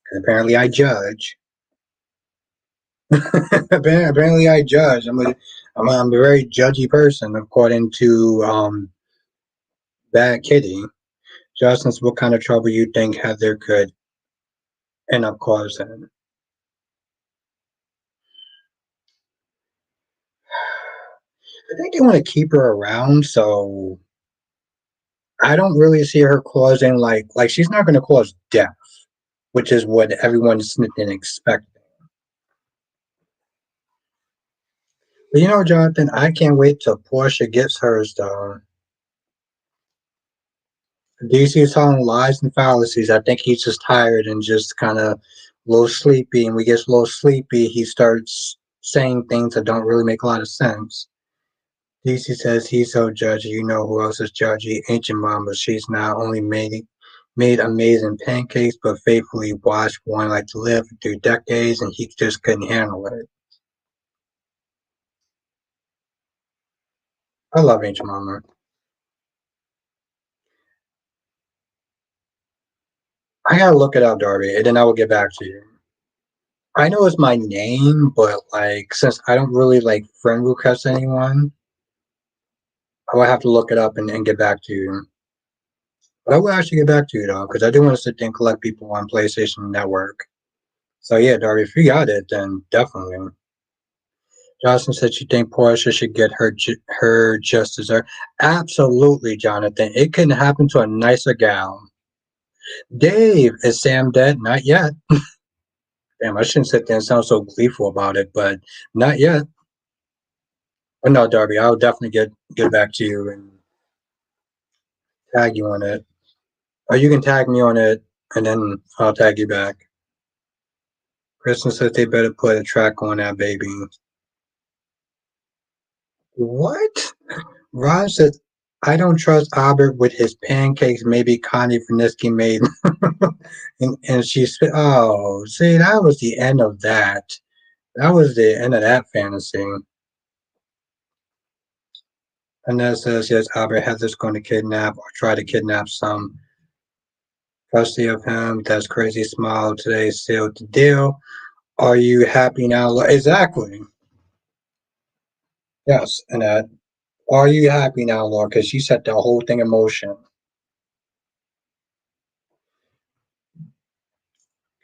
because apparently I judge. Apparently I judge. I'm a very judgy person, according to Bad Kitty. Justin, what kind of trouble you think Heather could end up causing? I think they want to keep her around, so I don't really see her causing like she's not going to cause death, which is what everyone is expecting. But Jonathan, I can't wait till Portia gets hers though. DC is telling lies and fallacies. I think he's just tired and just kind of a little sleepy. And when he gets a little sleepy, he starts saying things that don't really make a lot of sense. DC says he's so judgy. You know who else is judgy? Ancient Mama. She's not only made amazing pancakes, but faithfully watched one like to live through decades, and he just couldn't handle it. I love Ancient Mama. I gotta look it up, Darby, and then I will get back to you. I know it's my name, but like since I don't really like friend request anyone, I will have to look it up and get back to you. But I will actually get back to you though, because I do want to sit there and collect people on PlayStation Network. So yeah, Darby, if you got it, then definitely. Johnson said she think Portia should get her just dessert. Absolutely, Jonathan. It couldn't happen to a nicer gal. Dave, is Sam dead? Not yet. Damn, I shouldn't sit there and sound so gleeful about it, but not yet. Oh, no, Darby, I'll definitely get back to you and tag you on it. Or you can tag me on it, and then I'll tag you back. Kristen says they better put a track on that baby. What? Ron says, I don't trust Albert with his pancakes. Maybe Connie Vernisky made. and she said, oh, see, that was the end of that. That was the end of that fantasy. And then says, yes, Albert Heather's going to kidnap or try to kidnap some custody of him. That's crazy smile today sealed the deal. Are you happy now? Exactly. Yes, and that. Are you happy now, Lord? Because she set the whole thing in motion.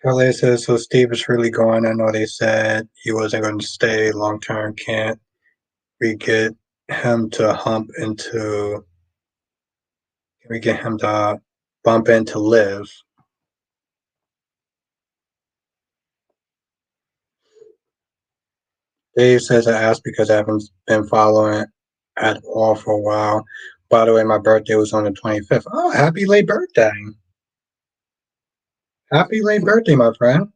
Kelly says, so Steve is really going. I know they said he wasn't going to stay long term. Can't we get him to hump into, can we get him to bump into Liv? Dave says I asked because I haven't been following at all for a while. By the way, my birthday was on the 25th. Oh, happy late birthday. Happy late birthday, my friend.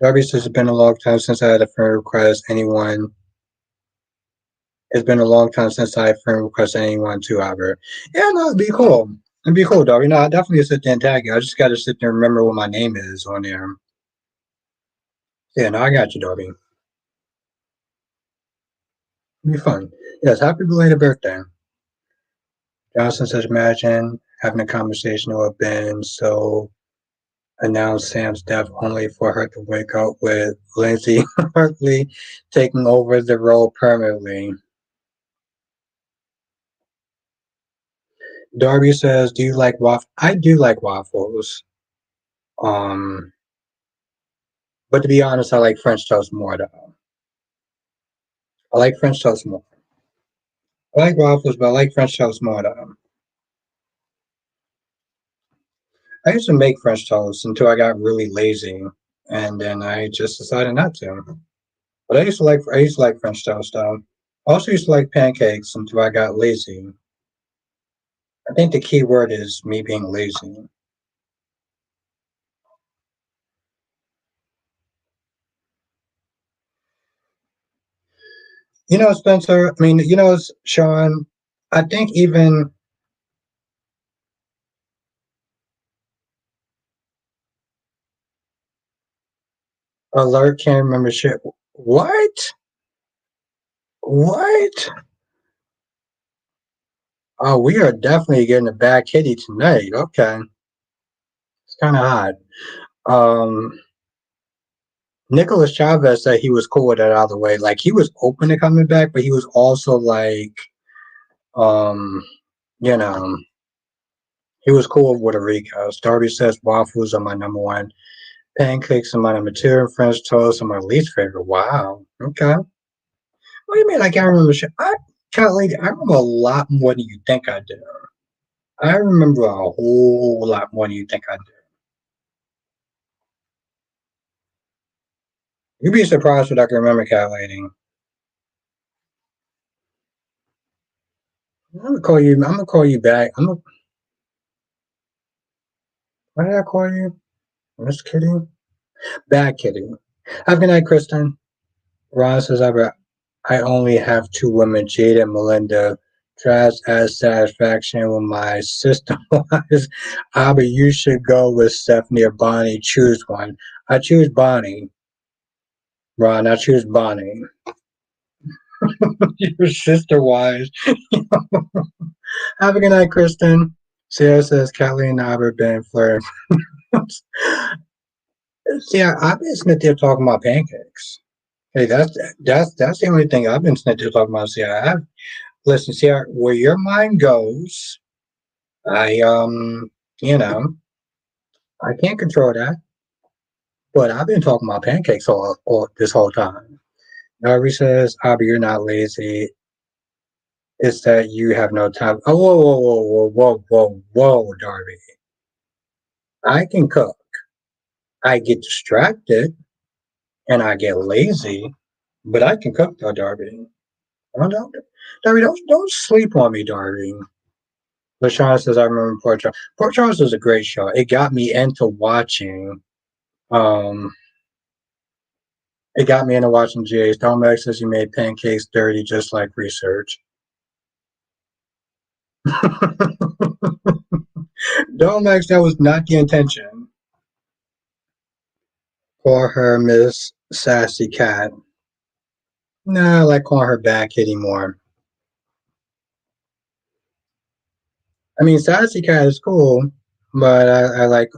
Darby says it's been a long time since I had a friend request anyone. It's been a long time since I had a friend request anyone to ever. Yeah, no, it'd be cool. It'd be cool, Darby. No, I definitely sit there and tag you. I just got to sit there and remember what my name is on there. Yeah, no, I got you, Darby. It'd be fun. Yes, happy belated birthday. Johnson says, imagine having a conversation with Ben so announced Sam's death only for her to wake up with Lindsay Hartley taking over the role permanently. Darby says, do you like waffles? I do like waffles. Um, but to be honest, I like French toast more though. I like French toast more. I like waffles, but I like French toast more though. I used to make French toast until I got really lazy, and then I just decided not to. But I used to like French toast though. I also used to like pancakes until I got lazy. I think the key word is me being lazy. Spencer. I mean, Sean. I think even alert can't remember shit. What? What? Oh, we are definitely getting a bad kitty tonight. Okay, it's kind of hot. Um, Nicholas Chavez said he was cool with that either way. Like he was open to coming back, but he was also like, um, you know, he was cool with a recast. Darby says waffles are my number one. Pancakes are my number two. And French toast are my least favorite. Wow. Okay. What do you mean? I can't remember shit. I remember a lot more than you think I do. I remember a whole lot more than you think I do. You'd be surprised what I can remember calculating. I'm gonna call you back. What did I call you? Miss Kitty? Bad Kitty. Have a good night, Kristen. Ron says I only have two women, Jade and Melinda. Tries as satisfaction with my system wise. But you should go with Stephanie or Bonnie. Choose one. I choose Bonnie. Ron, I choose Bonnie. Your sister wise. Have a good night, Kristen. Sarah says Kathleen and I have been flirting. See, I've been sitting there talking about pancakes. Hey, that's the only thing I've been sitting there talking about. See, listen, see where your mind goes. I you know, I can't control that. But I've been talking about pancakes all this whole time. Darby says, Abby, you're not lazy. It's that you have no time. Oh, whoa, whoa, whoa, whoa, whoa, whoa, whoa, Darby. I can cook. I get distracted and I get lazy, but I can cook though, Darby. Oh, don't, Darby, don't sleep on me, Darby. LaShawn says, I remember Port Charles. Port Charles was a great show. It got me into watching. Um, it got me into watching GA's. Dominic says you made pancakes dirty just like research. Dominic, that was not the intention. Call her Miss Sassy Cat. Nah, I like calling her Bad Kitty more. I mean, Sassy Cat is cool, but I like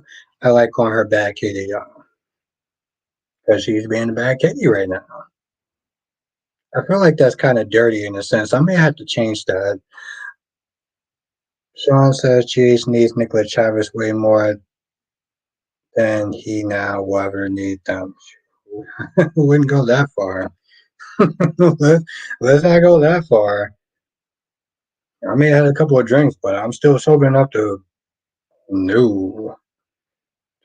calling her Bad Kitty, y'all, because she's being a bad kitty right now. I feel like that's kind of dirty in a sense. I may have to change that. Sean says Cheese needs Nicolas Chavez way more than he now will ever need them. Wouldn't go that far. Let's not go that far. I may have had a couple of drinks, but I'm still sober enough to. No.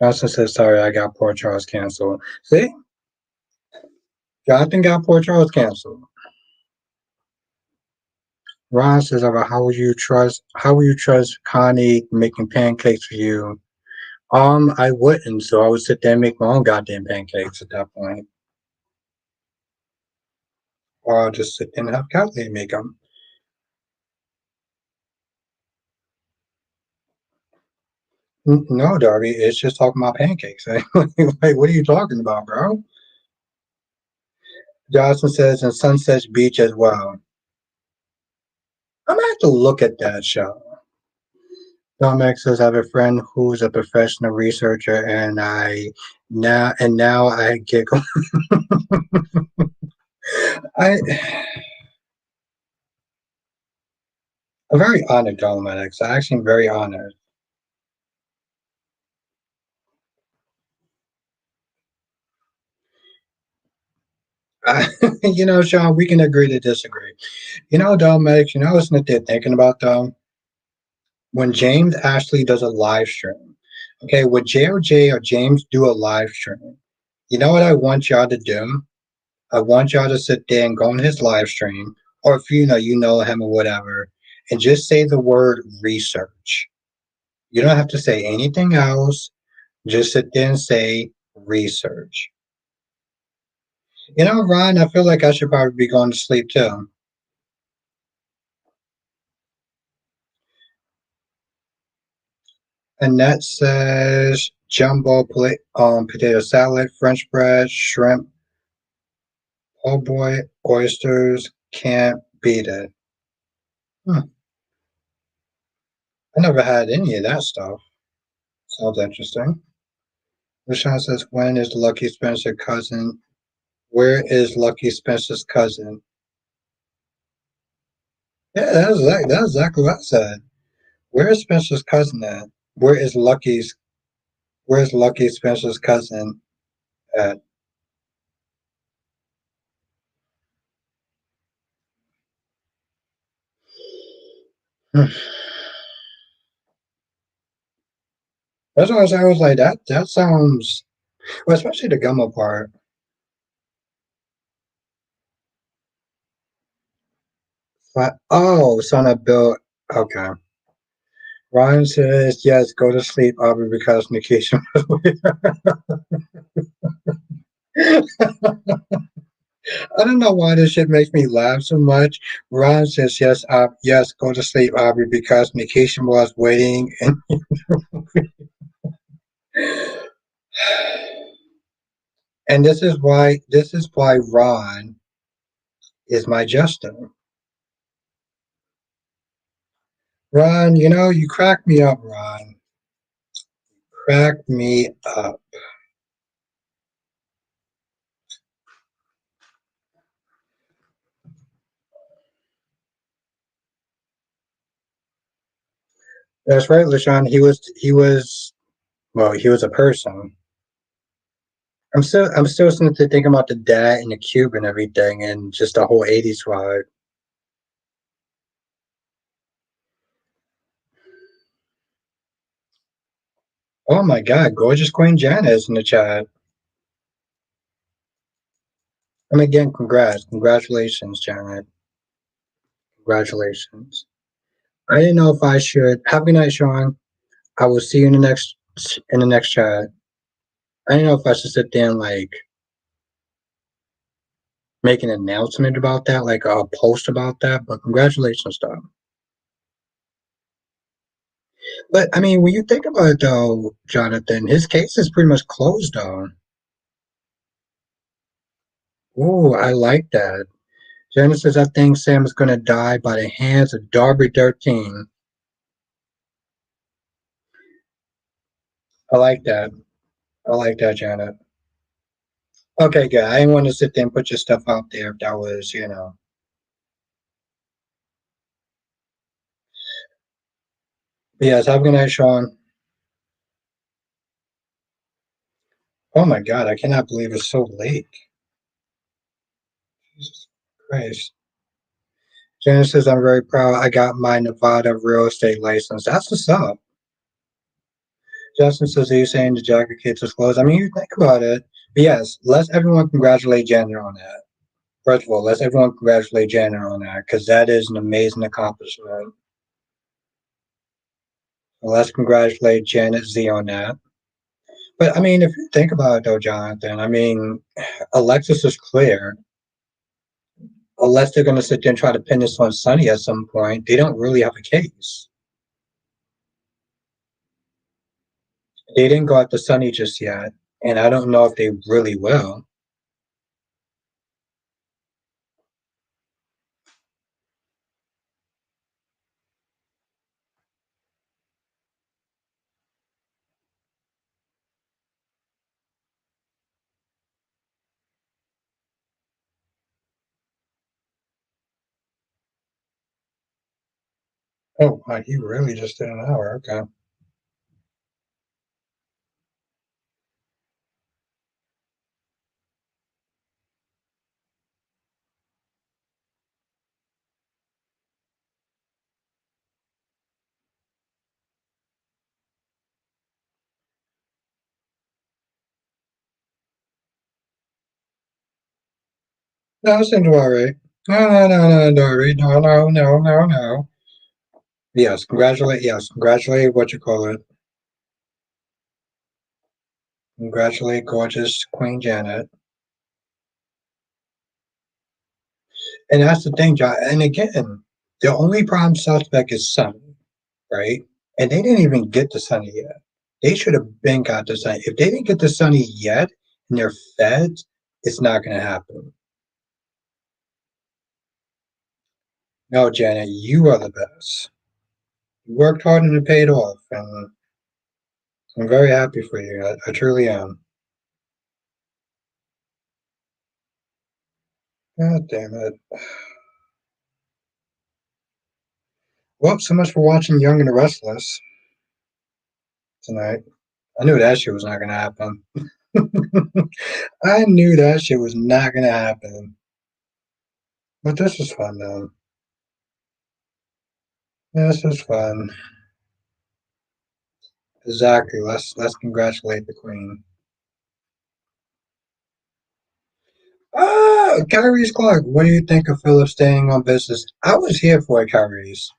Johnson says, sorry, I got Port Charles canceled. See? Jonathan got Port Charles canceled. Ron says, about how will you trust Connie making pancakes for you? I wouldn't, so I would sit there and make my own goddamn pancakes at that point. Or I'll just sit there and have Callie make them. No, Darby, it's just talking about pancakes. Like, what are you talking about, bro? Johnson says, and Sunset Beach as well. I'm gonna have to look at that show. Dominic says, I have a friend who's a professional researcher, and now I giggle. I I'm very honored, Dominic. I actually am very honored. Sean, we can agree to disagree. Dominic, I was sitting there thinking about though, when James actually does a live stream. Okay, would JOJ or James do a live stream? You know what I want y'all to do? I want y'all to sit there and go on his live stream, or if you know him or whatever, and just say the word research. You don't have to say anything else. Just sit there and say research. Ron, I feel like I should probably be going to sleep too. Annette says potato salad, French bread, shrimp, oh boy, oysters, can't beat it. Hmm. I never had any of that stuff. Sounds interesting. Rashawn says, when is Lucky Spencer's cousin? Where is Lucky Spencer's cousin? Yeah, that's exactly what I said. Where is Spencer's cousin at? Where is Lucky's Where's Lucky Spencer's cousin at? That's what I was like, that sounds well, especially the gummo part. But oh, son of Bill. Okay. Ryan says, yes, go to sleep, Aubrey, because Nikisha. I don't know why this shit makes me laugh so much. Ron says, yes, go to sleep, Aubrey, because Nikisha was waiting. And this is why Ron is my Justin. Ron, you crack me up, Ron. Crack me up. That's right, LaShawn. He was a person. I'm still sitting there thinking about the dad and the cube and everything and just the whole 80s vibe. Oh my god, gorgeous Queen Janet is in the chat. Again, congratulations, Janet. Congratulations. I didn't know if I should. Have a good night, Sean. I will see you in the next chat. I didn't know if I should sit there and like make an announcement about that, like a post about that. But congratulations, though. But when you think about it, though, Jonathan, his case is pretty much closed, though. Ooh, I like that. Genesis, I think Sam is going to die by the hands of Darby 13. I like that. I like that, Janet. Okay, good. I didn't want to sit there and put your stuff out there if that was, Yes, have a good night, Sean. Oh my God, I cannot believe it's so late. Jesus Christ. Genesis, I'm very proud. I got my Nevada real estate license. That's what's up. Justin says, are you saying the jacket kids is closed? I mean, you think about it. But yes, let's everyone congratulate Janet on that. First of all, let's everyone congratulate Janet on that because that is an amazing accomplishment. So let's congratulate Janet Z on that. But I mean, if you think about it though, Jonathan, I mean, Alexis is clear. Unless they're going to sit there and try to pin this on Sonny at some point, they don't really have a case. They didn't go after Sonny just yet, and I don't know if they really will. Oh, wow, he really just did an hour. Okay. No, it seems all right. No, no, no, no, Dory. No, no, no, no, no. Yes, congratulate. Yes, congratulate. What you call it? Congratulate, gorgeous Queen Janet. And that's the thing, John. And again, the only prime suspect is Sonny, right? And they didn't even get to Sonny yet. They should have been got to Sonny. If they didn't get to Sonny yet, and they're feds, it's not going to happen. No, Janet, you are the best. You worked hard and it paid off, and I'm very happy for you. I truly am. God damn it. Well, so much for watching Young and the Restless tonight. I knew that shit was not going to happen. I knew that shit was not going to happen. But this was fun, though. This was fun. Exactly. Let's congratulate the queen. Kyrie's Clark. What do you think of Philip staying on business? I was here for it, Kyrie's.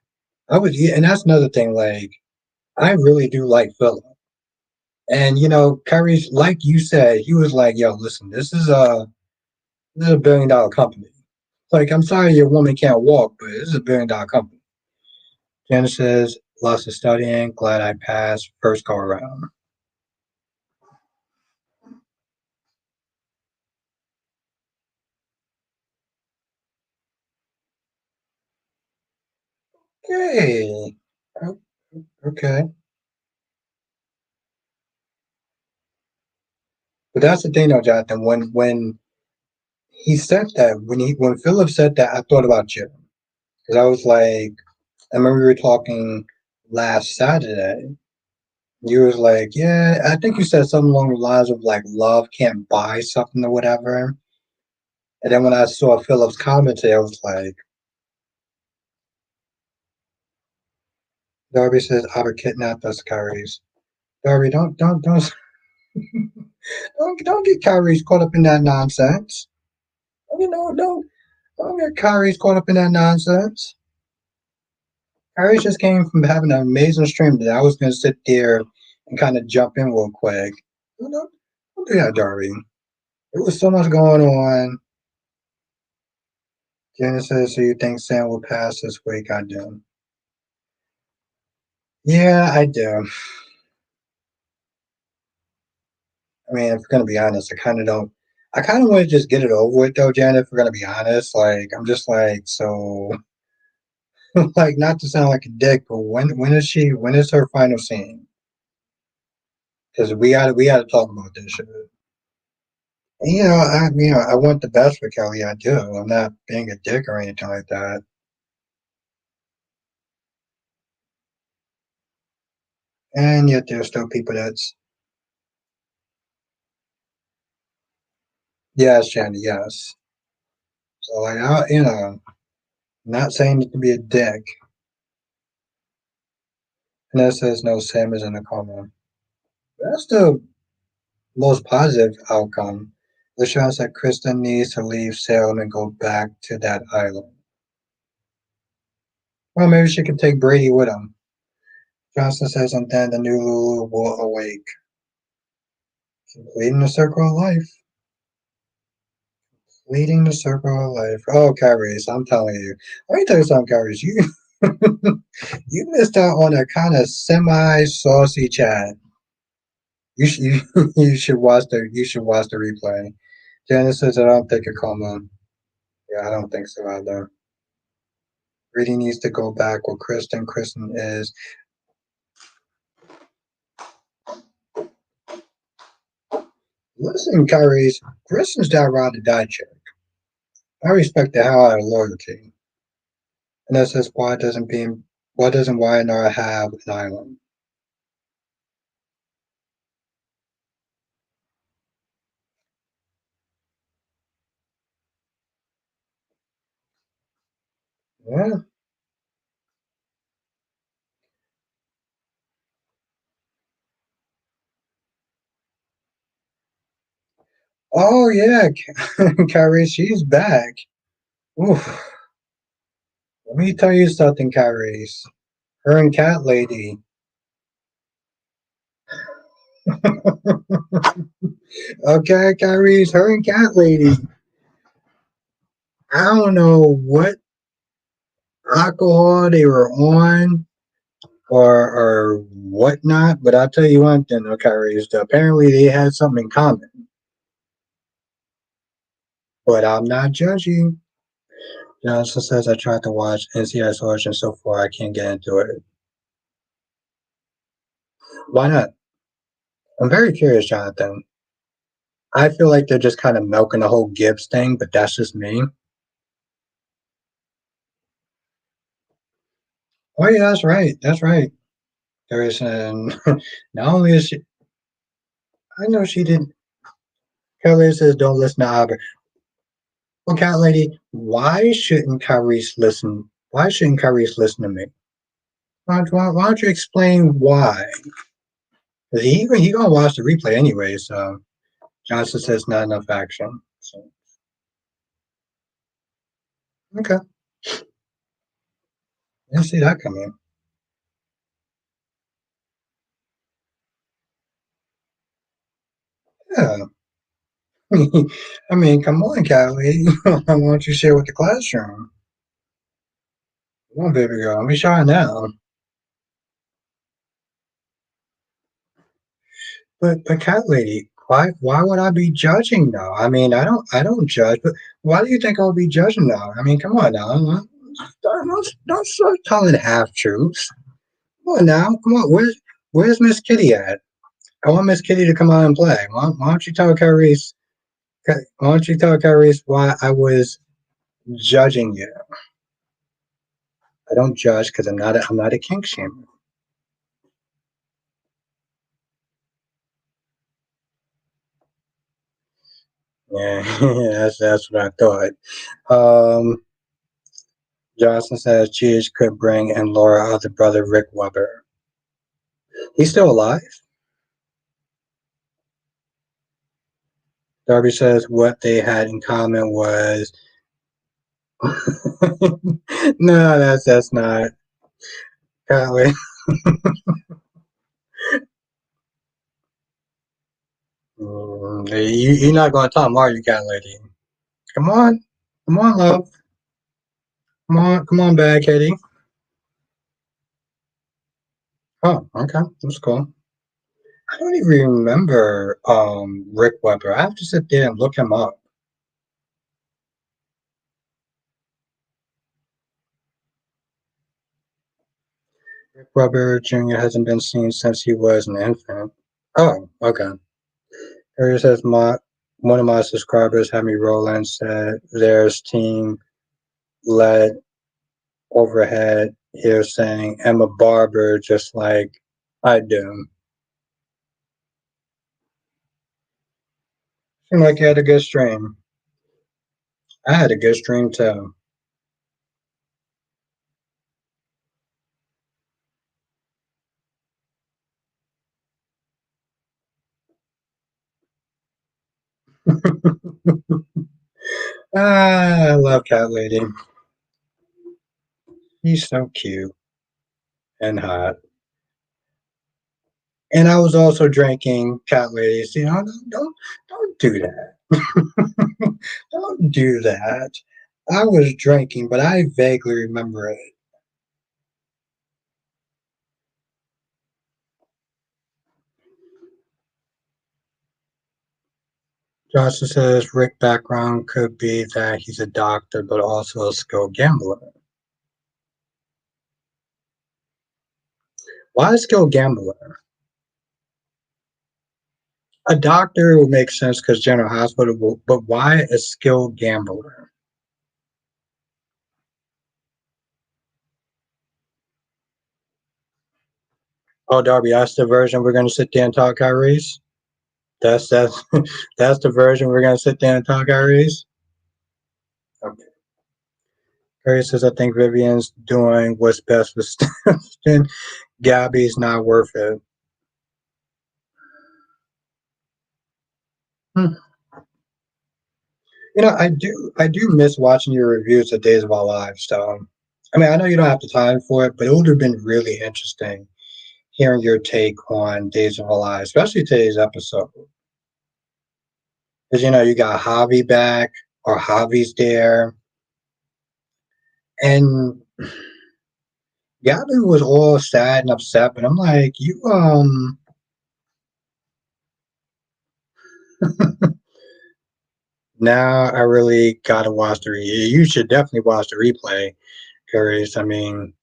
I was, yeah, and that's another thing. Like, I really do like Philip, and Kyrie's like you said, he was like, "Yo, listen, this is a $1 billion company. Like, I'm sorry your woman can't walk, but this is a $1 billion company." Janice says, "Lots of studying. Glad I passed first go around." Okay, okay. But that's the thing, though, Jonathan. When he said that, when Philip said that, I thought about you because I was like, I remember we were talking last Saturday. You was like, yeah, I think you said something along the lines of like love can't buy something or whatever. And then when I saw Philip's commentary, I was like, Darby says Otter kidnapped us, Kyrie's. Darby, don't get Kyrie's caught up in that nonsense. Don't get Kyrie's caught up in that nonsense. Kyrie just came from having an amazing stream that I was gonna sit there and kind of jump in real quick. Don't do that, Darby. There was so much going on. Jenna says, so you think Sam will pass this week? I do. Yeah, I do. I mean, if we're gonna be honest, I kind of don't. I kind of want to just get it over with, though, Janet. If we're gonna be honest, like I'm just like so, like not to sound like a dick, but when is she? When is her final scene? Because we got to talk about this shit. I want the best for Kelly. I do. I'm not being a dick or anything like that. And yet there's still people that's yes, Shandy, yes. So like, not saying it to be a dick. And that says no, Sam is in a coma. That's the most positive outcome. The shows that Kristen needs to leave Salem and go back to that island. Well, maybe she could take Brady with him. Johnson says, and then the new Lulu will awake. Completing the circle of life. Leading the circle of life. Oh, Kyrie's, I'm telling you. Let me tell you something, Kyrie's. You you missed out on a kind of semi saucy chat. You should watch the replay. Janice says I don't think a coma. Yeah, I don't think so either. Brady needs to go back where Kristen is. Listen, Kyrie's, Kristen's that ride or die chick. I respect the hell out of loyalty. And that says why doesn't YNR have an island? Yeah. Oh yeah, Kyrie, she's back. Oof. Let me tell you something, Kyrie. Her and Cat Lady. Okay, Kyrie, her and Cat Lady. I don't know what alcohol they were on or whatnot, but I'll tell you one thing, though, Kyrie, apparently they had something in common. But I'm not judging. Johnson says I tried to watch NCIS Origin so far I can't get into it. Why not? I'm very curious, Jonathan. I feel like they're just kind of milking the whole Gibbs thing, but that's just me. Oh yeah, that's right. That's right. There is an not only is she I know she didn't Kelly says don't listen to Albert. Well, cat lady, why shouldn't Kyrie's listen to me? Why don't you explain why? 'Cause he gonna watch the replay anyway, so Johnson says not enough action. So okay. Didn't see that coming. Yeah. I mean, come on, Callie. Why don't you share with the classroom? Come on, baby girl. Let me shine now. But cat lady, why would I be judging though? I mean, I don't judge, but why do you think I'll be judging though? I mean, come on now. Don't start telling half truths. Come on now. Come on. Where's Miss Kitty at? I want Miss Kitty to come on and play. Why don't you tell Carice? Why don't you tell Carice why I was judging you? I don't judge because I'm not a kink shamer. Yeah, that's what I thought. Um, Johnson says Cheers could bring in Laura other brother Rick Weber. He's still alive. Darby says what they had in common was no, that's not. Golly. You're not going to tell him, are you, cat lady? Come on, love. Come on, bad kitty. Oh, okay, that's cool. I don't even remember Rick Weber. I have to sit there and look him up. Rick Weber Jr. hasn't been seen since he was an infant. Oh, okay. Here it says, "Ma." One of my subscribers had me roll and said there's team led overhead here saying I'm a barber just like I do. Seemed like you had a good stream. I had a good stream too. I love Cat Lady. He's so cute and hot. And I was also drinking Cat Lady. See, don't do that. Don't do that. I was drinking, but I vaguely remember it. Johnson says Rick's background could be that he's a doctor, but also a skilled gambler. Why a skilled gambler? A doctor would make sense because General Hospital, but why a skilled gambler? Oh, Darby, that's the version we're going to sit there and talk Kyrie's? That's that's the version we're going to sit there and talk Kyrie's? Okay. Kyrie says, I think Vivian's doing what's best for Stan. Gabby's not worth it. Hmm. I do miss watching your reviews of Days of Our Lives. So, I mean, I know you don't have the time for it, but it would have been really interesting hearing your take on Days of Our Lives, especially today's episode. Because you got Javi back, or Javi's there, and Gabby was all sad and upset, but I'm like, now I really gotta watch the you should definitely watch the replay, because I mean,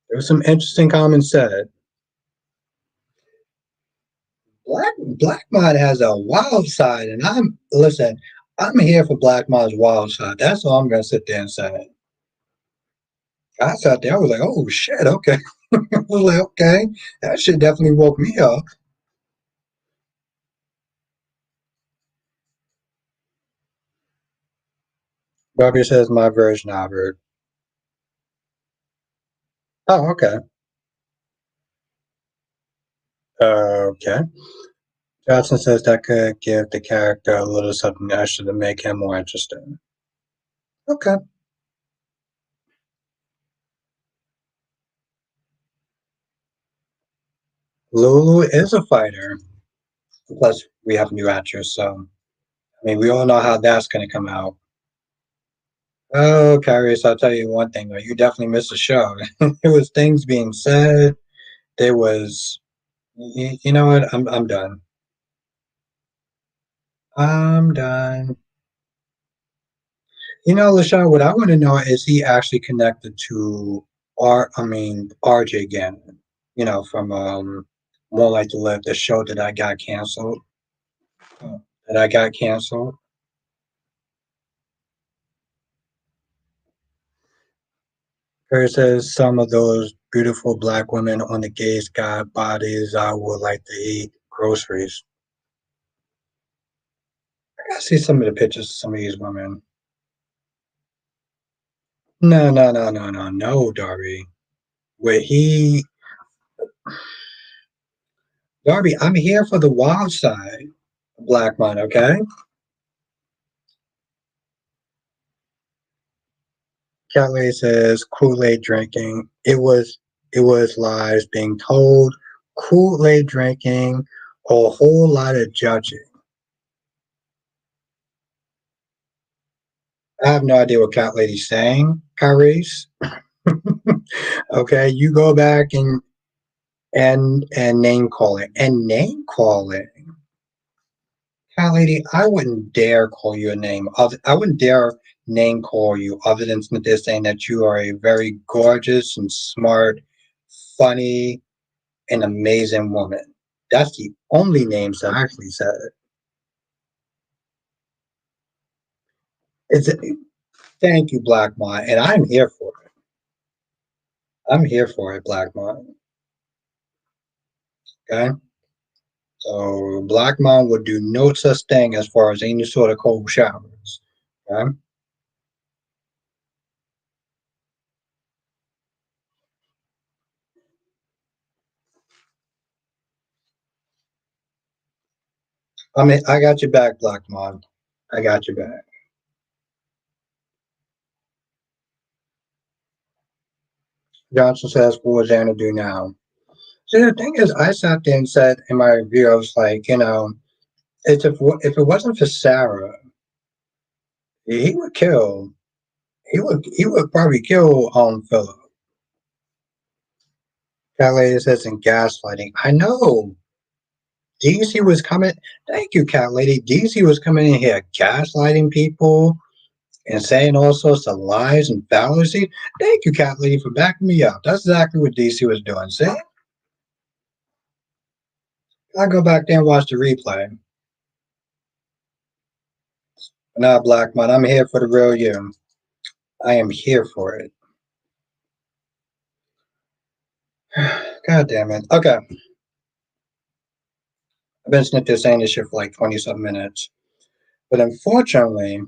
there was some interesting comments said. Black Mod has a wild side, and I'm here for Black Mod's wild side. That's all I'm gonna sit there and say. I sat there, I was like, oh shit, okay. I was like, okay, that shit definitely woke me up. Bobby says my version, Albert. Oh, okay. Okay. Johnson says that could give the character a little something extra to make him more interesting. Okay. Lulu is a fighter. Plus, we have a new actress, so I mean, we all know how that's going to come out. Oh, Kyrie, I'll tell you one thing, though. You definitely missed the show. There was things being said. There was, you know what? I'm done. I'm done. LaShawn, what I want to know is he actually connected to RJ Gannon, from More Like to Live, the show that I got canceled. That I got canceled. Here it says some of those beautiful black women on the gays got bodies I would like to eat groceries. I gotta see some of the pictures of some of these women. No, no, no, no, no, no, Darby. Where he Darby, I'm here for the wild side of Black man, okay? Kelly says Kool-Aid drinking. It was lies being told, Kool-Aid drinking, a whole lot of judging. I have no idea what Cat Lady's saying, Kyrie's. Okay, you go back and name call it. And name call it. Cat Lady, I wouldn't dare call you a name. I wouldn't dare name call you other than just saying that you are a very gorgeous and smart, funny, and amazing woman. That's the only names that I actually said. It's thank you, Black Mon, and I'm here for it. I'm here for it, Black Mon. Okay. So Black Mon would do no such thing as far as any sort of cold showers. Okay. I mean, I got your back, Black Mon. I got your back. Johnson says, what was Anna do now? See, the thing is, I sat there and said in my review, I was like, it's if it wasn't for Sarah, he would kill. He would probably kill Philip. Cat lady says in gaslighting. I know. DC was coming. Thank you, cat lady. DC was coming in here gaslighting people and saying all sorts of lies and fallacies. Thank you, cat lady, for backing me up. That's exactly what DC was doing. See, I go back there and watch the replay. Nah, Black Man, I'm here for the real you. I am here for it. God damn it. Okay. I've been sitting there saying this shit for like 20 some minutes. But unfortunately,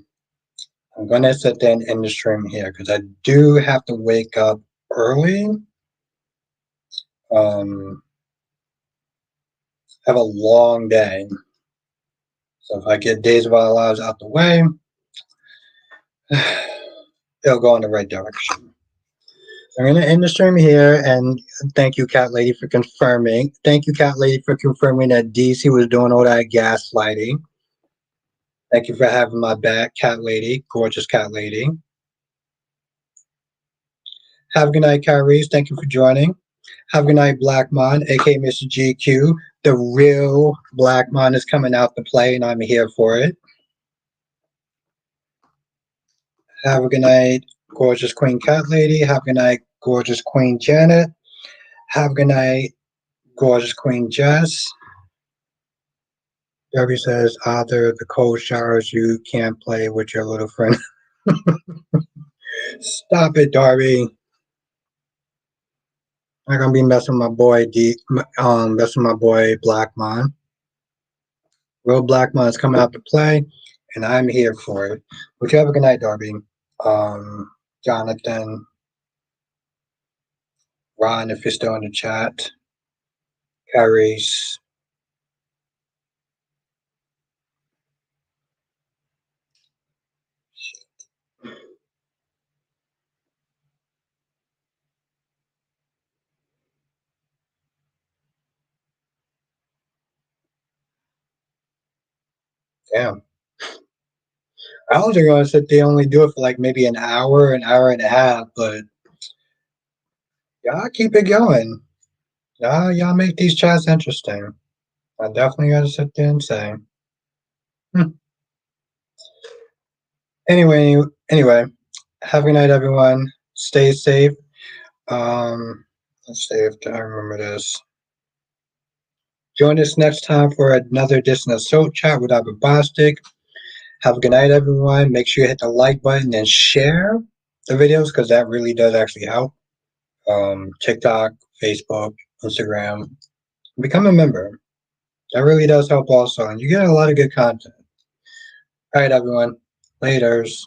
I'm going to sit there and end the stream here because I do have to wake up early. Have a long day. So if I get Days of Our Lives out the way, it'll go in the right direction. So I'm going to end the stream here, and thank you, Cat Lady, for confirming. Thank you, Cat Lady, for confirming that DC was doing all that gaslighting. Thank you for having my back, Cat Lady, gorgeous Cat Lady. Have a good night, Kyrie. Thank you for joining. Have a good night, Blackmon, aka Mr. GQ. The real Blackmon is coming out to play, and I'm here for it. Have a good night, gorgeous Queen Cat Lady. Have a good night, gorgeous Queen Janet. Have a good night, gorgeous Queen Jess. Debbie says, Arthur, the cold showers you can't play with your little friend. Stop it, Darby. I'm gonna be messing with my boy messing with my boy Blackmon. Real Blackmon is coming out to play, and I'm here for it. Would you have a good night, Darby? Jonathan, Ron, if you're still in the chat, Carries. Damn. I was going to sit there only do it for like maybe an hour and a half, but y'all keep it going. Y'all make these chats interesting. I definitely got to sit there and say. Hmm. Anyway, have a good night, everyone. Stay safe. Let's see if I remember this. Join us next time for another edition of Soul Chat with Abba Bostic. Have a good night, everyone. Make sure you hit the like button and share the videos because that really does actually help. TikTok, Facebook, Instagram. Become a member. That really does help also. And you get a lot of good content. All right, everyone. Laters.